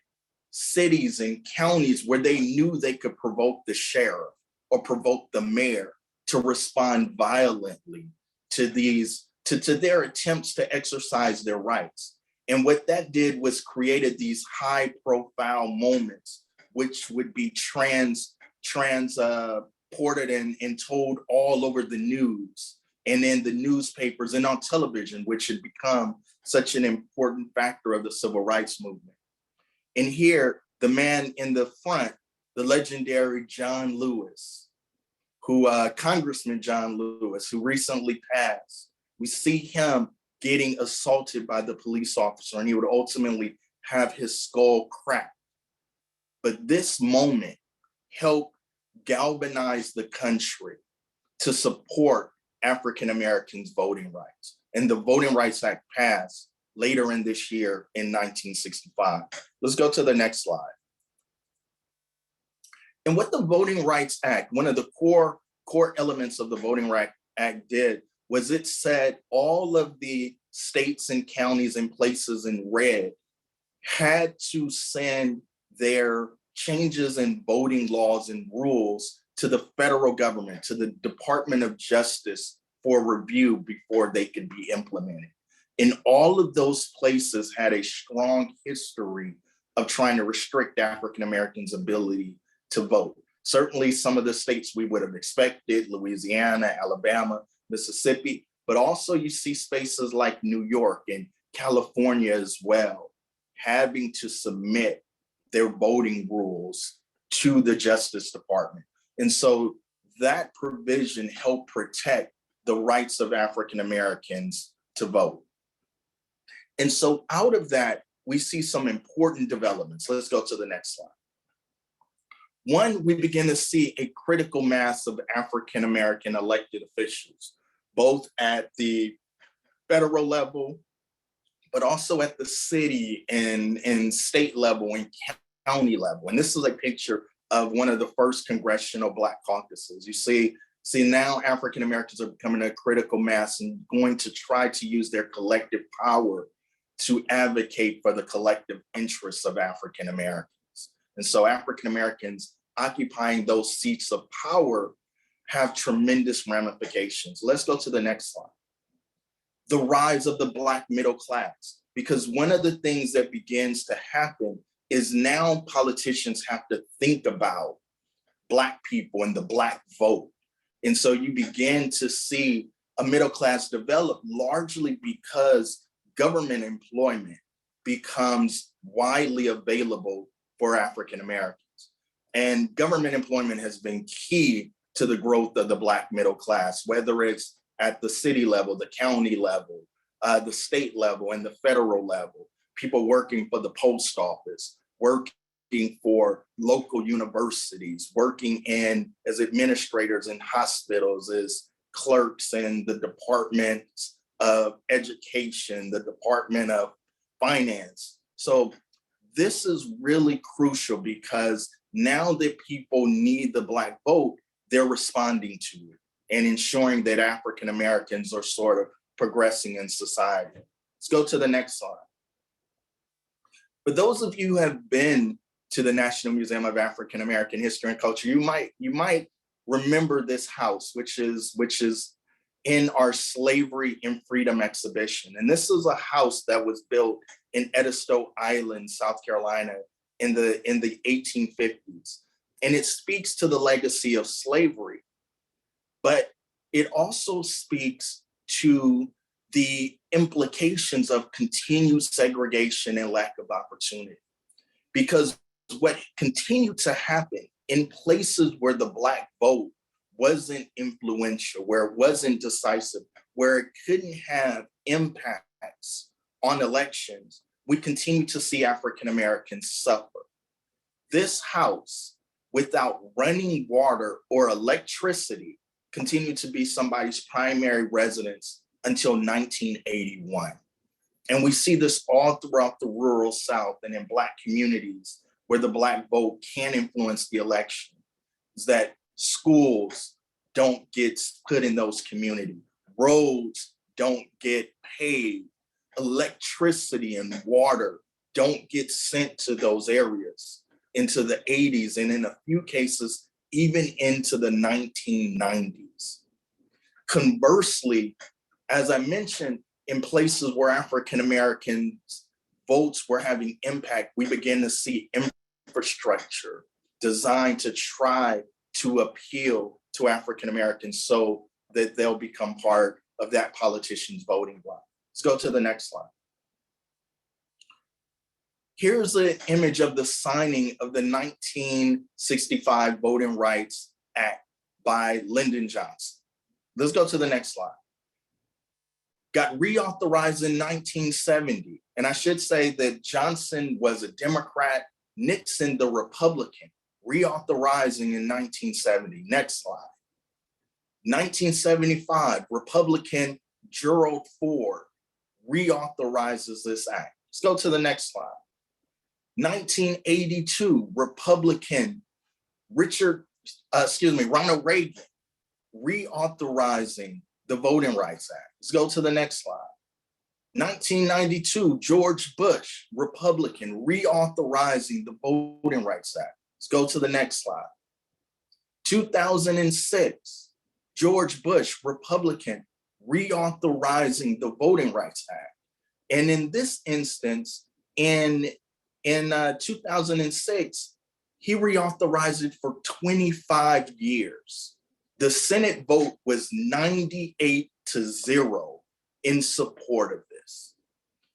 cities and counties where they knew they could provoke the sheriff or provoke the mayor to respond violently to their attempts to exercise their rights. And what that did was created these high profile moments, which would be transported and told all over the news and in the newspapers and on television, which had become such an important factor of the civil rights movement. And here, the man in the front, the legendary John Lewis, Congressman John Lewis, who recently passed, we see him getting assaulted by the police officer, and he would ultimately have his skull cracked. But this moment helped galvanize the country to support African Americans' voting rights. And the Voting Rights Act passed later in this year in 1965. Let's go to the next slide. And what the Voting Rights Act, one of the core elements of the Voting Rights Act did was it said all of the states and counties and places in red had to send their changes in voting laws and rules to the federal government, to the Department of Justice for review before they could be implemented. And all of those places had a strong history of trying to restrict African Americans' ability to vote. Certainly some of the states we would have expected, Louisiana, Alabama, Mississippi, but also you see spaces like New York and California as well, having to submit their voting rules to the Justice Department. And so that provision helped protect the rights of African Americans to vote. And so out of that, we see some important developments. Let's go to the next slide. One, we begin to see a critical mass of African American elected officials, both at the federal level, but also at the city and state level and county level. And this is a picture of one of the first congressional Black caucuses. You see now African Americans are becoming a critical mass and going to try to use their collective power to advocate for the collective interests of African Americans. And so African Americans occupying those seats of power have tremendous ramifications. Let's go to the next slide. The rise of the Black middle class, because one of the things that begins to happen is now politicians have to think about Black people and the Black vote. And so you begin to see a middle class develop largely because government employment becomes widely available for African Americans. And government employment has been key to the growth of the Black middle class, whether it's at the city level, the county level, the state level, and the federal level. People working for the post office, working for local universities, working as administrators in hospitals, as clerks in the departments of education, the Department of Finance. So this is really crucial because now that people need the Black vote, they're responding to it and ensuring that African Americans are sort of progressing in society. Let's go to the next slide. For those of you who have been to the National Museum of African American History and Culture, you might remember this house, which is in our Slavery and Freedom exhibition. And this is a house that was built in Edisto Island, South Carolina in the 1850s. And it speaks to the legacy of slavery, but it also speaks to the implications of continued segregation and lack of opportunity. Because what continued to happen in places where the Black vote wasn't influential, where it wasn't decisive, where it couldn't have impacts on elections, we continue to see African Americans suffer. This house, without running water or electricity, continued to be somebody's primary residence until 1981. And we see this all throughout the rural South and in Black communities where the Black vote can influence the election, is that schools don't get put in those communities, roads don't get paved, electricity and water don't get sent to those areas into the 80s, and in a few cases, even into the 1990s. Conversely, as I mentioned, in places where African Americans votes were having impact, we began to see infrastructure designed to try to appeal to African Americans so that they'll become part of that politician's voting bloc. Let's go to the next slide. Here's an image of the signing of the 1965 Voting Rights Act by Lyndon Johnson. Let's go to the next slide. Got reauthorized in 1970. And I should say that Johnson was a Democrat, Nixon the Republican, reauthorizing in 1970. Next slide. 1975, Republican Gerald Ford reauthorizes this act. Let's go to the next slide. 1982, Republican Ronald Reagan reauthorizing the Voting Rights Act. Let's go to the next slide. 1992, George Bush, Republican, reauthorizing the Voting Rights Act. Let's go to the next slide. 2006, George Bush, Republican, reauthorizing the Voting Rights Act. And in this instance, in 2006, he reauthorized it for 25 years. The Senate vote was 98-0 in support of this.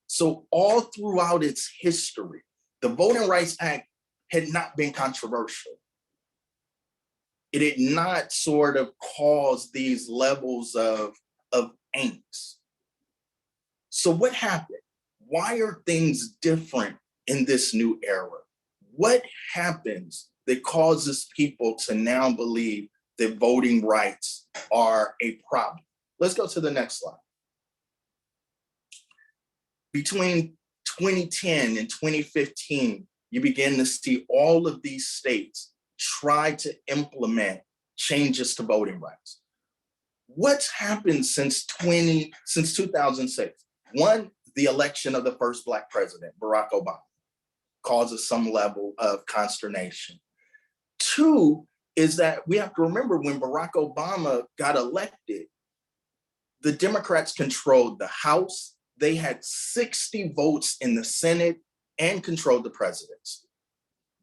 So all throughout its history, the Voting Rights Act had not been controversial. It had not sort of caused these levels of angst. So what happened? Why are things different in this new era? What happens that causes people to now believe that voting rights are a problem? Let's go to the next slide. Between 2010 and 2015, you begin to see all of these states try to implement changes to voting rights. What's happened since 2006? One, the election of the first Black president, Barack Obama, causes some level of consternation. Two is that we have to remember when Barack Obama got elected, the Democrats controlled the House. They had 60 votes in the Senate and controlled the presidency.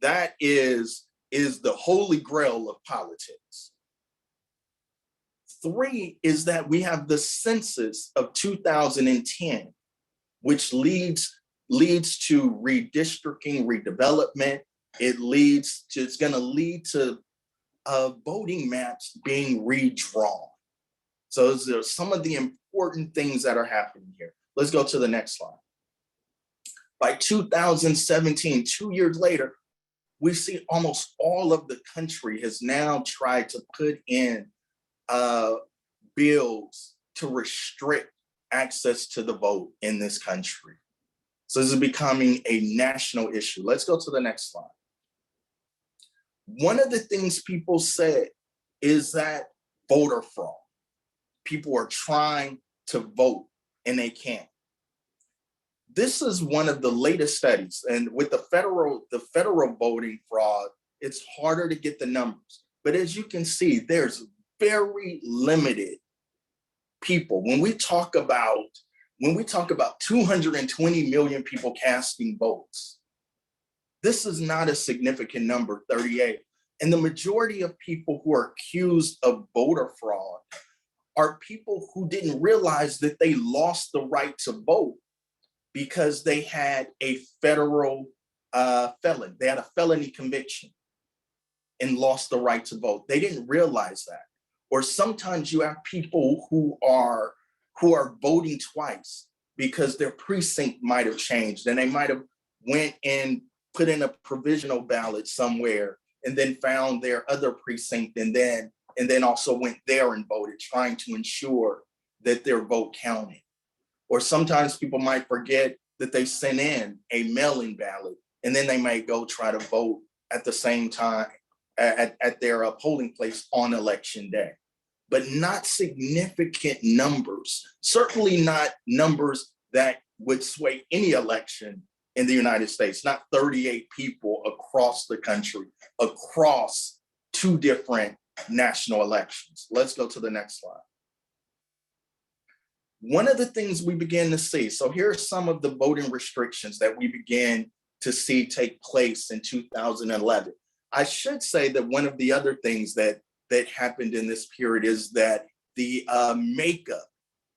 That is the holy grail of politics. Three is that we have the census of 2010, which leads to redistricting, redevelopment. It's going to lead to voting maps being redrawn. So those are some of the important things that are happening here. Let's go to the next slide. By 2017, 2 years later, we see almost all of the country has now tried to put in bills to restrict access to the vote in this country. So this is becoming a national issue. Let's go to the next slide. One of the things people said is that voter fraud. People are trying to vote and they can't. This is one of the latest studies, and with the federal voting fraud, it's harder to get the numbers. But as you can see, there's very limited people. When we talk about 220 million people casting votes, this is not a significant number, 38. And the majority of people who are accused of voter fraud are people who didn't realize that they lost the right to vote because they had a federal felon. They had a felony conviction and lost the right to vote. They didn't realize that. Or sometimes you have people who are voting twice because their precinct might have changed and they might have went and put in a provisional ballot somewhere and then found their other precinct and then also went there and voted, trying to ensure that their vote counted. Or sometimes people might forget that they sent in a mail-in ballot and then they might go try to vote at the same time at their polling place on election day. But not significant numbers, certainly not numbers that would sway any election in the United States, not 38 people across the country, across two different national elections. Let's go to the next slide. One of the things we began to see, so here are some of the voting restrictions that we began to see take place in 2011. I should say that one of the other things that happened in this period is that the makeup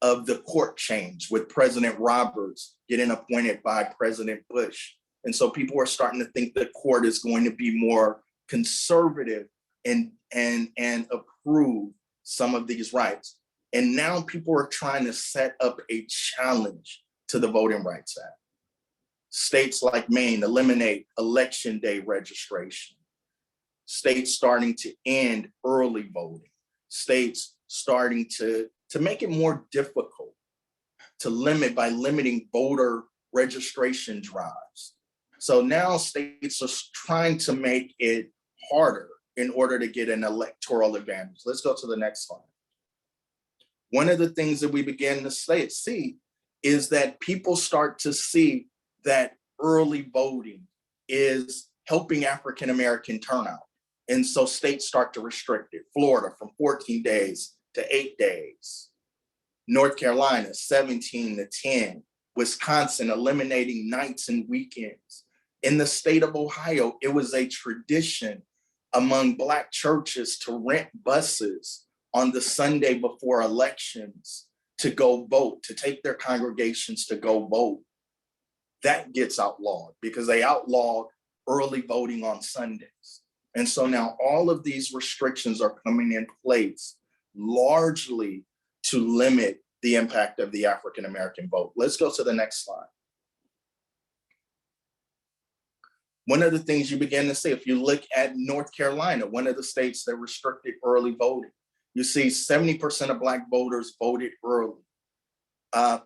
of the court changed with President Roberts getting appointed by President Bush And so people are starting to think the court is going to be more conservative and approve some of these rights. And now people are trying to set up a challenge to the Voting Rights Act. States like Maine eliminate election day registration. States starting to end early voting. States starting to make it more difficult to limit by limiting voter registration drives. So now states are trying to make it harder in order to get an electoral advantage. Let's go to the next slide. One of the things that we begin to see is that people start to see that early voting is helping African-American turnout. And so states start to restrict it. Florida from 14 days to 8 days. North Carolina, 17 to 10. Wisconsin eliminating nights and weekends. In the state of Ohio, it was a tradition among Black churches to rent buses on the Sunday before elections to go vote, to take their congregations to go vote. That gets outlawed because they outlawed early voting on Sundays. And so now all of these restrictions are coming in place largely to limit the impact of the African-American vote. Let's go to the next slide. One of the things you begin to see, if you look at North Carolina, one of the states that restricted early voting, you see 70% of Black voters voted early.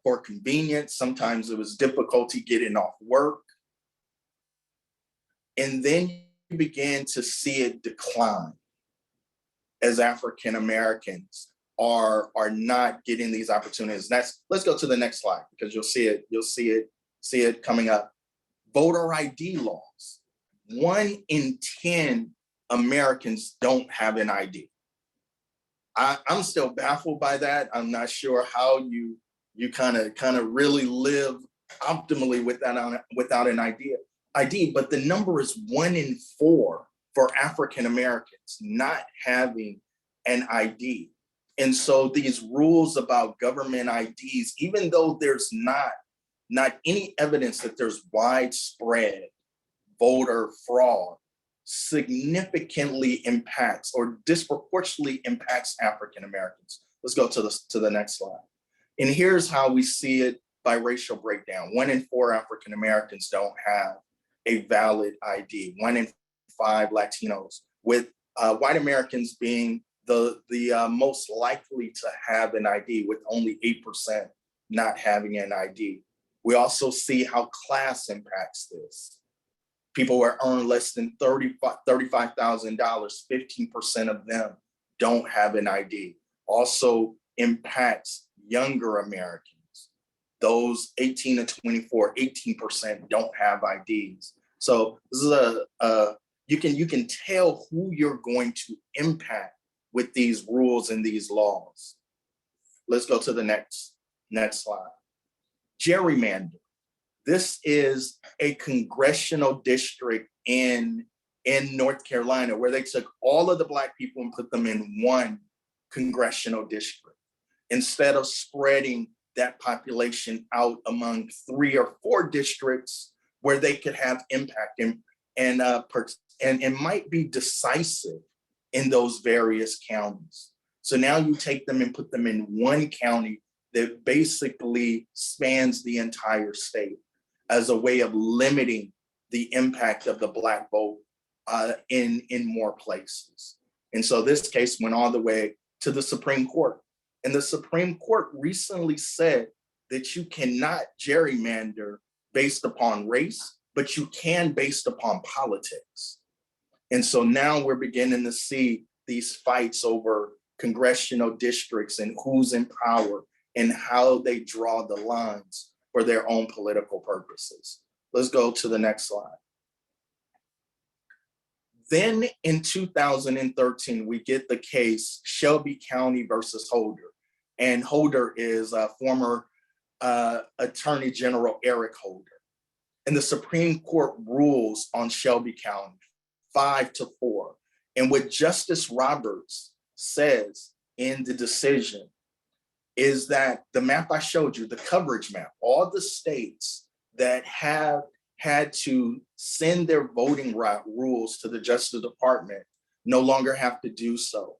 For convenience, sometimes it was difficulty getting off work. And then you began to see it decline as African-Americans are not getting these opportunities. Let's go to the next slide because you'll see it coming up. Voter ID laws. 1 in 10 Americans don't have an ID. I'm still baffled by that. I'm not sure how you kind of really live optimally without an ID, but the number is 1 in 4 for African Americans not having an ID. And so these rules about government IDs, even though there's not any evidence that there's widespread voter fraud, significantly impacts or disproportionately impacts African Americans. Let's go to the next slide. And here's how we see it by racial breakdown. 1 in 4 African Americans don't have a valid ID. 1 in 5 Latinos, with white Americans being the most likely to have an ID, with only 8% not having an ID. We also see how class impacts this. People who earn less than $35,000, 15% of them don't have an ID. Also impacts younger Americans. Those 18 to 24, 18% don't have IDs. So this is you can tell who you're going to impact with these rules and these laws. Let's go to the next slide. Gerrymander. This is a congressional district in North Carolina where they took all of the Black people and put them in one congressional district instead of spreading that population out among 3 or 4 districts where they could have impact and might be decisive in those various counties. So now you take them and put them in one county that basically spans the entire state as a way of limiting the impact of the Black vote in more places. And so this case went all the way to the Supreme Court. And the Supreme Court recently said that you cannot gerrymander based upon race, but you can based upon politics. And so now we're beginning to see these fights over congressional districts and who's in power and how they draw the lines for their own political purposes. Let's go to the next slide. Then in 2013, we get the case Shelby County versus Holder. And Holder is former Attorney General Eric Holder. And the Supreme Court rules on Shelby County 5-4. And what Justice Roberts says in the decision is that the map I showed you, the coverage map, all the states that have had to send their voting rules to the Justice Department no longer have to do so,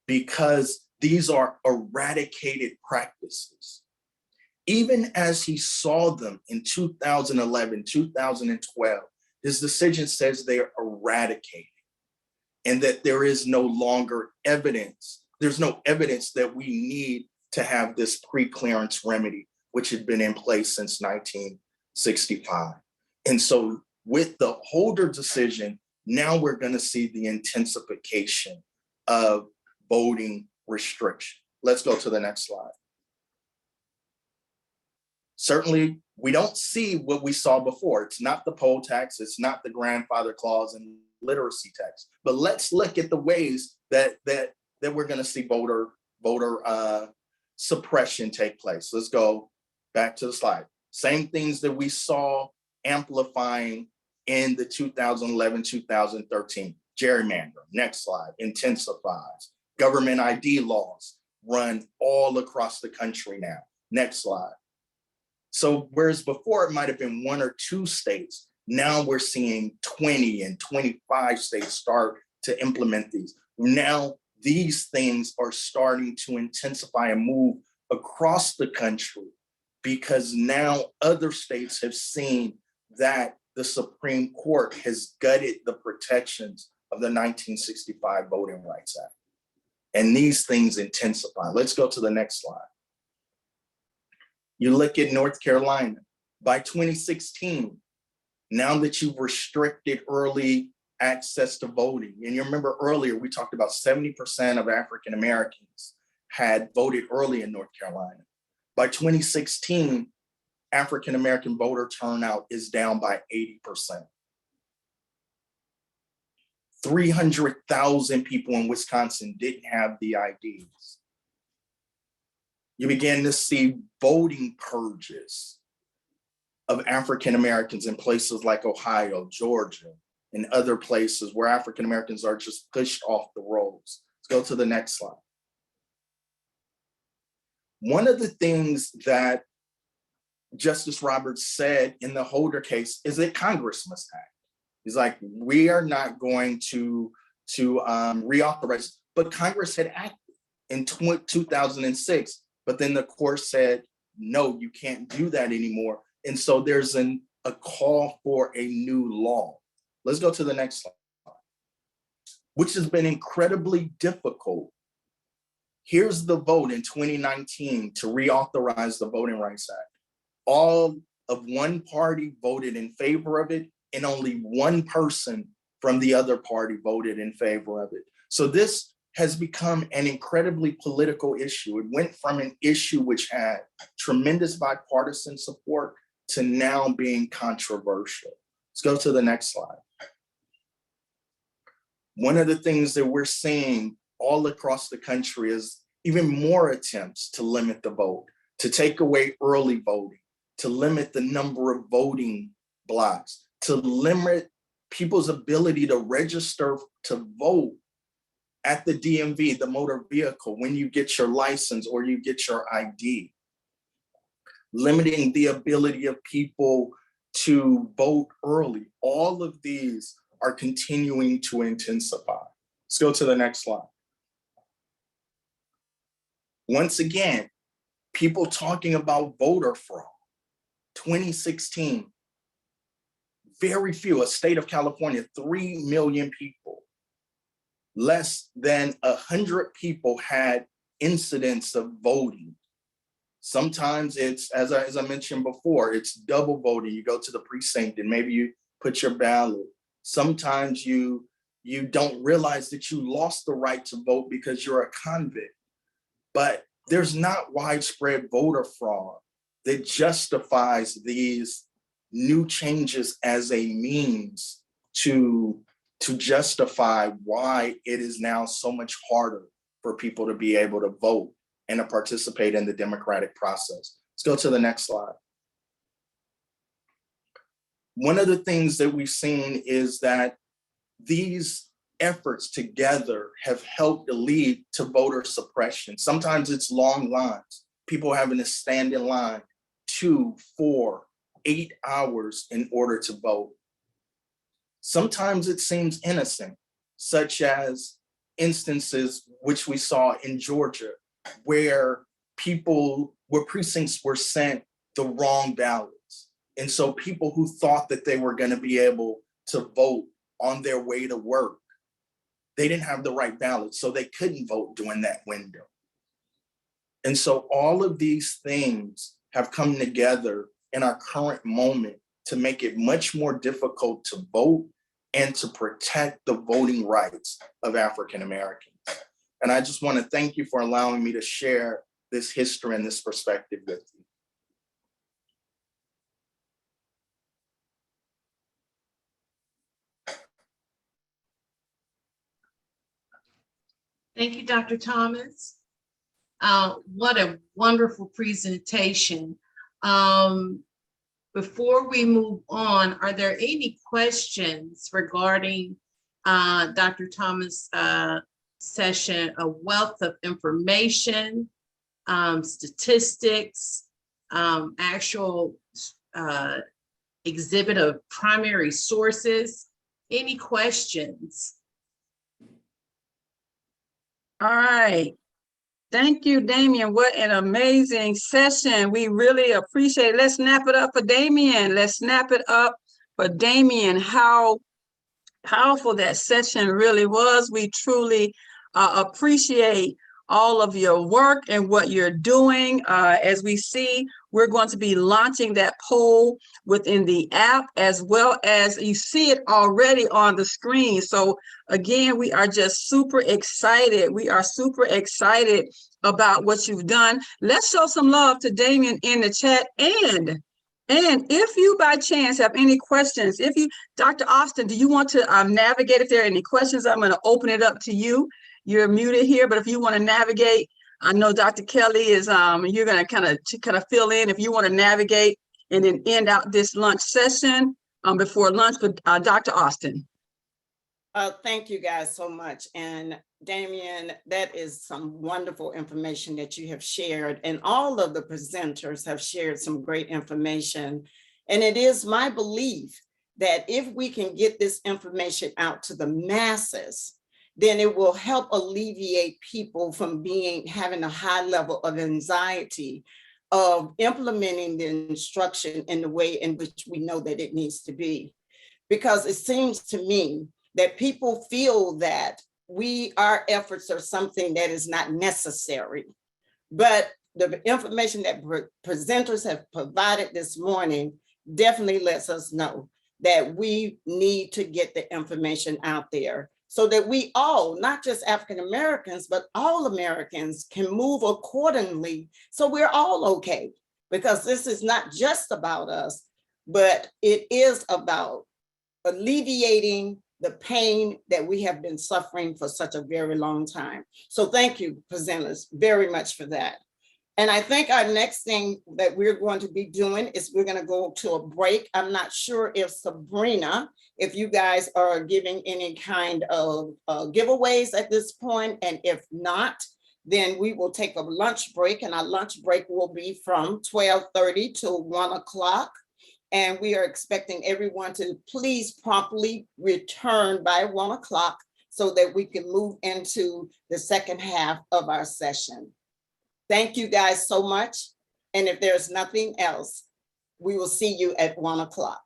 because these are eradicated practices. Even as he saw them in 2011, 2012, his decision says they are eradicated and that there is no longer evidence. There's no evidence that we need to have this pre-clearance remedy, which had been in place since 1965. And so with the Holder decision, now we're going to see the intensification of voting restriction. Let's go to the next slide. Certainly, we don't see what we saw before. It's not the poll tax, it's not the grandfather clause and literacy tax. But let's look at the ways that we're going to see voter suppression take place. Let's go back to the slide. Same things that we saw amplifying in the 2011-2013 gerrymander. Next slide. Intensifies. Government ID laws run all across the country now. Next slide. So whereas before it might have been 1 or 2 states, now we're seeing 20 and 25 states start to implement these. Now these things are starting to intensify and move across the country, because now other states have seen that the Supreme Court has gutted the protections of the 1965 Voting Rights Act. And these things intensify. Let's go to the next slide. You look at North Carolina. By 2016, now that you've restricted early access to voting, and you remember earlier we talked about 70% of African Americans had voted early in North Carolina. By 2016, African American voter turnout is down by 80%. 300,000 people in Wisconsin didn't have the IDs. You begin to see voting purges of African Americans in places like Ohio, Georgia, and other places where African Americans are just pushed off the rolls. Let's go to the next slide. One of the things that Justice Roberts said in the Holder case is that Congress must act. He's like, we are not going to reauthorize, but Congress had acted in 2006, but then the court said, no, you can't do that anymore. And so there's a call for a new law. Let's go to the next slide, which has been incredibly difficult. Here's the vote in 2019 to reauthorize the Voting Rights Act. All of one party voted in favor of it, and only one person from the other party voted in favor of it. So this has become an incredibly political issue. It went from an issue which had tremendous bipartisan support to now being controversial. Let's go to the next slide. One of the things that we're seeing all across the country is even more attempts to limit the vote, to take away early voting, to limit the number of voting blocks, to limit people's ability to register to vote at the DMV, the motor vehicle, when you get your license or you get your ID. Limiting the ability of people to vote early. All of these are continuing to intensify. Let's go to the next slide. Once again, people talking about voter fraud. 2016, very few, a state of California, 3 million people. Less than 100 people had incidents of voting. Sometimes it's, as I mentioned before, it's double voting. You go to the precinct and maybe you put your ballot. Sometimes you don't realize that you lost the right to vote because you're a convict. But there's not widespread voter fraud that justifies these new changes as a means to justify why it is now so much harder for people to be able to vote and to participate in the democratic process. Let's go to the next slide. One of the things that we've seen is that these efforts together have helped lead to voter suppression. Sometimes it's long lines, people having to stand in line 2, 4, 8 hours in order to vote. Sometimes it seems innocent, such as instances which we saw in Georgia, where precincts were sent the wrong ballots. And so people who thought that they were going to be able to vote on their way to work, they didn't have the right ballot, so they couldn't vote during that window. And so all of these things have come together in our current moment to make it much more difficult to vote and to protect the voting rights of African Americans. And I just want to thank you for allowing me to share this history and this perspective with you. Thank you, Dr. Thomas. What a wonderful presentation. Before we move on, are there any questions regarding Dr. Thomas' session, a wealth of information, statistics, actual exhibit of primary sources? Any questions? All right. Thank you, Damien. What an amazing session. We really appreciate it. Let's snap it up for Damien. Let's snap it up for Damien. How powerful that session really was. We truly appreciate all of your work and what you're doing. As we see, we're going to be launching that poll within the app, as well as you see it already on the screen. So again, we are just super excited. We are super excited about what you've done. Let's show some love to Damien in the chat. And if you by chance have any questions, Dr. Austin, do you want to navigate if there are any questions? I'm going to open it up to you. You're muted here, but if you want to navigate, I know Dr. Kelly is, you're going to kind of fill in if you want to navigate and then end out this lunch session before lunch with Dr. Austin. Thank you guys so much. And Damien, that is some wonderful information that you have shared, and all of the presenters have shared some great information. And it is my belief that if we can get this information out to the masses, then it will help alleviate people from having a high level of anxiety of implementing the instruction in the way in which we know that it needs to be. Because it seems to me that people feel that our efforts are something that is not necessary. But the information that presenters have provided this morning definitely lets us know that we need to get the information out there so that we all, not just African Americans, but all Americans can move accordingly so we're all okay. Because this is not just about us, but it is about alleviating the pain that we have been suffering for such a very long time. So thank you, presenters, very much for that. And I think our next thing that we're going to be doing is we're going to go to a break. I'm not sure if Sabrina, if you guys are giving any kind of giveaways at this point, and if not, then we will take a lunch break, and our lunch break will be from 12:30 to 1 o'clock. And we are expecting everyone to please promptly return by 1 o'clock so that we can move into the second half of our session. Thank you guys so much. And if there's nothing else, we will see you at 1 o'clock.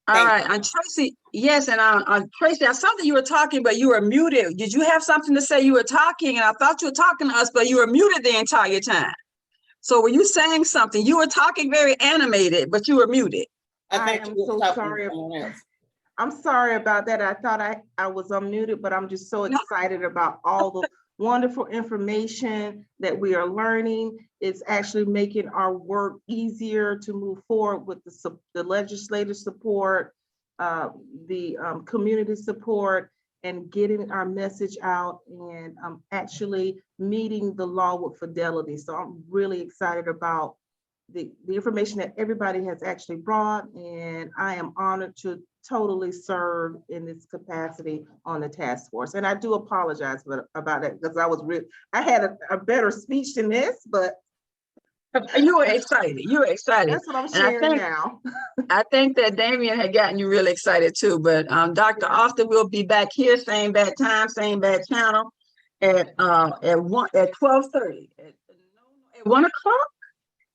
All right, and Tracy, yes, and Tracy, I saw that you were talking, but you were muted. Did you have something to say? You were talking, and I thought you were talking to us, but you were muted the entire time. So were you saying something? You were talking very animated, but you were muted. I am so sorry. I'm sorry about that. I thought I was unmuted, but I'm just so excited about all the wonderful information that we are learning. It's actually making our work easier to move forward with the legislative support, the community support, and getting our message out and actually meeting the law with fidelity. So I'm really excited about the information that everybody has actually brought, and I am honored to totally serve in this capacity on the task force. And I do apologize about that because I had a better speech than this, but You were excited. You were excited. That's what I'm And I sharing think, now. I think that Damien had gotten you really excited too. But Dr. Austin will be back here, same bad time, same bad channel at 12:30. At 1 o'clock?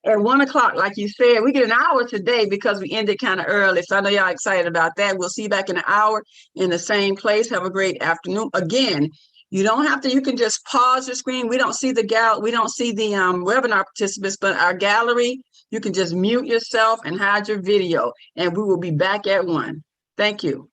At 1 o'clock, like you said, we get an hour today because we ended kind of early. So I know y'all excited about that. We'll see you back in an hour in the same place. Have a great afternoon. Again, you don't have to, you can just pause your screen. We don't see the we don't see the webinar participants, but our gallery, you can just mute yourself and hide your video, and we will be back at 1. Thank you.